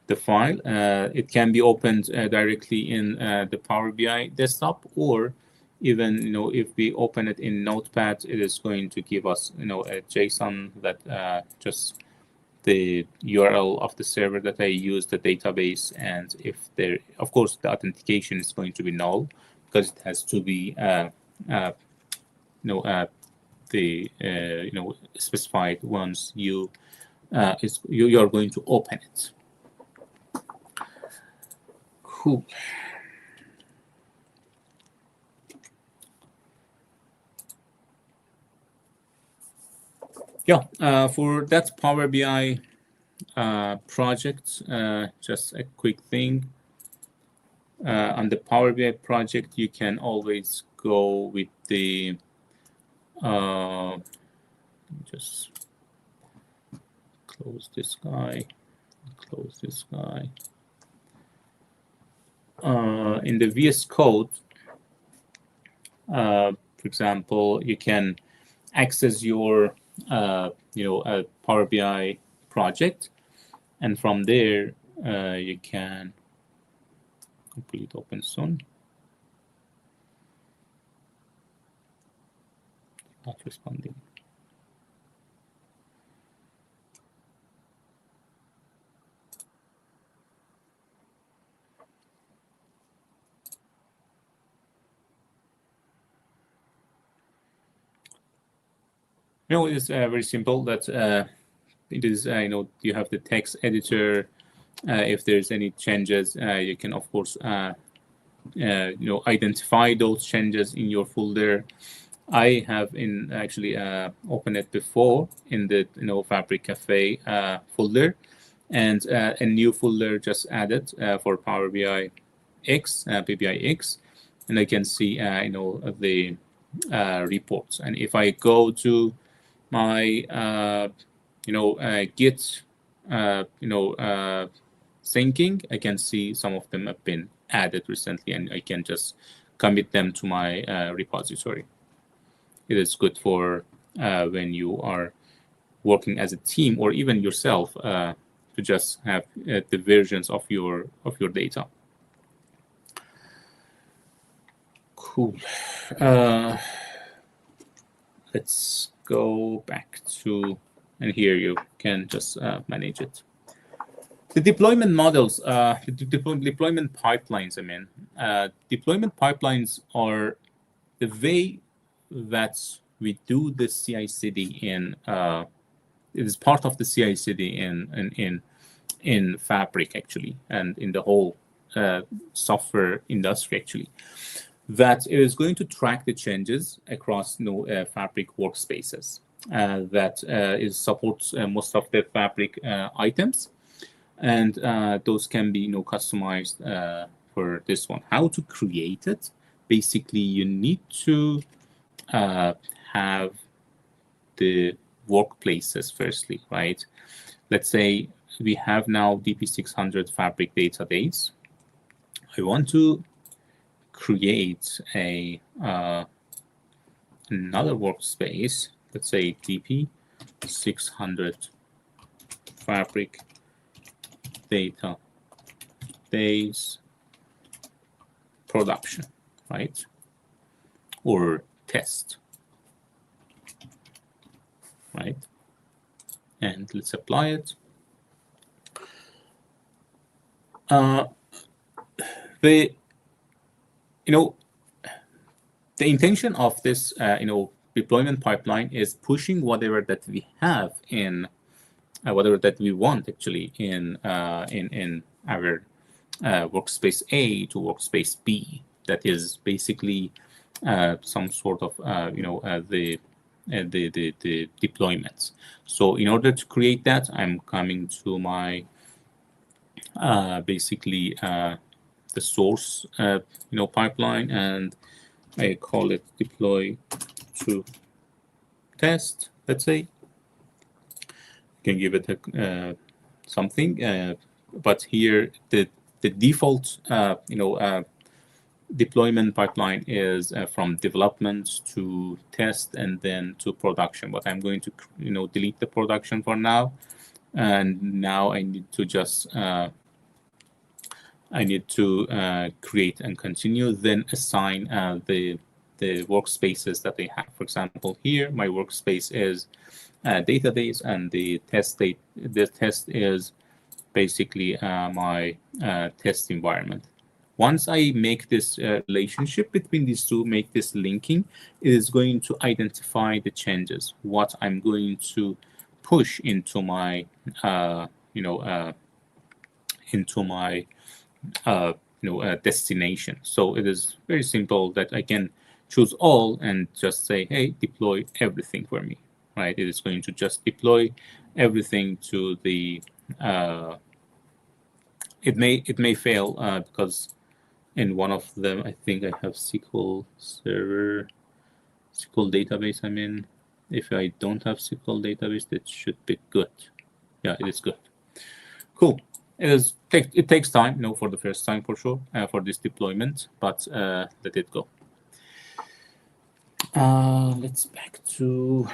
the file. It can be opened directly in the Power BI desktop, or even if we open it in Notepad, it is going to give us a JSON that just the URL of the server that I use, the database, and if there, of course, the authentication is going to be null, because it has to be specified once you are going to open it. Cool. Yeah, for that Power BI project, just a quick thing. On the Power BI project, you can always go with the just close this guy, close this guy. In the VS Code, for example, you can access your a Power BI project, and from there you can complete open soon. Not responding. It is very simple. That it is, you have the text editor. If there's any changes, you can, of course, identify those changes in your folder. I have actually opened it before in the Fabric Cafe folder, and a new folder just added for Power BI X, PBI X, and I can see the reports. And if I go to my Git thinking, I can see some of them have been added recently, and I can just commit them to my repository. It is good for when you are working as a team, or even yourself, to just have the versions of your data. Cool. Let's go back to, and here you can just manage it. The deployment models, the deployment pipelines, deployment pipelines are the way that we do the CI/CD in, it is part of the CI/CD in Fabric, actually, and in the whole software industry, actually, that it is going to track the changes across Fabric workspaces. That supports most of the Fabric items, and those can be customized for this one. How to create it? Basically, you need to have the workplaces firstly, right? Let's say we have now DP-600 Fabric database. I want to create another workspace. Let's say DP-600 Fabric database production, right? Or test, right? And let's apply it. The intention of this deployment pipeline is pushing whatever that we have in whatever that we want actually in our workspace A to workspace B. That is basically some sort of the deployments. So in order to create that, I'm coming to my basically the source pipeline, and I call it deploy to test. Let's say you can give it something, but here the default deployment pipeline is from development to test and then to production. But I'm going to delete the production for now, and now I need to just create and continue, then assign the workspaces that I have. For example, here my workspace is database, and the test is basically my test environment. Once I make this relationship between these two, make this linking, it is going to identify the changes, what I'm going to push into my destination. So it is very simple that I can choose all and just say, hey, deploy everything for me, right? It is going to just deploy everything to the it may fail because in one of them I think I have SQL Server, SQL database. If I don't have SQL database, that should be good. Yeah, it is good. Cool. It takes time, for the first time for sure, for this deployment, but let it go. Let's back to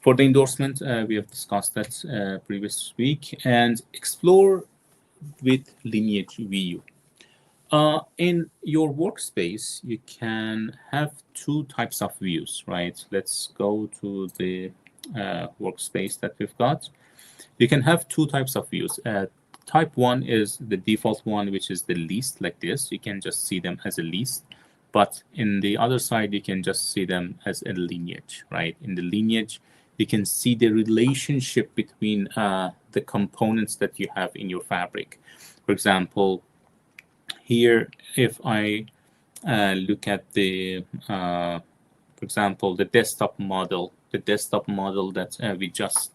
for the endorsement. We have discussed that previous week, and explore with lineage view. In your workspace, you can have two types of views, right? Let's go to the workspace that we've got. You can have two types of views. Type 1 is the default one, which is the list, like this. You can just see them as a list. But in the other side, you can just see them as a lineage, right? In the lineage, you can see the relationship between the components that you have in your fabric. For example, here, if I look at the, for example, the desktop model that we just,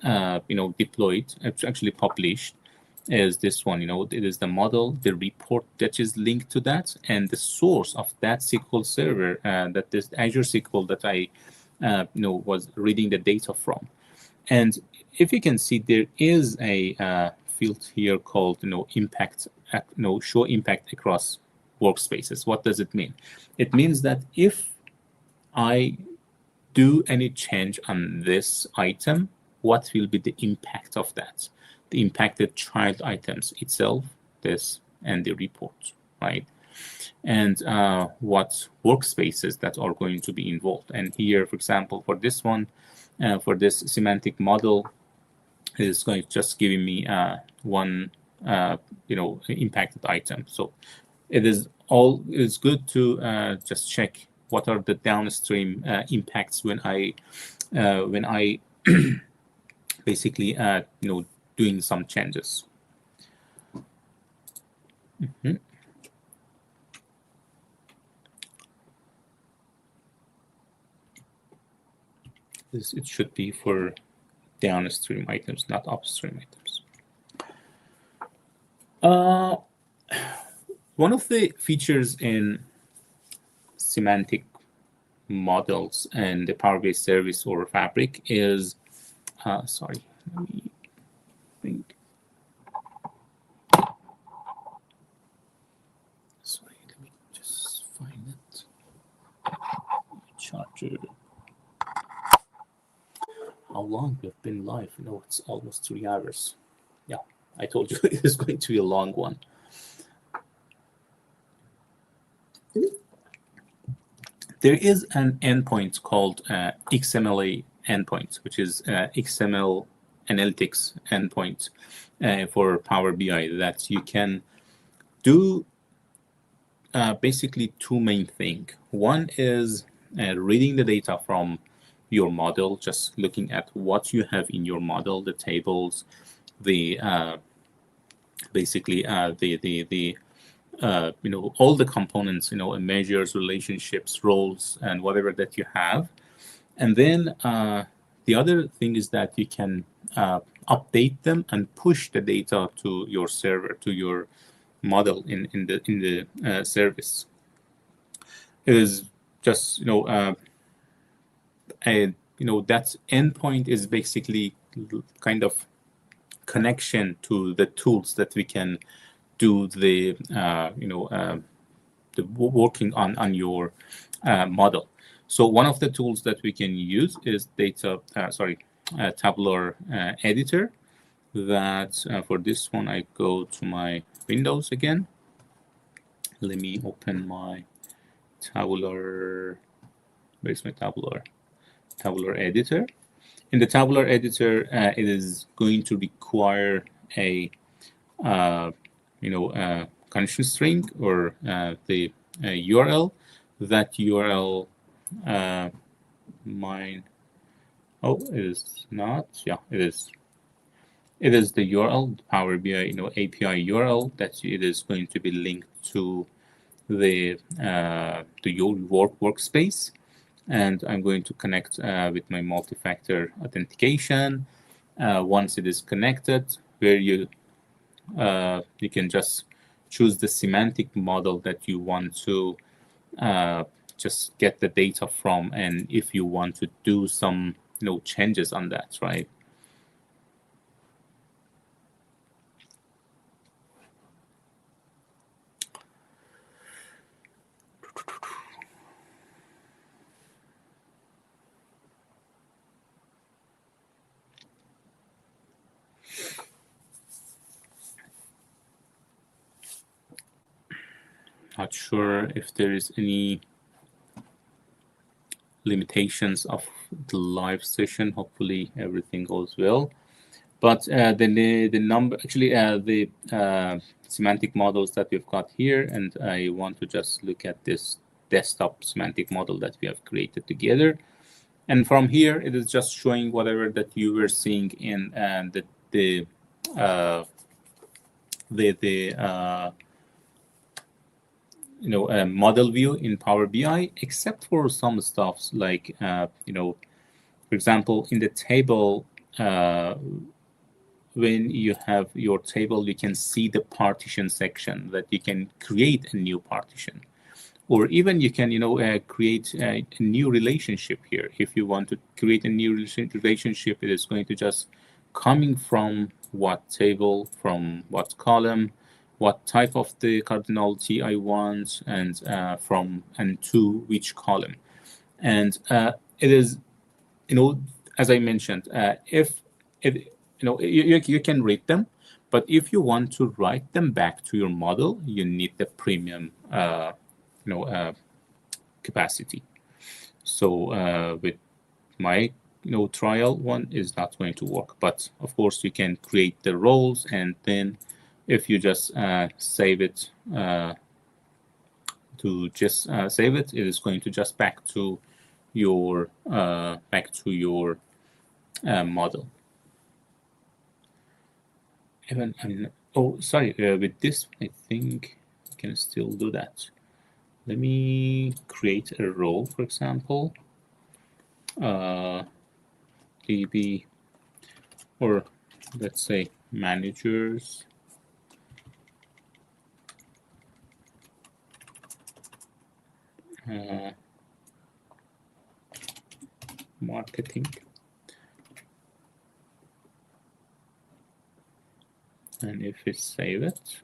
deployed, actually published, is this one. It is the model, the report that is linked to that, and the source of that SQL server, that is Azure SQL that I, was reading the data from. And if you can see, there is a field here called, impact, show impact across workspaces. What does it mean? It means that if I do any change on this item, what will be the impact of that? The impacted child items itself, this, and the report, right? And what workspaces that are going to be involved. And here, for example, for this one, for this semantic model, is going to just giving me one, impacted item. So it's good to just check what are the downstream impacts when I basically doing some changes. It should be for downstream items, not upstream items. One of the features in semantic models and the Power BI service or Fabric is, sorry, let me think. Sorry, let me just find it. Charger. How long we've been live? It's almost 3 hours. Yeah, I told you it is going to be a long one. There is an endpoint called XML endpoint, which is XML Analytics endpoint for Power BI, that you can do basically two main things. One is reading the data from your model, just looking at what you have in your model, the tables, the basically the all the components, measures, relationships, roles, and whatever that you have. And then the other thing is that you can update them and push the data to your server, to your model in the service. It is just that endpoint is basically kind of connection to the tools that we can do the working on your model. So one of the tools that we can use is tabular editor. That for this one, I go to my Windows again. Let me open my tabular. Where's my tabular editor? In the tabular editor, it is going to require a connection string or the URL. That URL it is not. Yeah, it is. It is the URL, Power BI API URL, that it is going to be linked to the your workspace. And I'm going to connect with my multi-factor authentication. Once it is connected, where you can just choose the semantic model that you want to just get the data from, and if you want to do some changes on that, right? Not sure if there is any limitations of the live session. Hopefully everything goes well. But the number, actually, the semantic models that we've got here, and I want to just look at this desktop semantic model that we have created together. And from here, it is just showing whatever that you were seeing in the model view in Power BI, except for some stuffs like for example, in the table, when you have your table, you can see the partition section that you can create a new partition, or even you can create a new relationship here. If you want to create a new relationship, it is going to just coming from what table, from what column, what type of the cardinality I want, and to which column. And it is, as I mentioned, if you can read them, but if you want to write them back to your model, you need the premium capacity. So with my trial one is not going to work, but of course you can create the roles, and then if you just save it it is going to just back to your model. Even with this I think I can still do that. Let me create a role, for example, DB, or let's say managers, marketing, and if we save it,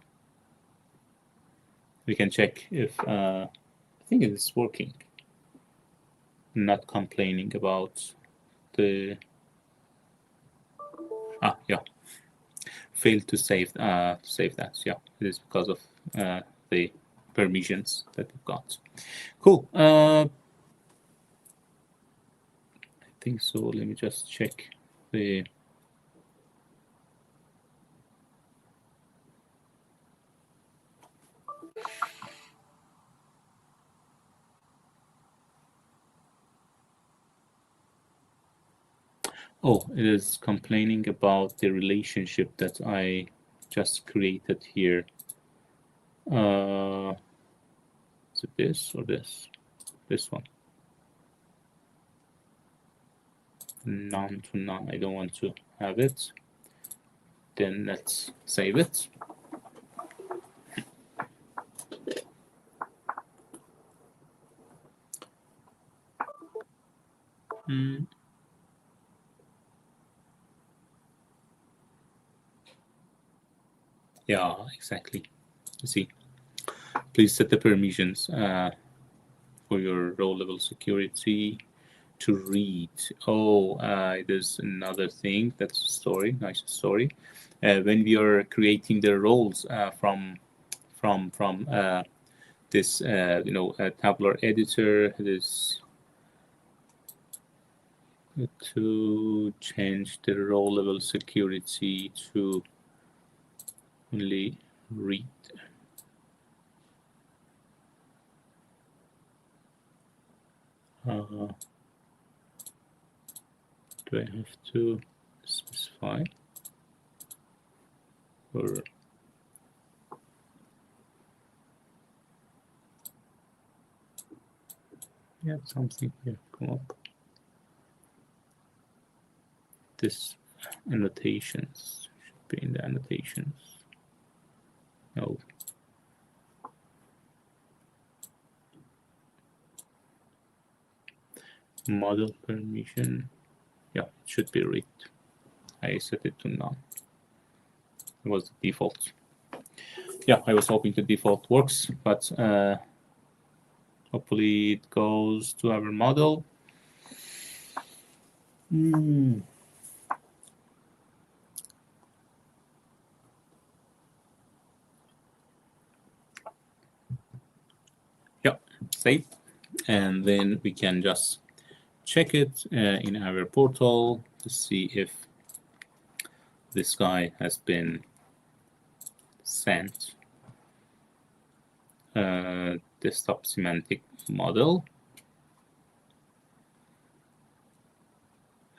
we can check if I think it is working. I'm not complaining about the failed to save that. Yeah, it is because of the permissions that we've got. Cool. I think so. Let me just check the it is complaining about the relationship that I just created here. Is it this or this? This one. None to none. I don't want to have it. Then let's save it. Yeah, exactly. You see, please set the permissions for your row level security to read. There's another thing. That's a story. Nice story. When we are creating the roles from this tabular editor, this to change the row level security to only read. Do I have to specify, or something here come up? This annotations should be in the annotations. No. Model permission. Yeah, it should be read. I set it to none. It was the default. Yeah, I was hoping the default works, but hopefully it goes to our model. Yeah, save. And then we can just check it in our portal to see if this guy has been sent. desktop semantic model.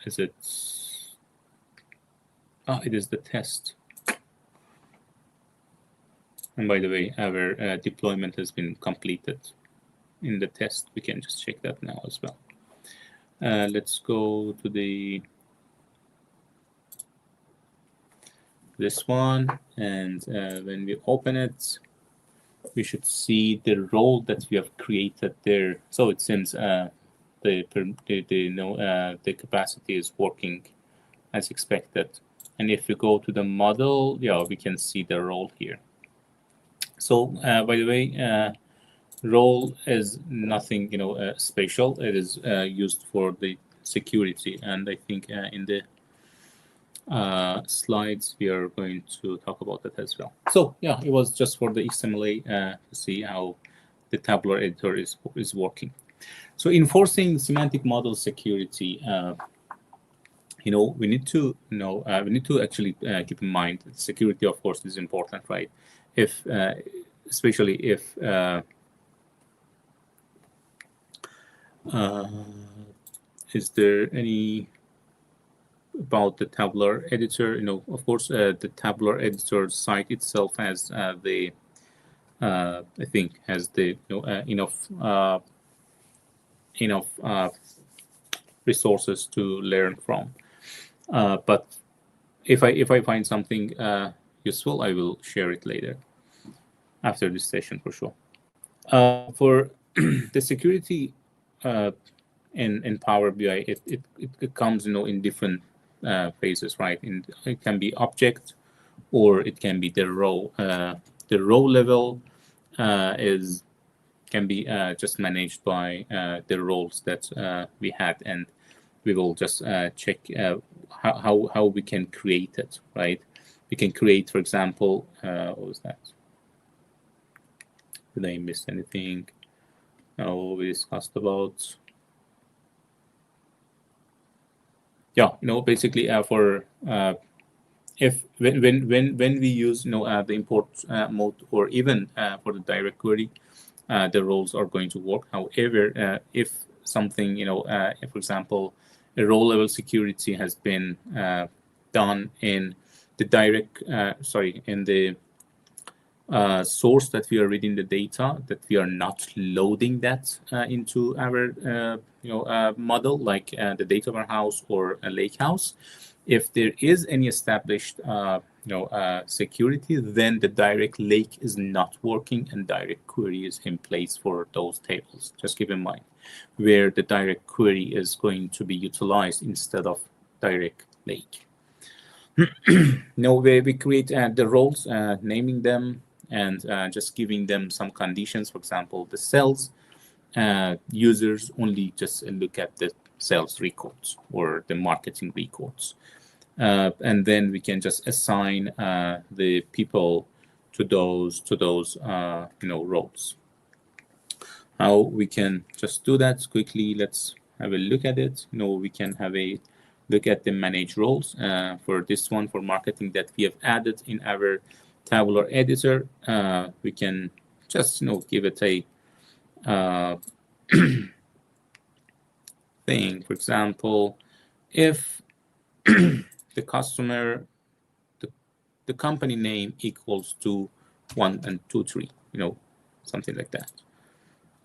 Is it? It is the test. And by the way, our deployment has been completed in the test. We can just check that now as well. Let's go to this one, and when we open it, we should see the role that we have created there. So it seems the capacity is working as expected. And if we go to the model, yeah, we can see the role here. So by the way, role is nothing special. It is used for the security, and I think in the slides we are going to talk about that as well. So yeah, it was just for the XMLA to see how the tabular editor is working. So enforcing semantic model security, we need to know, we need to actually keep in mind that security, of course, is important, right? If especially if is there any about the tabular editor? Of course, the tabular editor site itself has I think has the enough resources to learn from. But if I find something useful, I will share it later after this session for sure. For the security in Power BI, it comes in different phases, right? It can be object, or it can be the row. The row level can be just managed by the roles that we had, and we will just check how we can create it, right? We can create, for example, what was that? Did I miss anything? No, we discussed about. Yeah, basically for if when we use the import mode, or even for the direct query, the roles are going to work. However, if something if, for example, a row level security has been done in the direct in the source that we are reading the data, that we are not loading that into our model, like the data warehouse or a lakehouse. If there is any established security, then the direct lake is not working and direct query is in place for those tables. Just keep in mind where the direct query is going to be utilized instead of direct lake. Now we create the roles, naming them, and just giving them some conditions. For example, the cells, users only just look at the sales records or the marketing records. And then we can just assign the people to those roles. How we can just do that quickly? Let's have a look at it. We can have a look at the manage roles for this one, for marketing, that we have added in our tabular editor. We can just give it a thing. For example, if the customer, the company name equals to 1 and 2, 3, something like that.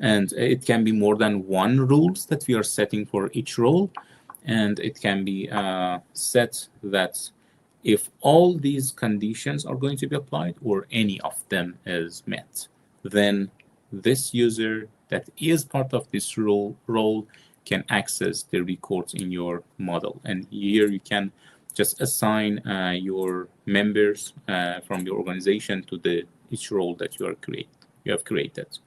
And it can be more than one rules that we are setting for each role. And it can be set that if all these conditions are going to be applied, or any of them is met, then this user that is part of this role can access the records in your model. And here you can just assign your members from your organization to each role that you have created.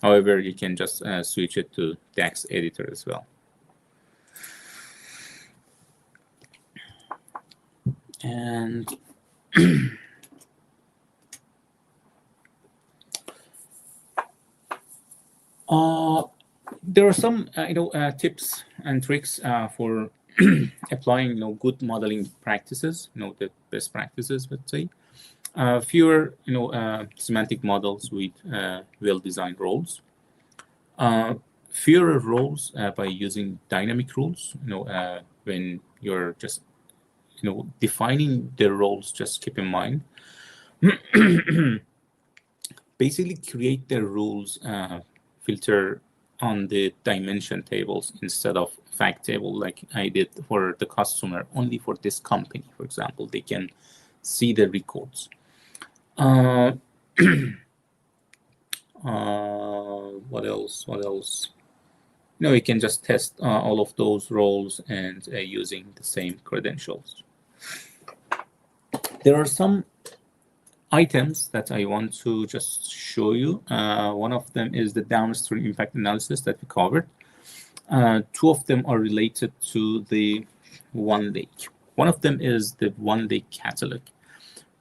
However, you can just switch it to DAX editor as well. And there are some tips and tricks for applying good modeling practices, the best practices, let's say. Fewer semantic models with well-designed roles. Fewer roles by using dynamic rules. When you're just defining the roles, just keep in mind. Basically, create the rules filter on the dimension tables instead of fact table, like I did for the customer. Only for this company, for example, they can see the records. What else? You can just test all of those roles and using the same credentials. There are some items that I want to just show you. One of them is the downstream impact analysis that we covered. Two of them are related to the One Lake. One of them is the One Lake catalog.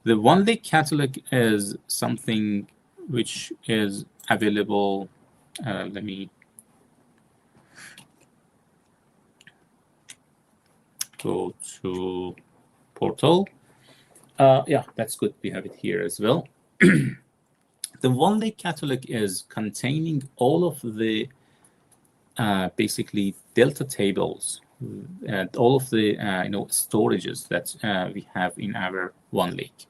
The One Lake catalog is something which is available. Let me go to portal. Yeah, that's good. We have it here as well. The One Lake catalog is containing all of the basically delta tables and all of the storages that we have in our One Lake.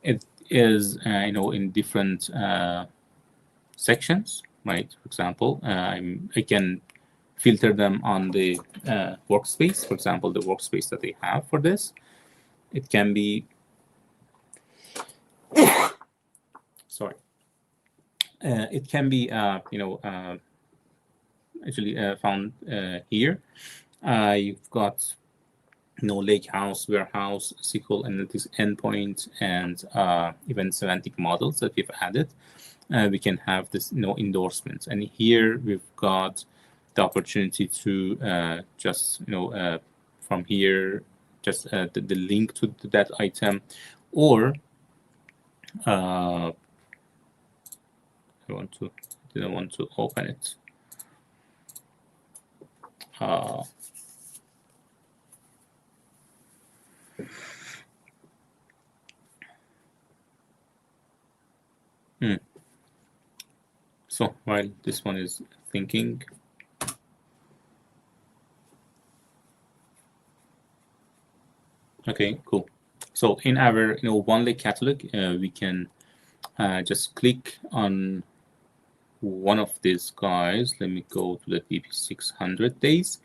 It is in different sections, right? For example, I can filter them on the workspace. For example, the workspace that they have for this, it can be sorry. It can be actually found here. You've got Lakehouse, Warehouse, SQL Analytics Endpoint, and even Semantic Models that we've added. We can have this endorsements, and here we've got the opportunity to just from here just the link to that item, or I didn't want to open it. So while this one is thinking, okay, cool. So in our One Lake catalog, we can just click on one of these guys. Let me go to the DP-600 days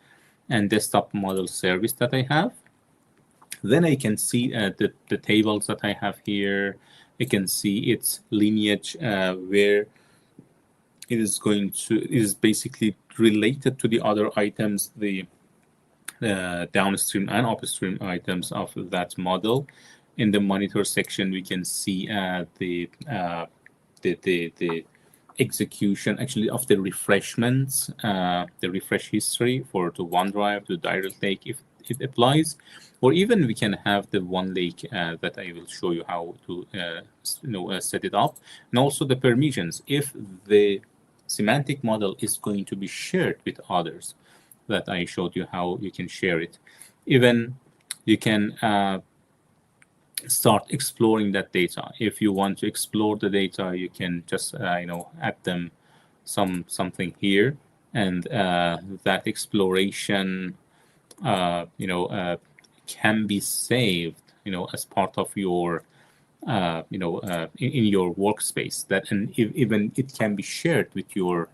and desktop model service that I have. Then I can see the tables that I have here. I can see its lineage, where it is basically related to the other items, the downstream and upstream items of that model. In the monitor section, we can see the execution actually of the refreshments, the refresh history for the OneDrive, the Direct Lake, if it applies, or even we can have the One Lake that I will show you how to set it up, and also the permissions if the semantic model is going to be shared with others, that I showed you how you can share it. Even you can start exploring that data. If you want to explore the data, you can just add them something here, and that exploration can be saved as part of your in your workspace. That, and even it can be shared with your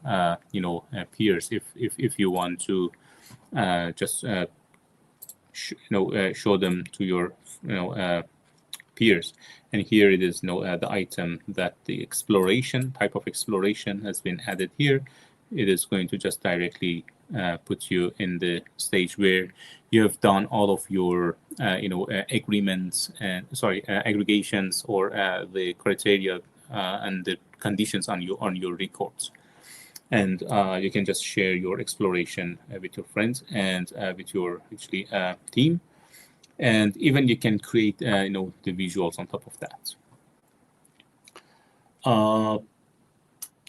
peers if you want to just show them to your peers. And here it is the item that the exploration type of exploration has been added here. It is going to just directly put you in the stage where you have done all of your agreements and aggregations, or the criteria and the conditions on your records. And you can just share your exploration with your friends and with your team. And even you can create the visuals on top of that.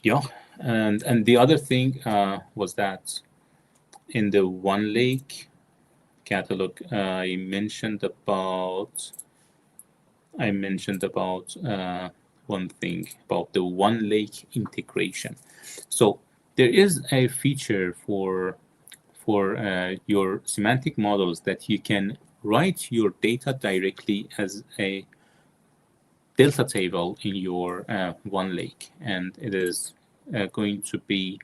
Yeah, and the other thing was that in the One Lake catalog, I mentioned about one thing about the One Lake integration. So There is a feature for your semantic models that you can write your data directly as a delta table in your one lake, and it is going to be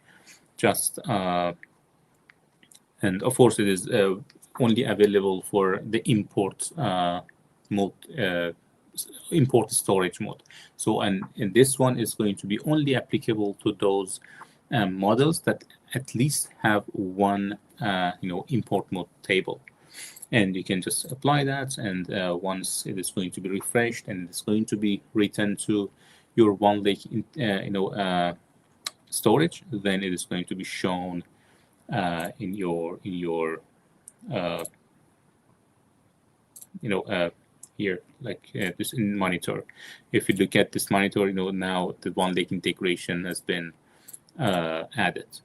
just and of course it is only available for the import mode, import storage mode. So and this one is going to be only applicable to those models that at least have one import mode table. And you can just apply that, and once it is going to be refreshed and it's going to be written to your one lake storage, then it is going to be shown in your here, like this in monitor. If you look at this monitor, now the one lake integration has been added.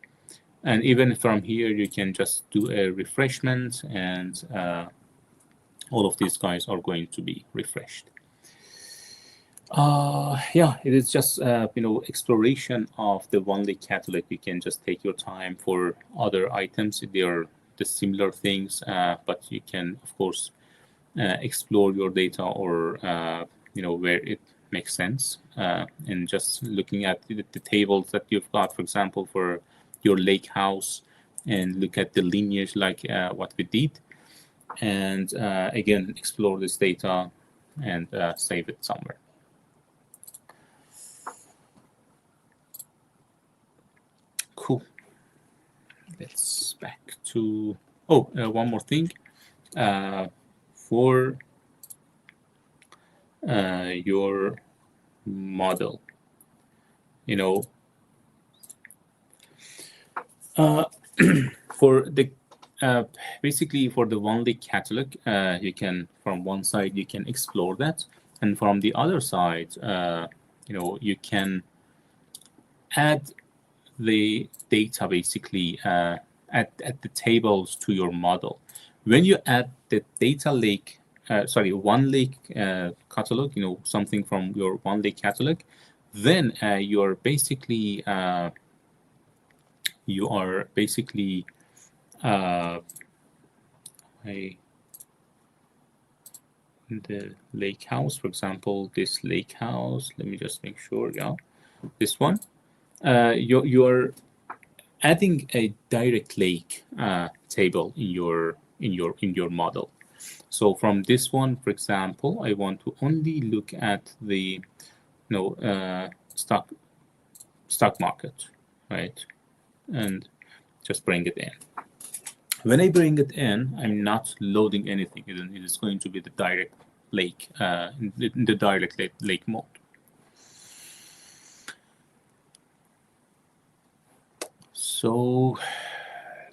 And even from here, you can just do a refreshment, and all of these guys are going to be refreshed. Yeah, it is just exploration of the one lake catalog. You can just take your time for other items. They are the similar things, but you can of course explore your data or where it makes sense, and just looking at the tables that you've got, for example, for your lake house, and look at the lineage like what we did, and again explore this data and save it somewhere. Cool. Let's back to one more thing for your model. For the basically for the one lake catalog, you can, from one side you can explore that, and from the other side you can add the data basically at the tables to your model. When you add the data lake, one lake catalog, something from your one lake catalog, then you are basically the lake house, for example, this lake house. Let me just make sure. Yeah, this one. You're adding a direct lake table in your model. So from this one, for example, I want to only look at the stock market, right? And just bring it in. When I bring it in, I'm not loading anything. It is going to be the direct lake, in the direct lake mode. So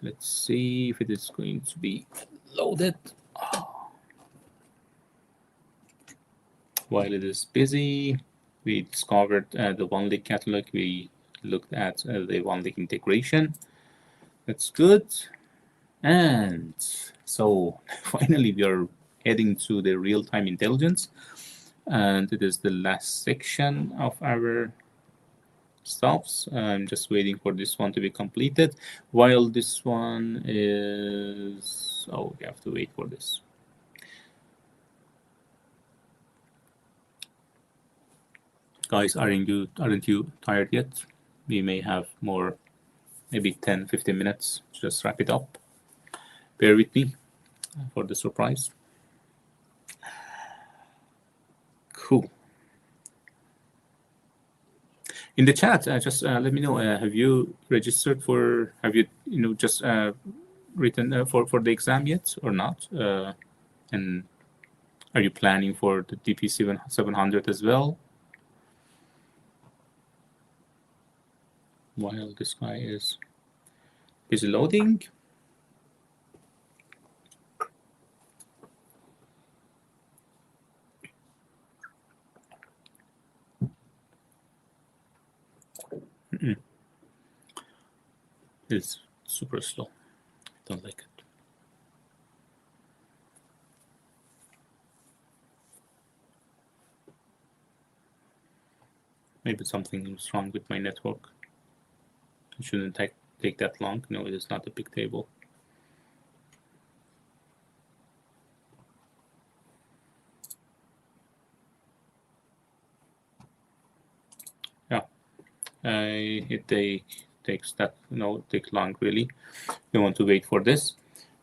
let's see if it is going to be loaded. While it is busy, we discovered the one lake catalog. We looked at the one lake integration. That's good. And so finally we are heading to the real-time intelligence, and it is the last section of our stops. I'm just waiting for this one to be completed. While this one is, we have to wait for this. Guys, aren't you tired yet? We may have more, maybe 10-15 minutes to just wrap it up. Bear with me for the surprise. Cool. In the chat, just let me know. Have you registered for? Have you just written for the exam yet or not? And are you planning for the DP-700 as well? While this guy is loading. It's super slow. I don't like it. Maybe something is wrong with my network. It shouldn't take that long. No, it is not a big table. Yeah, it takes that, take long really. You want to wait for this.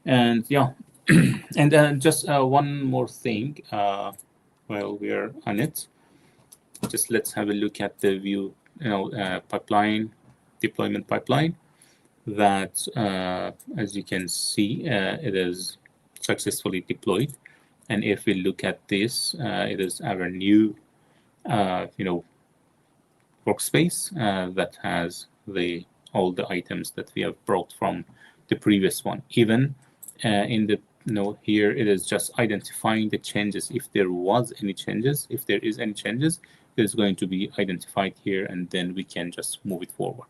And yeah, and just one more thing while we are on it. Just let's have a look at the view, pipeline, deployment pipeline. That, as you can see, it is successfully deployed. And if we look at this, it is our new, workspace that has all the items that we have brought from the previous one. Even in the here it is just identifying the changes. If there was any changes, if there is any changes, it is going to be identified here, and then we can just move it forward.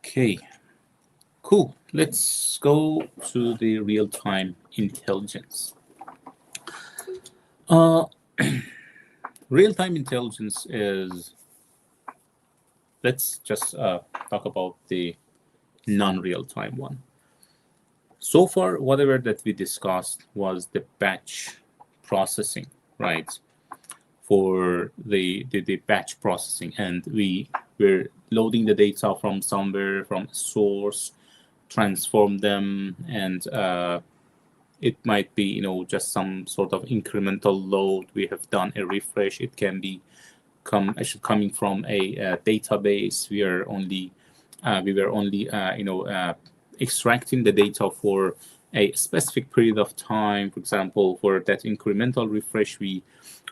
Okay, cool. Let's go to the real-time intelligence. Real-time intelligence is, let's just talk about the non-real-time one. So far, whatever that we discussed was the batch processing, right? For the batch processing, and we were loading the data from somewhere, from a source, transform them, and it might be, just some sort of incremental load. We have done a refresh. It can be coming from a database. We were only extracting the data for a specific period of time. For example, for that incremental refresh, we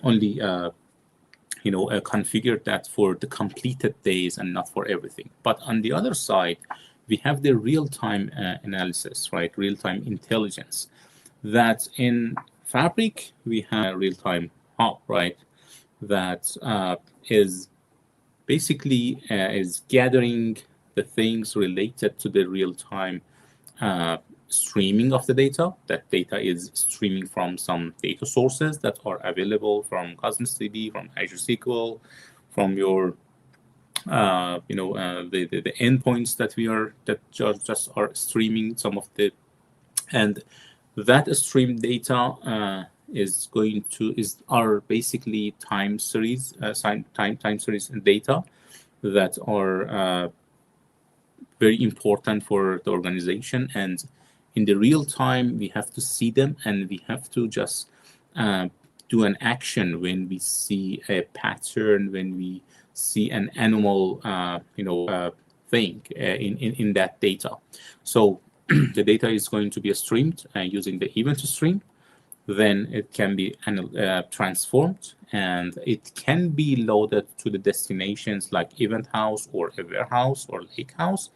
only configured that for the completed days and not for everything. But on the other side, we have the real-time analysis, right? Real-time intelligence. That in Fabric, we have a real-time hub, right? That is basically is gathering the things related to the real-time streaming of the data. That data is streaming from some data sources that are available from Cosmos DB, from Azure SQL, from your the endpoints that just are streaming some of the, and that stream data are basically time series time series data that are very important for the organization. And in the real time, we have to see them, and we have to just do an action when we see a pattern, when we see an animal thing in that data. So the data is going to be streamed using the event stream. Then it can be transformed, and it can be loaded to the destinations like event house or a warehouse or lake house.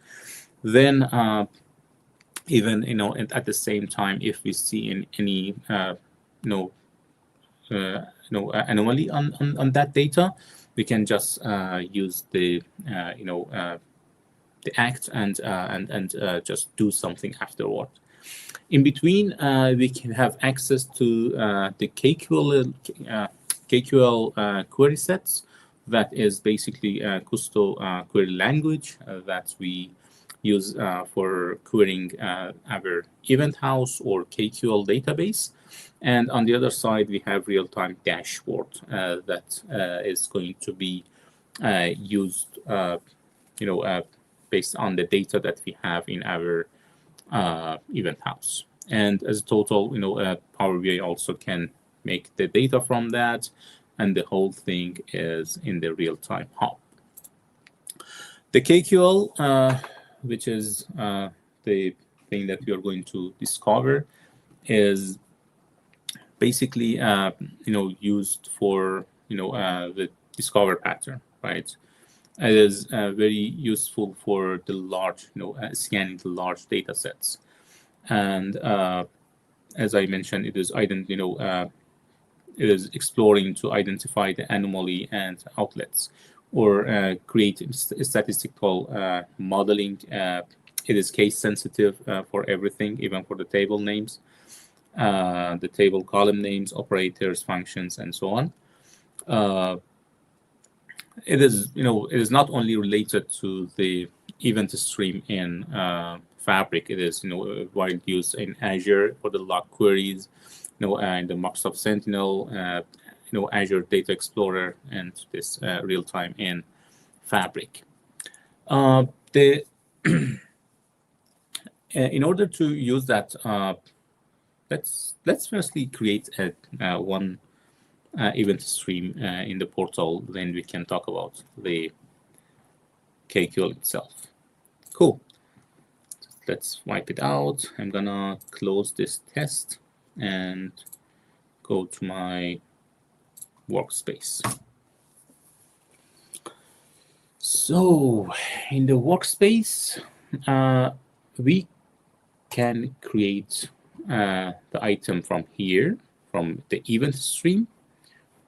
Then even at the same time, if we see any anomaly on that data, we can just use the act and just do something afterward. In between, we can have access to the KQL query sets. That is basically a custom query language that we use for querying our event house or KQL database. And on the other side, we have real-time dashboard that is going to be used, based on the data that we have in our event house. And as a total, Power BI also can make the data from that, and the whole thing is in the real-time hub. The KQL, which is the thing that we are going to discover, is basically used for the discover pattern, right? It is very useful for the large, scanning the large data sets. And as I mentioned, it is it is exploring to identify the anomaly and outlets, or create statistical modeling. It is case sensitive for everything, even for the table names, the table column names, operators, functions, and so on. it is, it is not only related to the event stream in Fabric. It is, widely used in Azure for the log queries, and the Microsoft Sentinel, Azure Data Explorer, and this real-time in Fabric. The in order to use that, let's firstly create a one event stream in the portal. Then we can talk about the KQL itself. Cool. Let's wipe it out. I'm gonna close this test and go to my workspace. So in the workspace, we can create the item from here, from the event stream,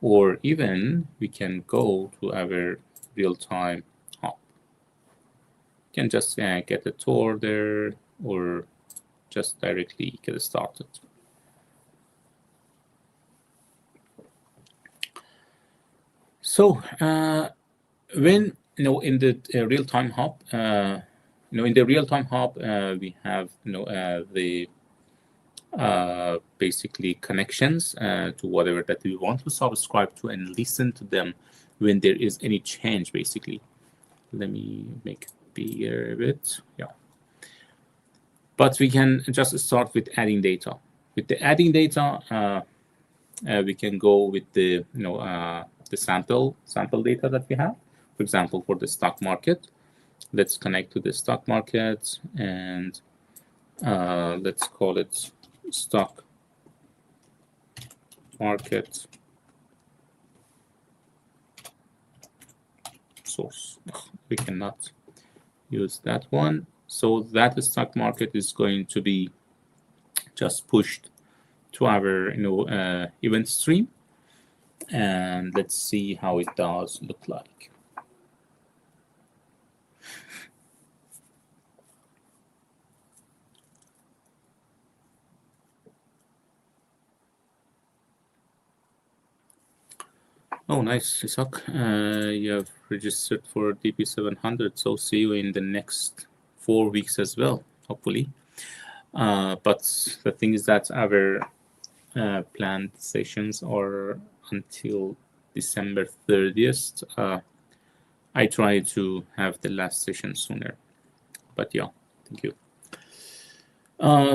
or even we can go to our real-time hub. You can just get a tour there, or just directly get started. So when in the real-time hub, in the real-time hub, we have the basically connections to whatever that we want to subscribe to and listen to them when there is any change. Basically, let me make it bigger a bit. Yeah, but we can just start with adding data. With the adding data, we can go with the the sample data that we have. For example, for the stock market, let's connect to the stock market, and let's call it stock market source. We cannot use that one. So that stock market is going to be just pushed to our event stream, and let's see how it does look like. Oh, nice, Isaac. You have registered for DP-700, so see you in the next 4 weeks as well, hopefully. But the thing is that our planned sessions are until December 30th. I try to have the last session sooner, but yeah, thank you.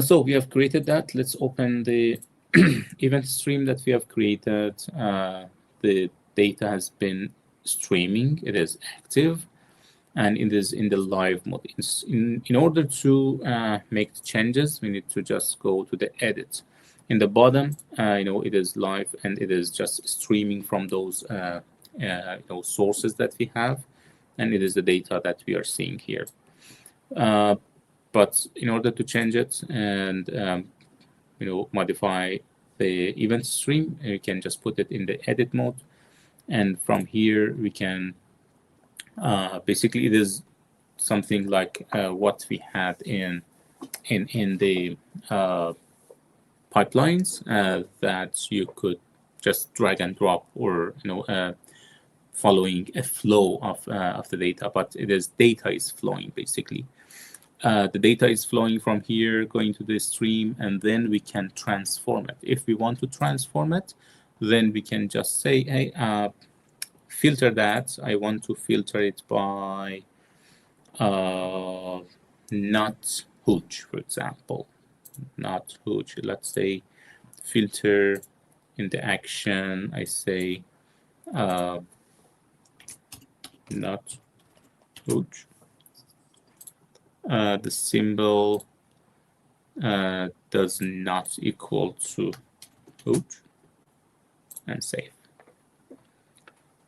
So we have created that. Let's open the event stream that we have created. The data has been streaming. It is active, and it is in the live mode. In order to make the changes, we need to just go to the edit. In the bottom, it is live, and it is just streaming from those sources that we have, and it is the data that we are seeing here. But in order to change it and modify the event stream, you can just put it in the edit mode, and from here we can basically, it is something like what we had in the pipelines that you could just drag and drop, or following a flow of the data, but data is flowing basically. The data is flowing from here, going to the stream, and then we can transform it. If we want to transform it, then we can just say, hey, filter that. I want to filter it by not huge, for example. Not huge. Let's say filter in the action. I say not huge. The symbol does not equal to huge, and save.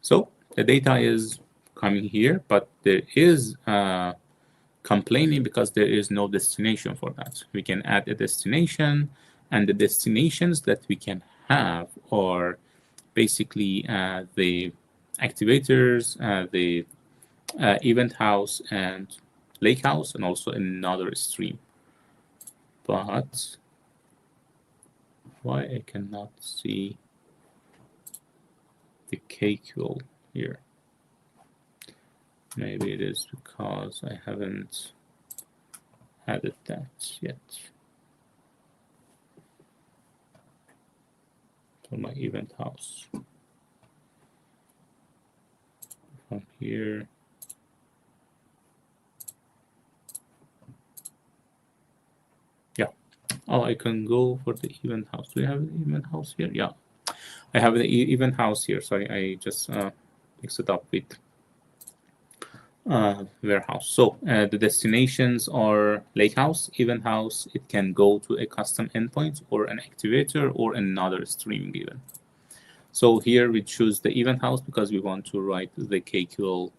So the data is coming here, but there is complaining because there is no destination for that. We can add a destination, and the destinations that we can have are basically the activators, the event house and lake house, and also another stream. But why I cannot see the KQL here? Maybe it is because I haven't added that yet. For my event house. From here. Yeah. Oh, I can go for the event house. Do we have the event house here? Yeah. I have the event house here. Sorry, I just mixed it up with warehouse. So the destinations are lakehouse, event house. It can go to a custom endpoint or an activator or another streaming event. So here we choose the event house because we want to write the KQL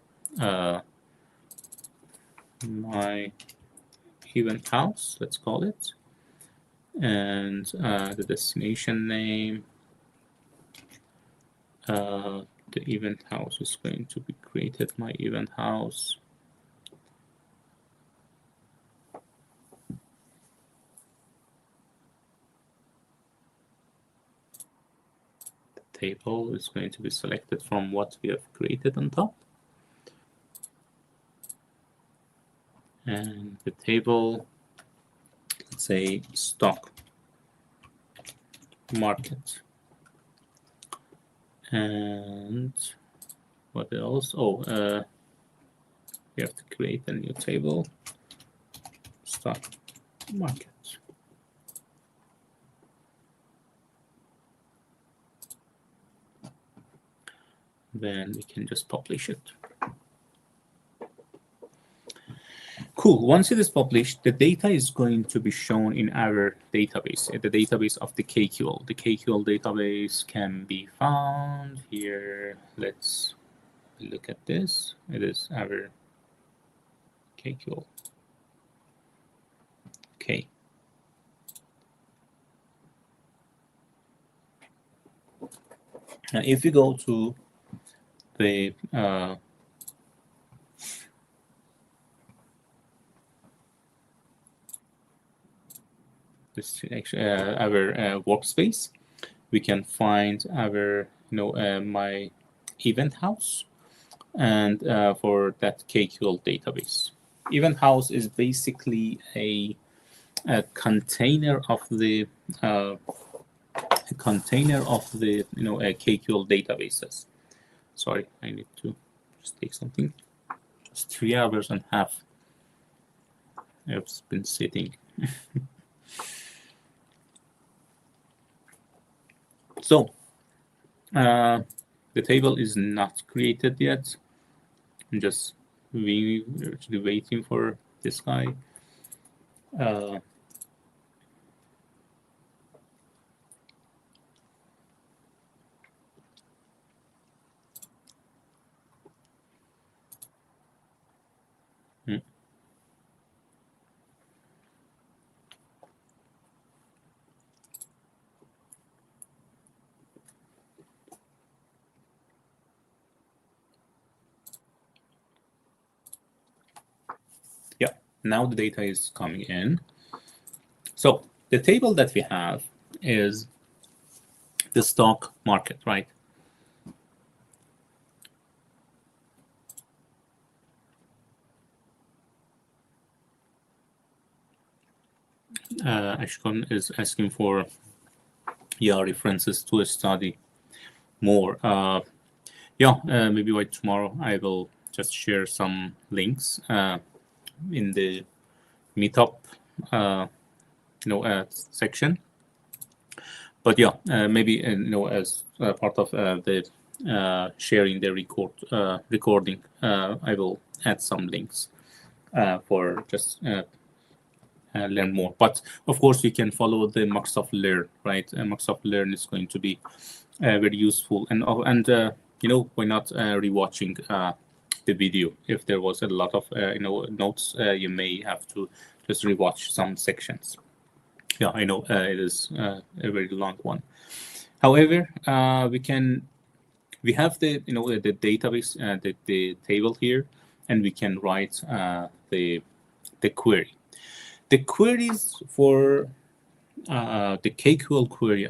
my event house, let's call it. And the destination name, the event house is going to be created, my event house. The table is going to be selected from what we have created on top. And the table, let's say stock market. And what else? Oh, we have to create a new table, stock market. Then we can just publish it. Cool. Once it is published, the data is going to be shown in our database, the database of the KQL. The KQL database can be found here. Let's look at this. It is our KQL. Okay. Now, if you go to the this actually our workspace, we can find our my event house, and for that KQL database. Event house is basically a container of the KQL databases. Sorry, I need to just take something. Just 3 hours and a half. I've been sitting. So the table is not created yet. I'm just actually waiting for this guy. Yeah, now the data is coming in. So the table that we have is the stock market, right? Ashkan is asking for references to study more. Maybe by tomorrow I will just share some links in the meetup section. But maybe as part of the sharing the recording, I will add some links for just learn more. But of course, you can follow the Microsoft Learn, right? Microsoft Learn is going to be very useful, and why not rewatching the video? If there was a lot of notes, you may have to just rewatch some sections. Yeah, I know it is a very long one. However, we have the the database, the table here, and we can write the query. The queries for the KQL query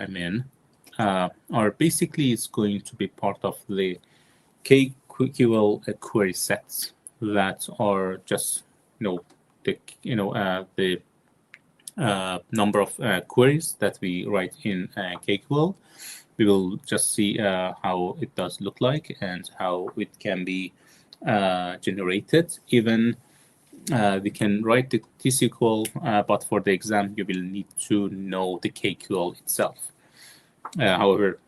are basically is going to be part of the KQL query sets. that are just the number of queries that we write in KQL. We will just see how it does look like and how it can be generated. Even we can write the T-SQL, but for the exam, you will need to know the KQL itself. However,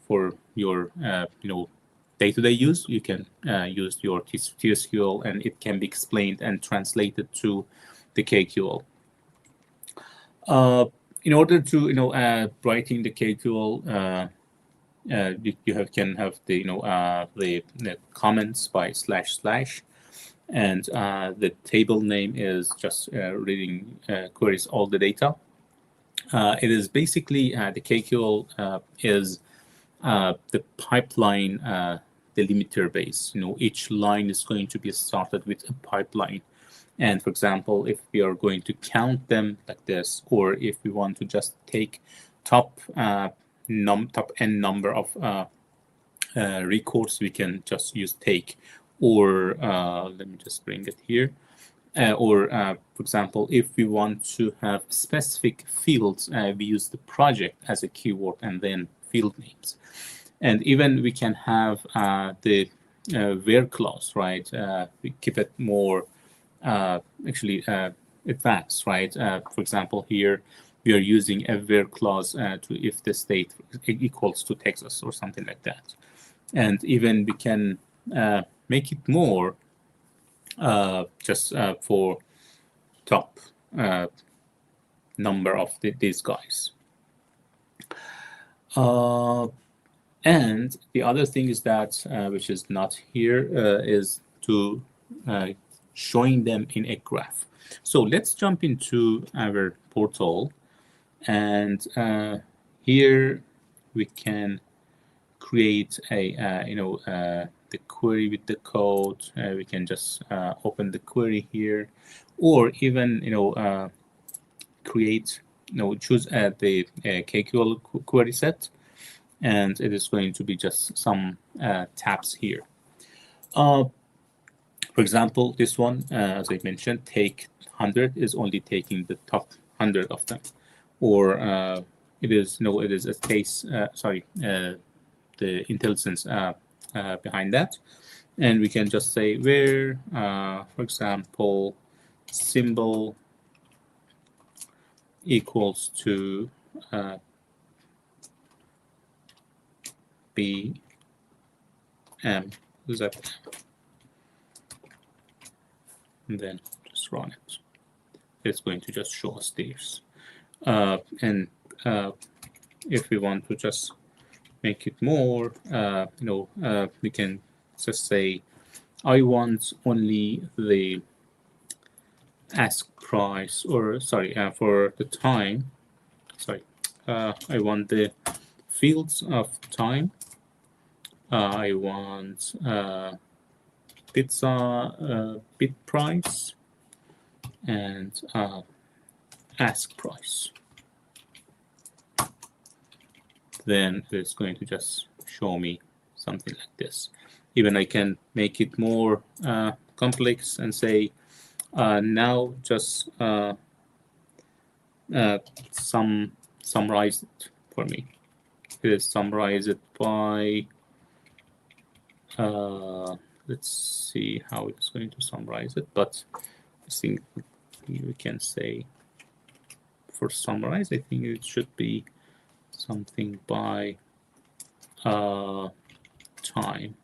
for your day-to-day use, you can use your T-SQL, and it can be explained and translated to the KQL. In order to writing the KQL, you can have the comments by / and the table name is just reading queries all the data. It is basically the KQL is the pipeline delimiter base. Each line is going to be started with a pipeline. And for example, if we are going to count them like this, or if we want to just take top n number of records, we can just use take. Or let me just bring it here. Or for example, if we want to have specific fields, we use the project as a keyword and then field names. And even we can have the where clause, right? We keep it more advanced, right? For example, here we are using a where clause to if the state equals to Texas or something like that. And even we can make it more just for top number of these guys. And the other thing is that, which is not here, is to showing them in a graph. So let's jump into our portal, and here we can create a the query with the code. We can just open the query here, or even create choose the KQL query set, and it is going to be just some tabs here. For example, this one, as I mentioned, take 100 is only taking the top 100 of them, or it is a case. The intelligence behind that, and we can just say where, for example, symbol equals to B M Z, and then just run it. It's going to just show us these, and if we want to just make it more, we can just say, I want only the ask price, or sorry, for the time. Sorry, I want the fields of time. I want pizza bid price and ask price. Then it's going to just show me something like this. Even I can make it more complex and say, now just summarize it for me. It is summarize it by, let's see how it's going to summarize it, but I think we can say for summarize, I think it should be something by time.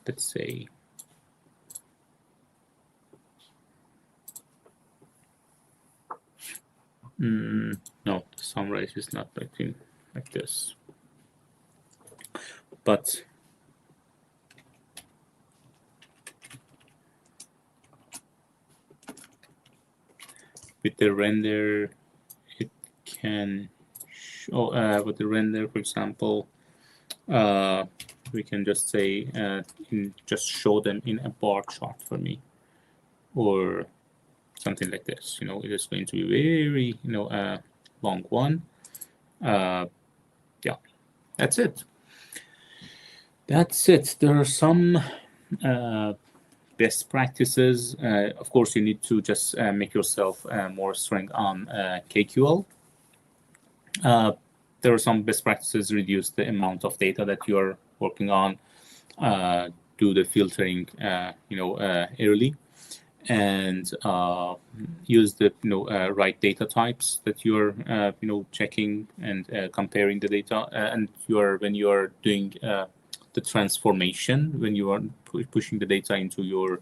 Let's say no, the summarize is not like this, but with the render it can show, with the render, for example, we can just say just show them in a bar chart for me, or something like this. It is going to be very long one. Yeah, that's it. There are some best practices. Of course, you need to just make yourself more strong on KQL. There are some best practices: reduce the amount of data that you're working on, do the filtering, early, and use the right data types that you're checking and comparing the data, and when you are doing the transformation, when you are pushing the data into your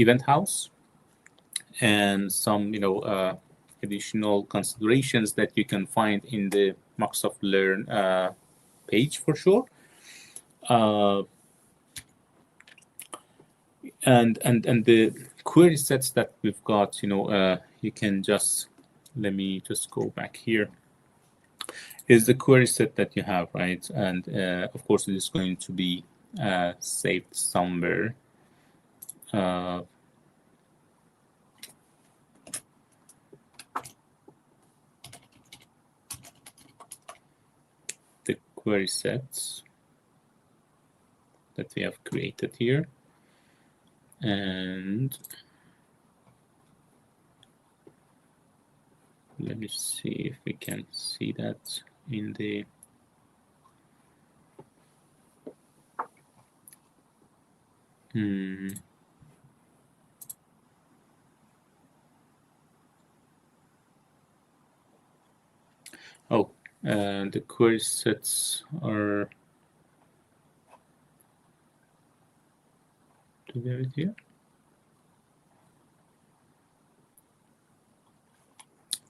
event house, and some additional considerations that you can find in the Microsoft Learn page for sure. And the query sets that we've got, you can just, let me just go back here, is the query set that you have, right? And of course, it is going to be saved somewhere. The query sets that we have created here. And let me see if we can see that in the the query sets are, do we have it here?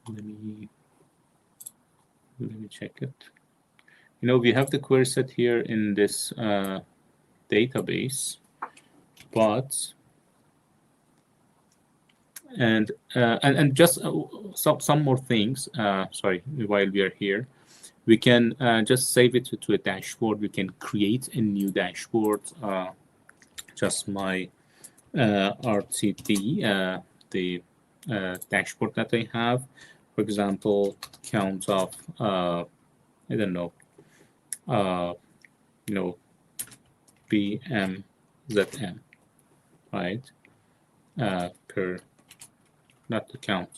Let me check it. We have the query set here in this database, but and just some more things. Sorry, while we are here, we can just save it to a dashboard. We can create a new dashboard. Just my RTD, the dashboard that I have. For example, count of I don't know, BMZM, right? Per, not the count,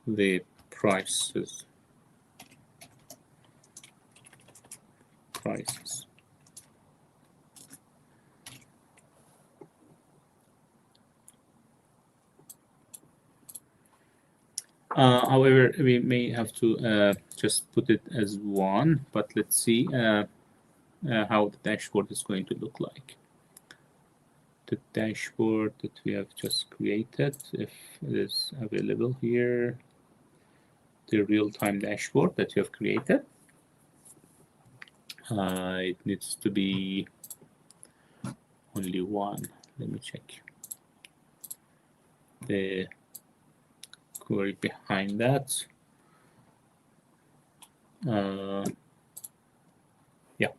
the prices. However, we may have to just put it as one, but let's see how the dashboard is going to look like. The dashboard that we have just created, if it is available here, the real-time dashboard that you have created, it needs to be only one. Let me check the query behind that. Yeah,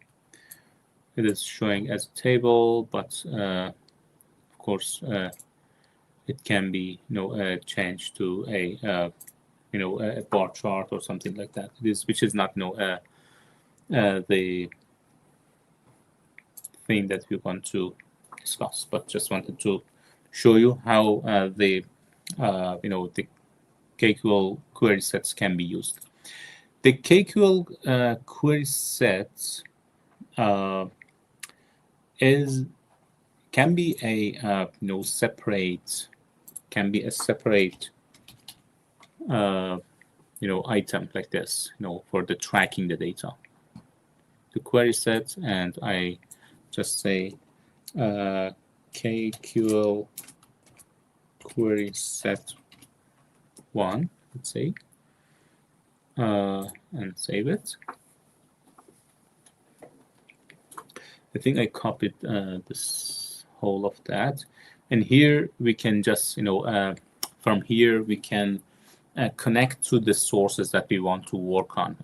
it is showing as a table, but of course it can be changed to a a bar chart or something like that. Which is not the thing that we want to discuss, but just wanted to show you how the KQL query sets can be used. The KQL query sets can be a separate item like this, for the tracking the data. The query set, and I just say KQL query set 1, let's say, and save it. I think I copied this whole of that, and here we can just from here we can connect to the sources that we want to work on.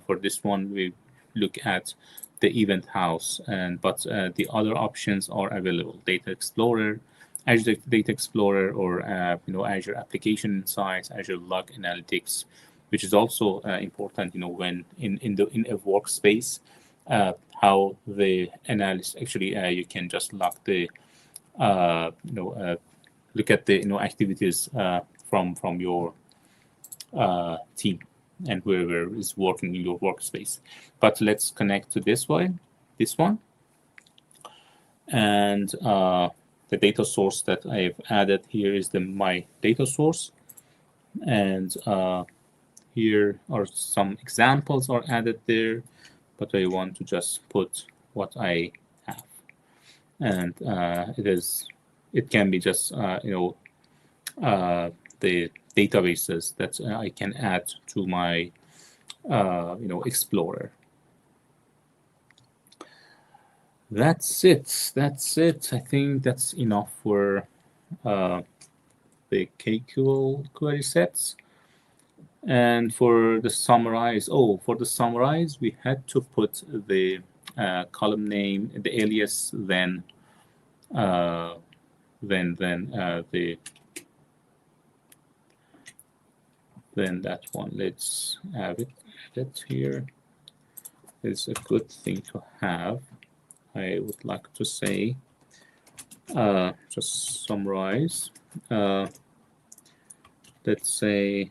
For this one, we look at the event house, but the other options are available: Data Explorer, Azure Data Explorer, or Azure Application Insights, Azure Log Analytics, which is also important. When in a workspace, how the analysis actually you can just log the look at the activities from your team and whoever is working in your workspace. But let's connect to this one, and the data source that I've added here is my data source, and here are some examples are added there, but I want to just put what I have, and it can be just the databases that I can add to my Explorer. That's it. I think that's enough for the KQL query sets. And for the summarize, for the summarize, we had to put the column name, the alias, then that one. Let's have it here. It's a good thing to have. I would like to say, just summarize. Let's say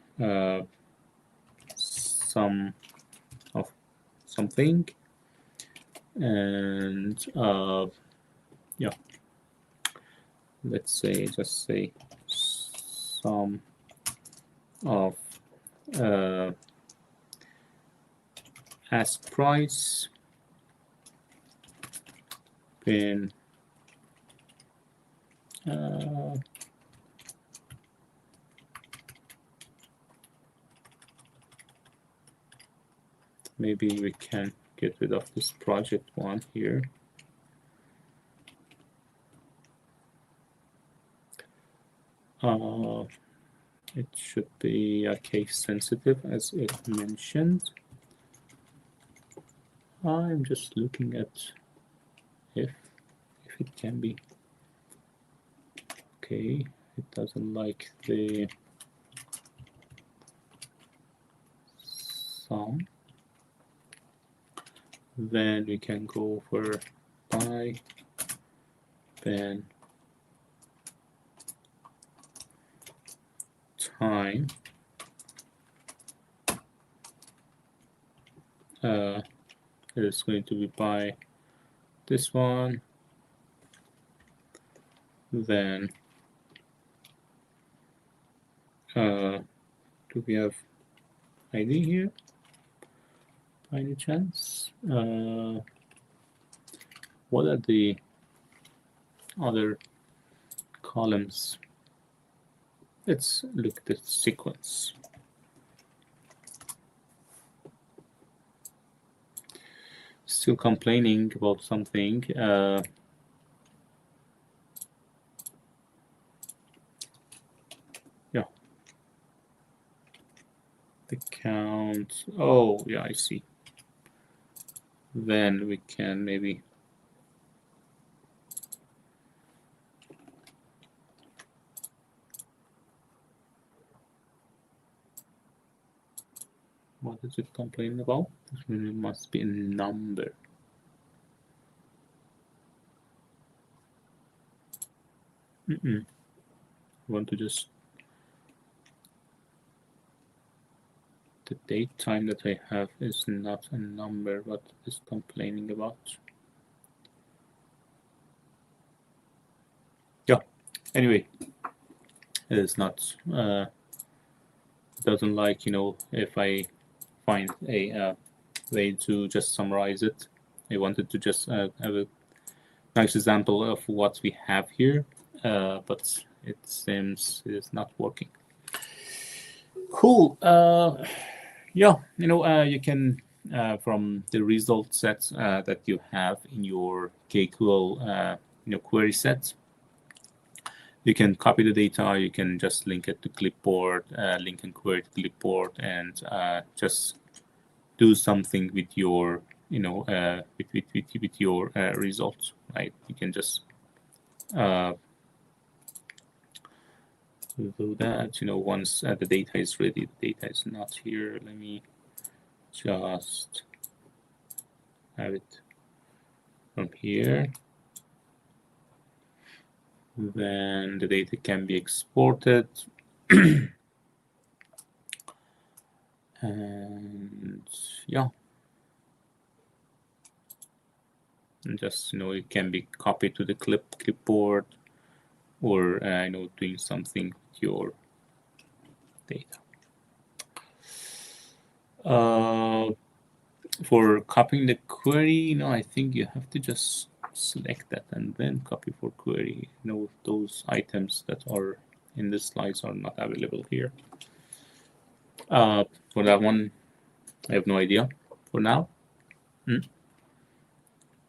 sum of something, and yeah, let's say just say sum of ask price in maybe we can get rid of this project one here. It should be case sensitive as it mentioned. I'm just looking at if it can be. Okay, it doesn't like the sum. Then we can go for by, then time. It is going to be by this one. Then do we have ID here by any chance? What are the other columns? Let's look at the sequence. Still complaining about something. Yeah. The count. Oh, yeah, I see. Then we can maybe what is it complaining about? It must be a number. I want to just the date time that I have is not a number. What is complaining about? Yeah. Anyway, it is not. Doesn't like if I find a way to just summarize it. I wanted to just have a nice example of what we have here, but it seems it is not working. Cool. Yeah, you can from the result set that you have in your KQL query set, you can copy the data. You can just link it to clipboard, link and query to clipboard, and just do something with your with your results. Right? You can just do that. Once the data is ready. The data is not here. Let me just have it from here. Then the data can be exported. And yeah, and just it can be copied to the clipboard, or doing something with your data. For copying the query, I think you have to just select that and then copy for query. Those items that are in the slides are not available here. For that one, I have no idea for now.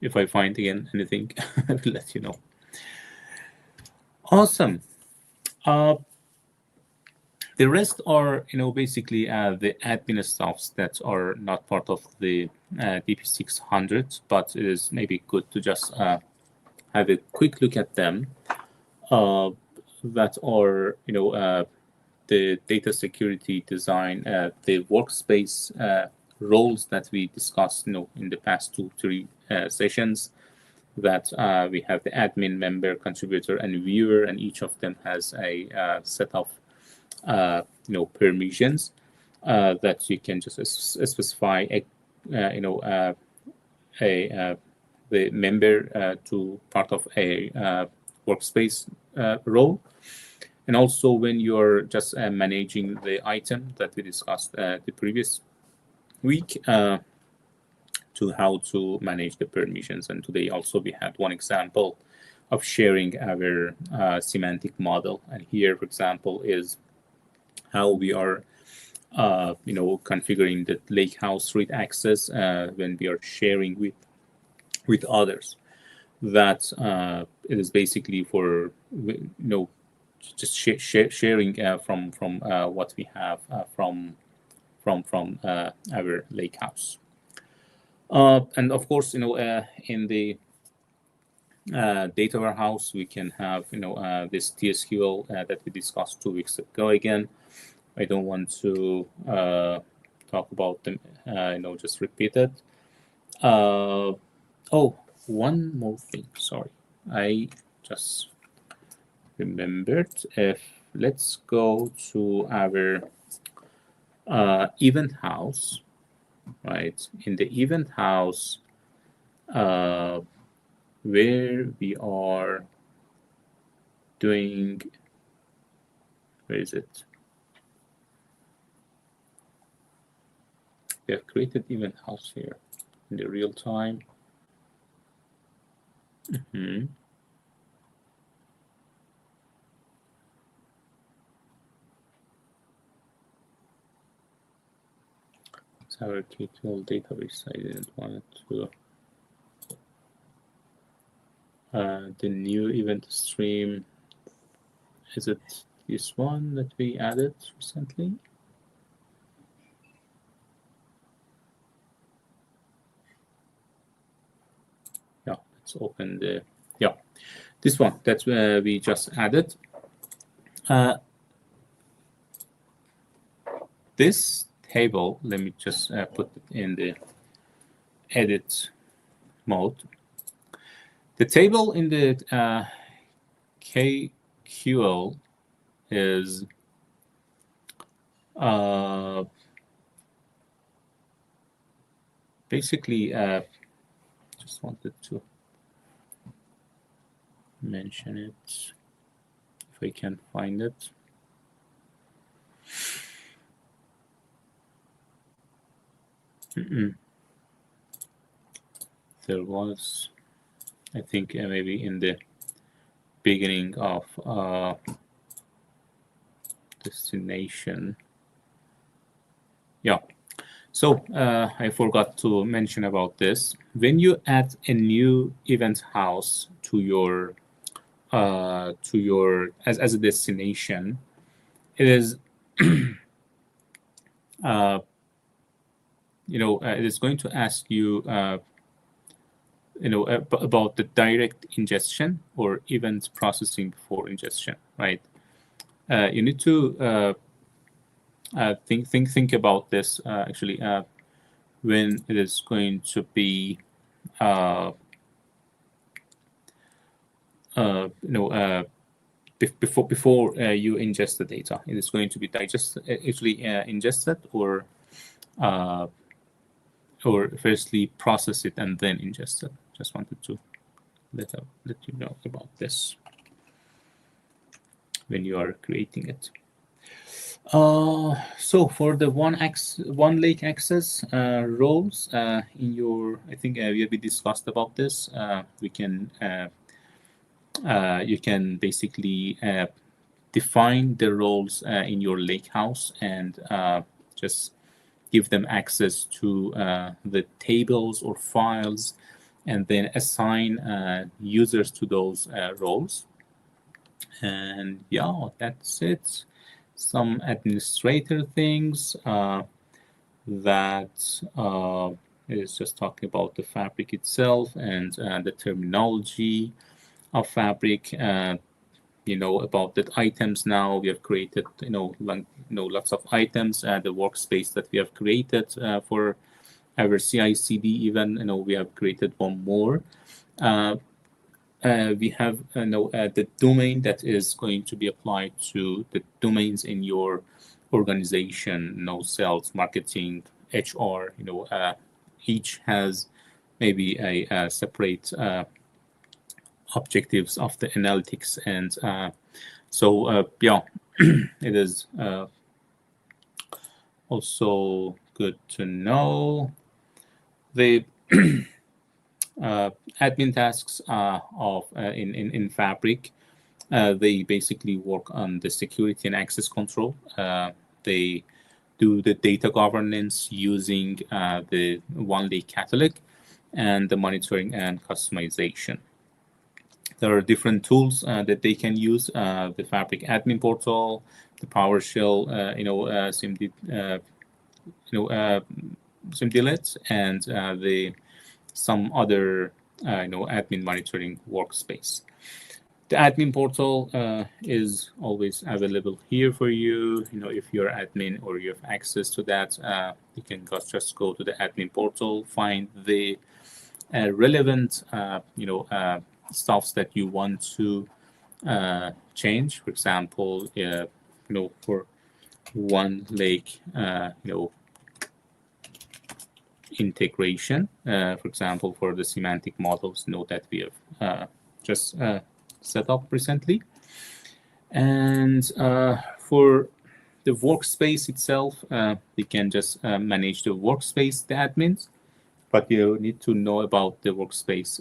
If I find again anything, I will let you know. Awesome. The rest are, basically the admin stuffs that are not part of the DP-600, but it is maybe good to just have a quick look at them. That are, the data security design, the workspace roles that we discussed, in the past 2-3 sessions. That we have the admin, member, contributor, and viewer, and each of them has a set of permissions that you can just specify the member to part of a workspace role. And also when you're just managing the item that we discussed the previous week, to how to manage the permissions. And today also we had one example of sharing our semantic model. And here, for example, is how we are configuring the lakehouse read access when we are sharing with others. That it is basically for just sharing from what we have from our lakehouse. And of course, in the data warehouse, we can have this TSQL that we discussed 2 weeks ago. Again, I don't want to talk about them, just repeat it. Oh, one more thing. Sorry, I just remembered. Let's go to our event house. Right, in the event house, where we are doing, where is it? We have created event house here in the real time. It's our KQL database. I didn't want to. The new event stream, is it this one that we added recently? Yeah, let's open the, this one that we just added. This table, let me just put it in the edit mode. The table in the KQL is basically, just wanted to mention it if I can find it. There was, I think, maybe in the beginning of destination. Yeah. So I forgot to mention about this. When you add a new event house to your as a destination, it is it is going to ask you about the direct ingestion or event processing before ingestion, right? You need to think about this actually when it is going to be before you ingest the data. It is going to be ingested or firstly process it and then ingest it. Just wanted to let you know about this when you are creating it. So for the one lake access roles in your, I think we have discussed about this. You can basically define the roles in your lakehouse and just give them access to the tables or files, and then assign users to those roles. And yeah, that's it. Some administrator things that is just talking about the Fabric itself and the terminology of Fabric. About the items now. We have created, lots of items. The workspace that we have created for our CI/CD even, we have created one more. We have the domain that is going to be applied to the domains in your organization, sales, marketing, HR. Each has maybe a separate objectives of the analytics, and yeah, it is also good to know the admin tasks in Fabric. They basically work on the security and access control. They do the data governance using the one-lake catalog and the monitoring and customization. There are different tools that they can use: the Fabric admin portal, the PowerShell, SimDelete, and some other admin monitoring workspace. The admin portal is always available here for you. If you're admin or you have access to that, you can just go to the admin portal, find the relevant stuffs that you want to change. For example, for one lake, integration. For example, for the semantic models, that we have just set up recently. And for the workspace itself, you can just manage the workspace, the admins, but you need to know about the workspace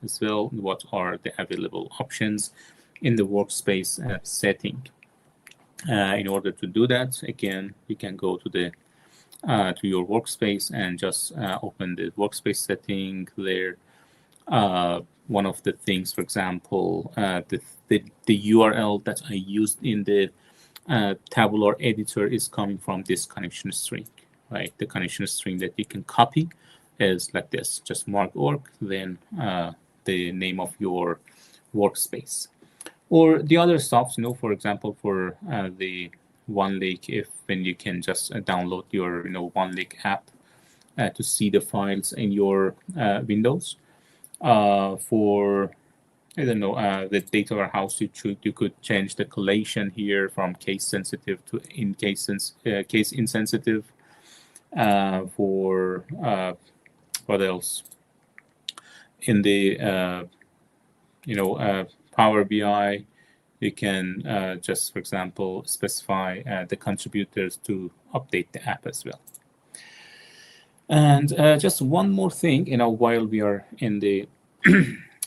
as well. What are the available options in the workspace setting? In order to do that, again, you can go to your workspace and just open the workspace setting there. One of the things, for example, the URL that I used in the tabular editor is coming from this connection string, right? The connection string that you can copy is like this: just mark org, then the name of your workspace. Or the other stuff, for example, for the One Lake, when you can just download your One Lake app to see the files in your Windows. For the data warehouse, you could change the collation here from case sensitive to case insensitive. For what else? In the Power BI, you can just, for example, specify the contributors to update the app as well. And just one more thing, while we are in the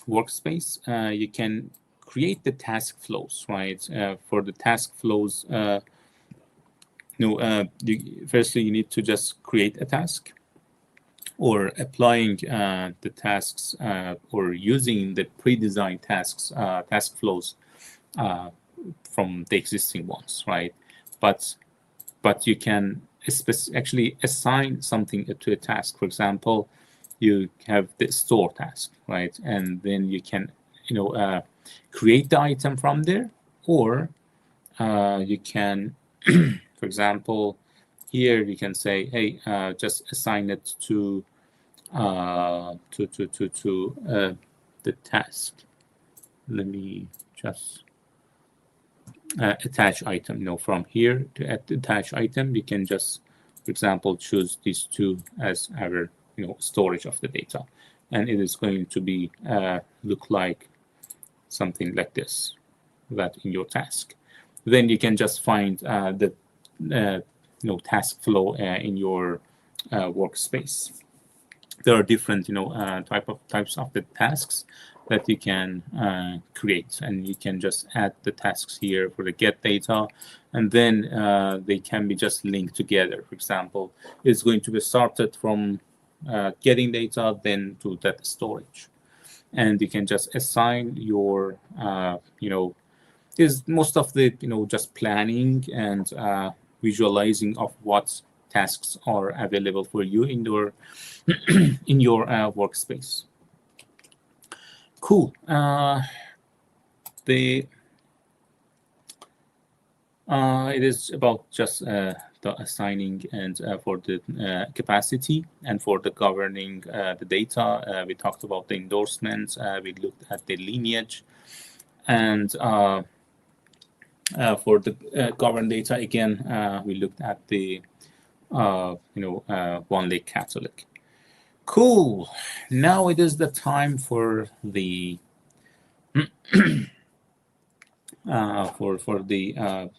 workspace, you can create the task flows, right? For the task flows, firstly, you need to just create a task, or applying the tasks or using the pre-designed tasks, task flows from the existing ones, right? But you can actually assign something to a task. For example, you have the store task, right? And then you can, create the item from there, or you can, for example, here you can say, hey, just assign it to the task. let me just attach item. From here to attach item, we can just, for example, choose these two as our storage of the data, and it is going to be look like something like this, that in your task. Then you can just find the task flow in your workspace. There are different types of the tasks that you can create, and you can just add the tasks here for the get data, and then they can be just linked together. For example, it's going to be started from getting data, then to data storage, and you can just assign your is most of the just planning and visualizing of what tasks are available for you in your in your workspace. Cool. It is about just the assigning and for the capacity and for the governing the data. We talked about the endorsements. We looked at the lineage, and for the governed data again, we looked at the one lake catalog. Cool. Now it is the time for the for the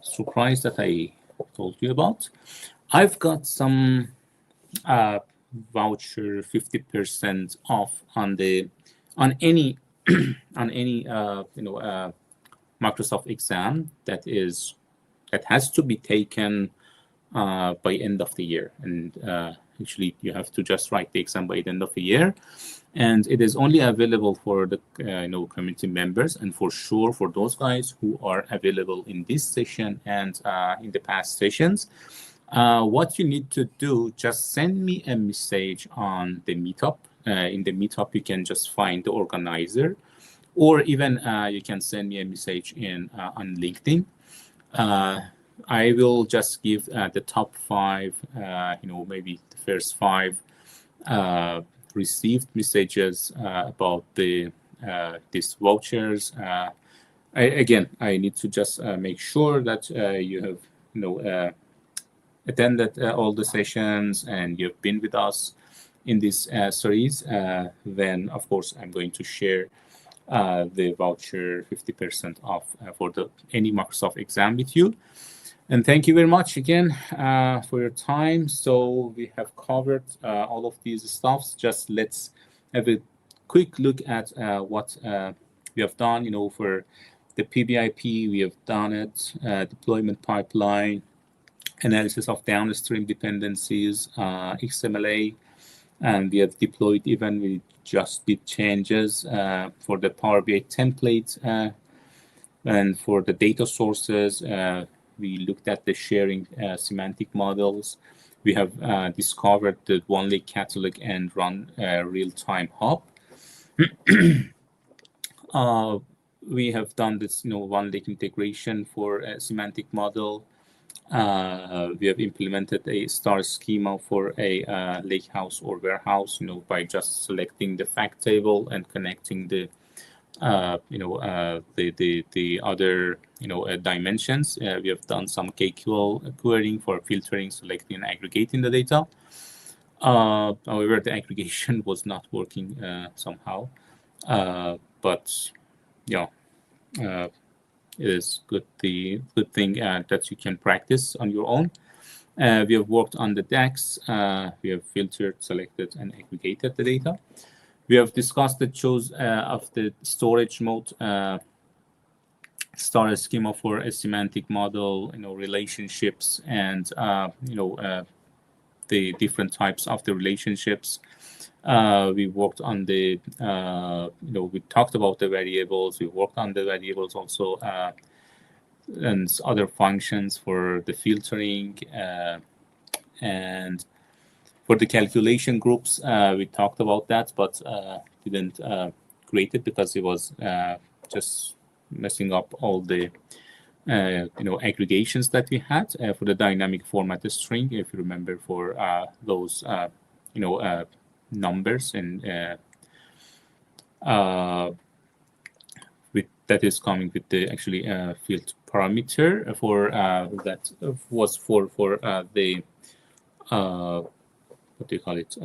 surprise that I told you about. I've got some voucher 50% off on any on any Microsoft exam that has to be taken by end of the year, and actually you have to just write the exam by the end of the year, and it is only available for the community members, and for sure for those guys who are available in this session and in the past sessions. What you need to do, just send me a message on the meetup. In the meetup you can just find the organizer, or even you can send me a message on LinkedIn. I will just give the top 5, maybe the first 5 received messages about the these vouchers. I need to just make sure that you have attended all the sessions and you've been with us in this series. Then of course I'm going to share the voucher 50% off for any Microsoft exam with you. And thank you very much again for your time. So we have covered all of these stuffs. Just let's have a quick look at what we have done. For the PBIP, we have done it, deployment pipeline, analysis of downstream dependencies, XMLA, and we have deployed even, we just did changes for the Power BI template, and for the data sources, we looked at the sharing semantic models. We have discovered the one lake catalog and run real-time hub. We have done this, one lake integration for a semantic model. We have implemented a star schema for a lake house or warehouse, by just selecting the fact table and connecting the the other dimensions. We have done some KQL querying for filtering, selecting, and aggregating the data. However, the aggregation was not working somehow, but yeah, it is the good thing that you can practice on your own. We have worked on the DAX. We have filtered, selected, and aggregated the data. We have discussed the choice of the storage mode, star schema for a semantic model, relationships, and the different types of the relationships. We worked on the, we talked about the variables. We worked on the variables also, and other functions for the filtering, and for the calculation groups, we talked about that, but didn't create it because it was just messing up all the aggregations that we had for the dynamic format string. If you remember, for those numbers and that is coming with the actually field parameter for that was for the what do you call it,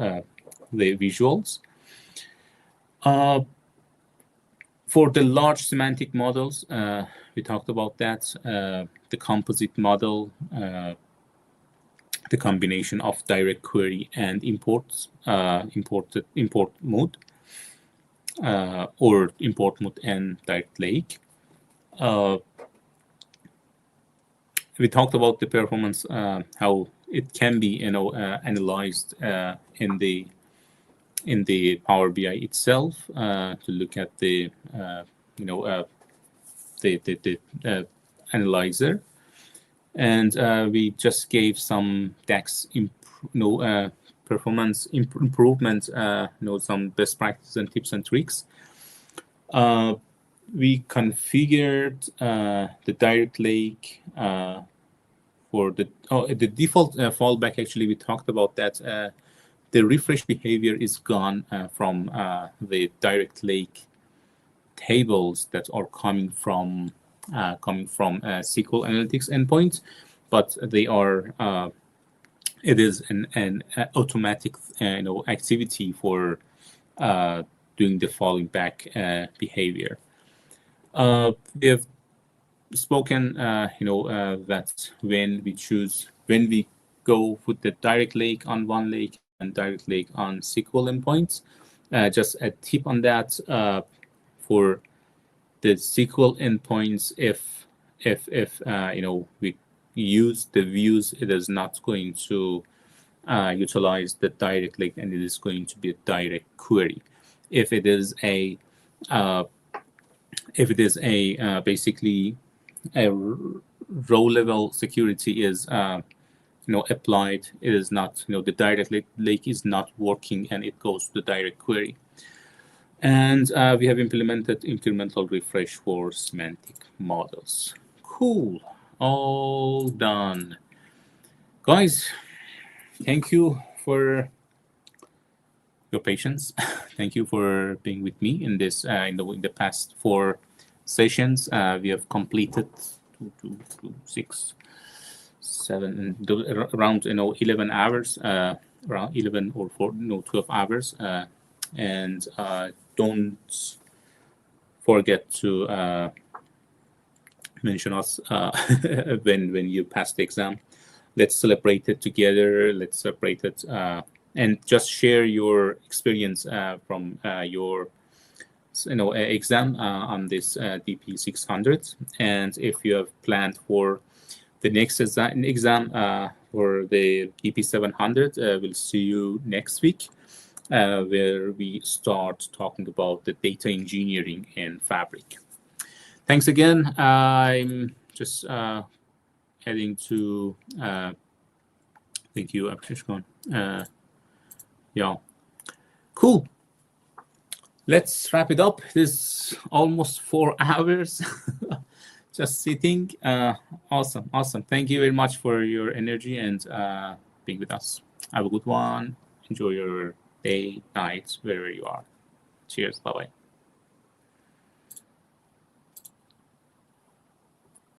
the visuals. For the large semantic models, we talked about that, the composite model, the combination of direct query and import mode, or import mode and direct lake. We talked about the performance, how it can be analyzed in the Power BI itself to look at the the analyzer, and we just gave some DAX performance improvement, some best practices and tips and tricks. We configured the direct lake for the default fallback. Actually, we talked about that. The refresh behavior is gone from the direct lake tables that are coming from SQL Analytics endpoints, but they are it is an automatic activity for doing the falling back behavior. We have spoken that when we go with the direct lake on one lake and direct lake on SQL endpoints, just a tip on that, for the SQL endpoints, if we use the views, it is not going to utilize the direct lake, and it is going to be a direct query. If it is a basically a row level security is applied, it is not, the direct lake is not working, and it goes to the direct query. And we have implemented incremental refresh for semantic models. Cool, all done. Guys, thank you for your patience. Thank you for being with me in this in the past 4 sessions. We have completed 2, 6, 7, around 11 hours, around 11 or 12 hours, and don't forget to mention us when you pass the exam. Let's celebrate it together. Let's celebrate it and just share your experience from your exam on this DP-600. And if you have planned for the next exam for the DP-700, we'll see you next week, where we start talking about the data engineering in Fabric. Thanks again. I'm just heading to thank you, Abhishek. Yeah, cool. Let's wrap it up. This is almost 4 hours just sitting. Awesome. Thank you very much for your energy and being with us. Have a good one. Enjoy your day, night, wherever you are. Cheers. Bye-bye.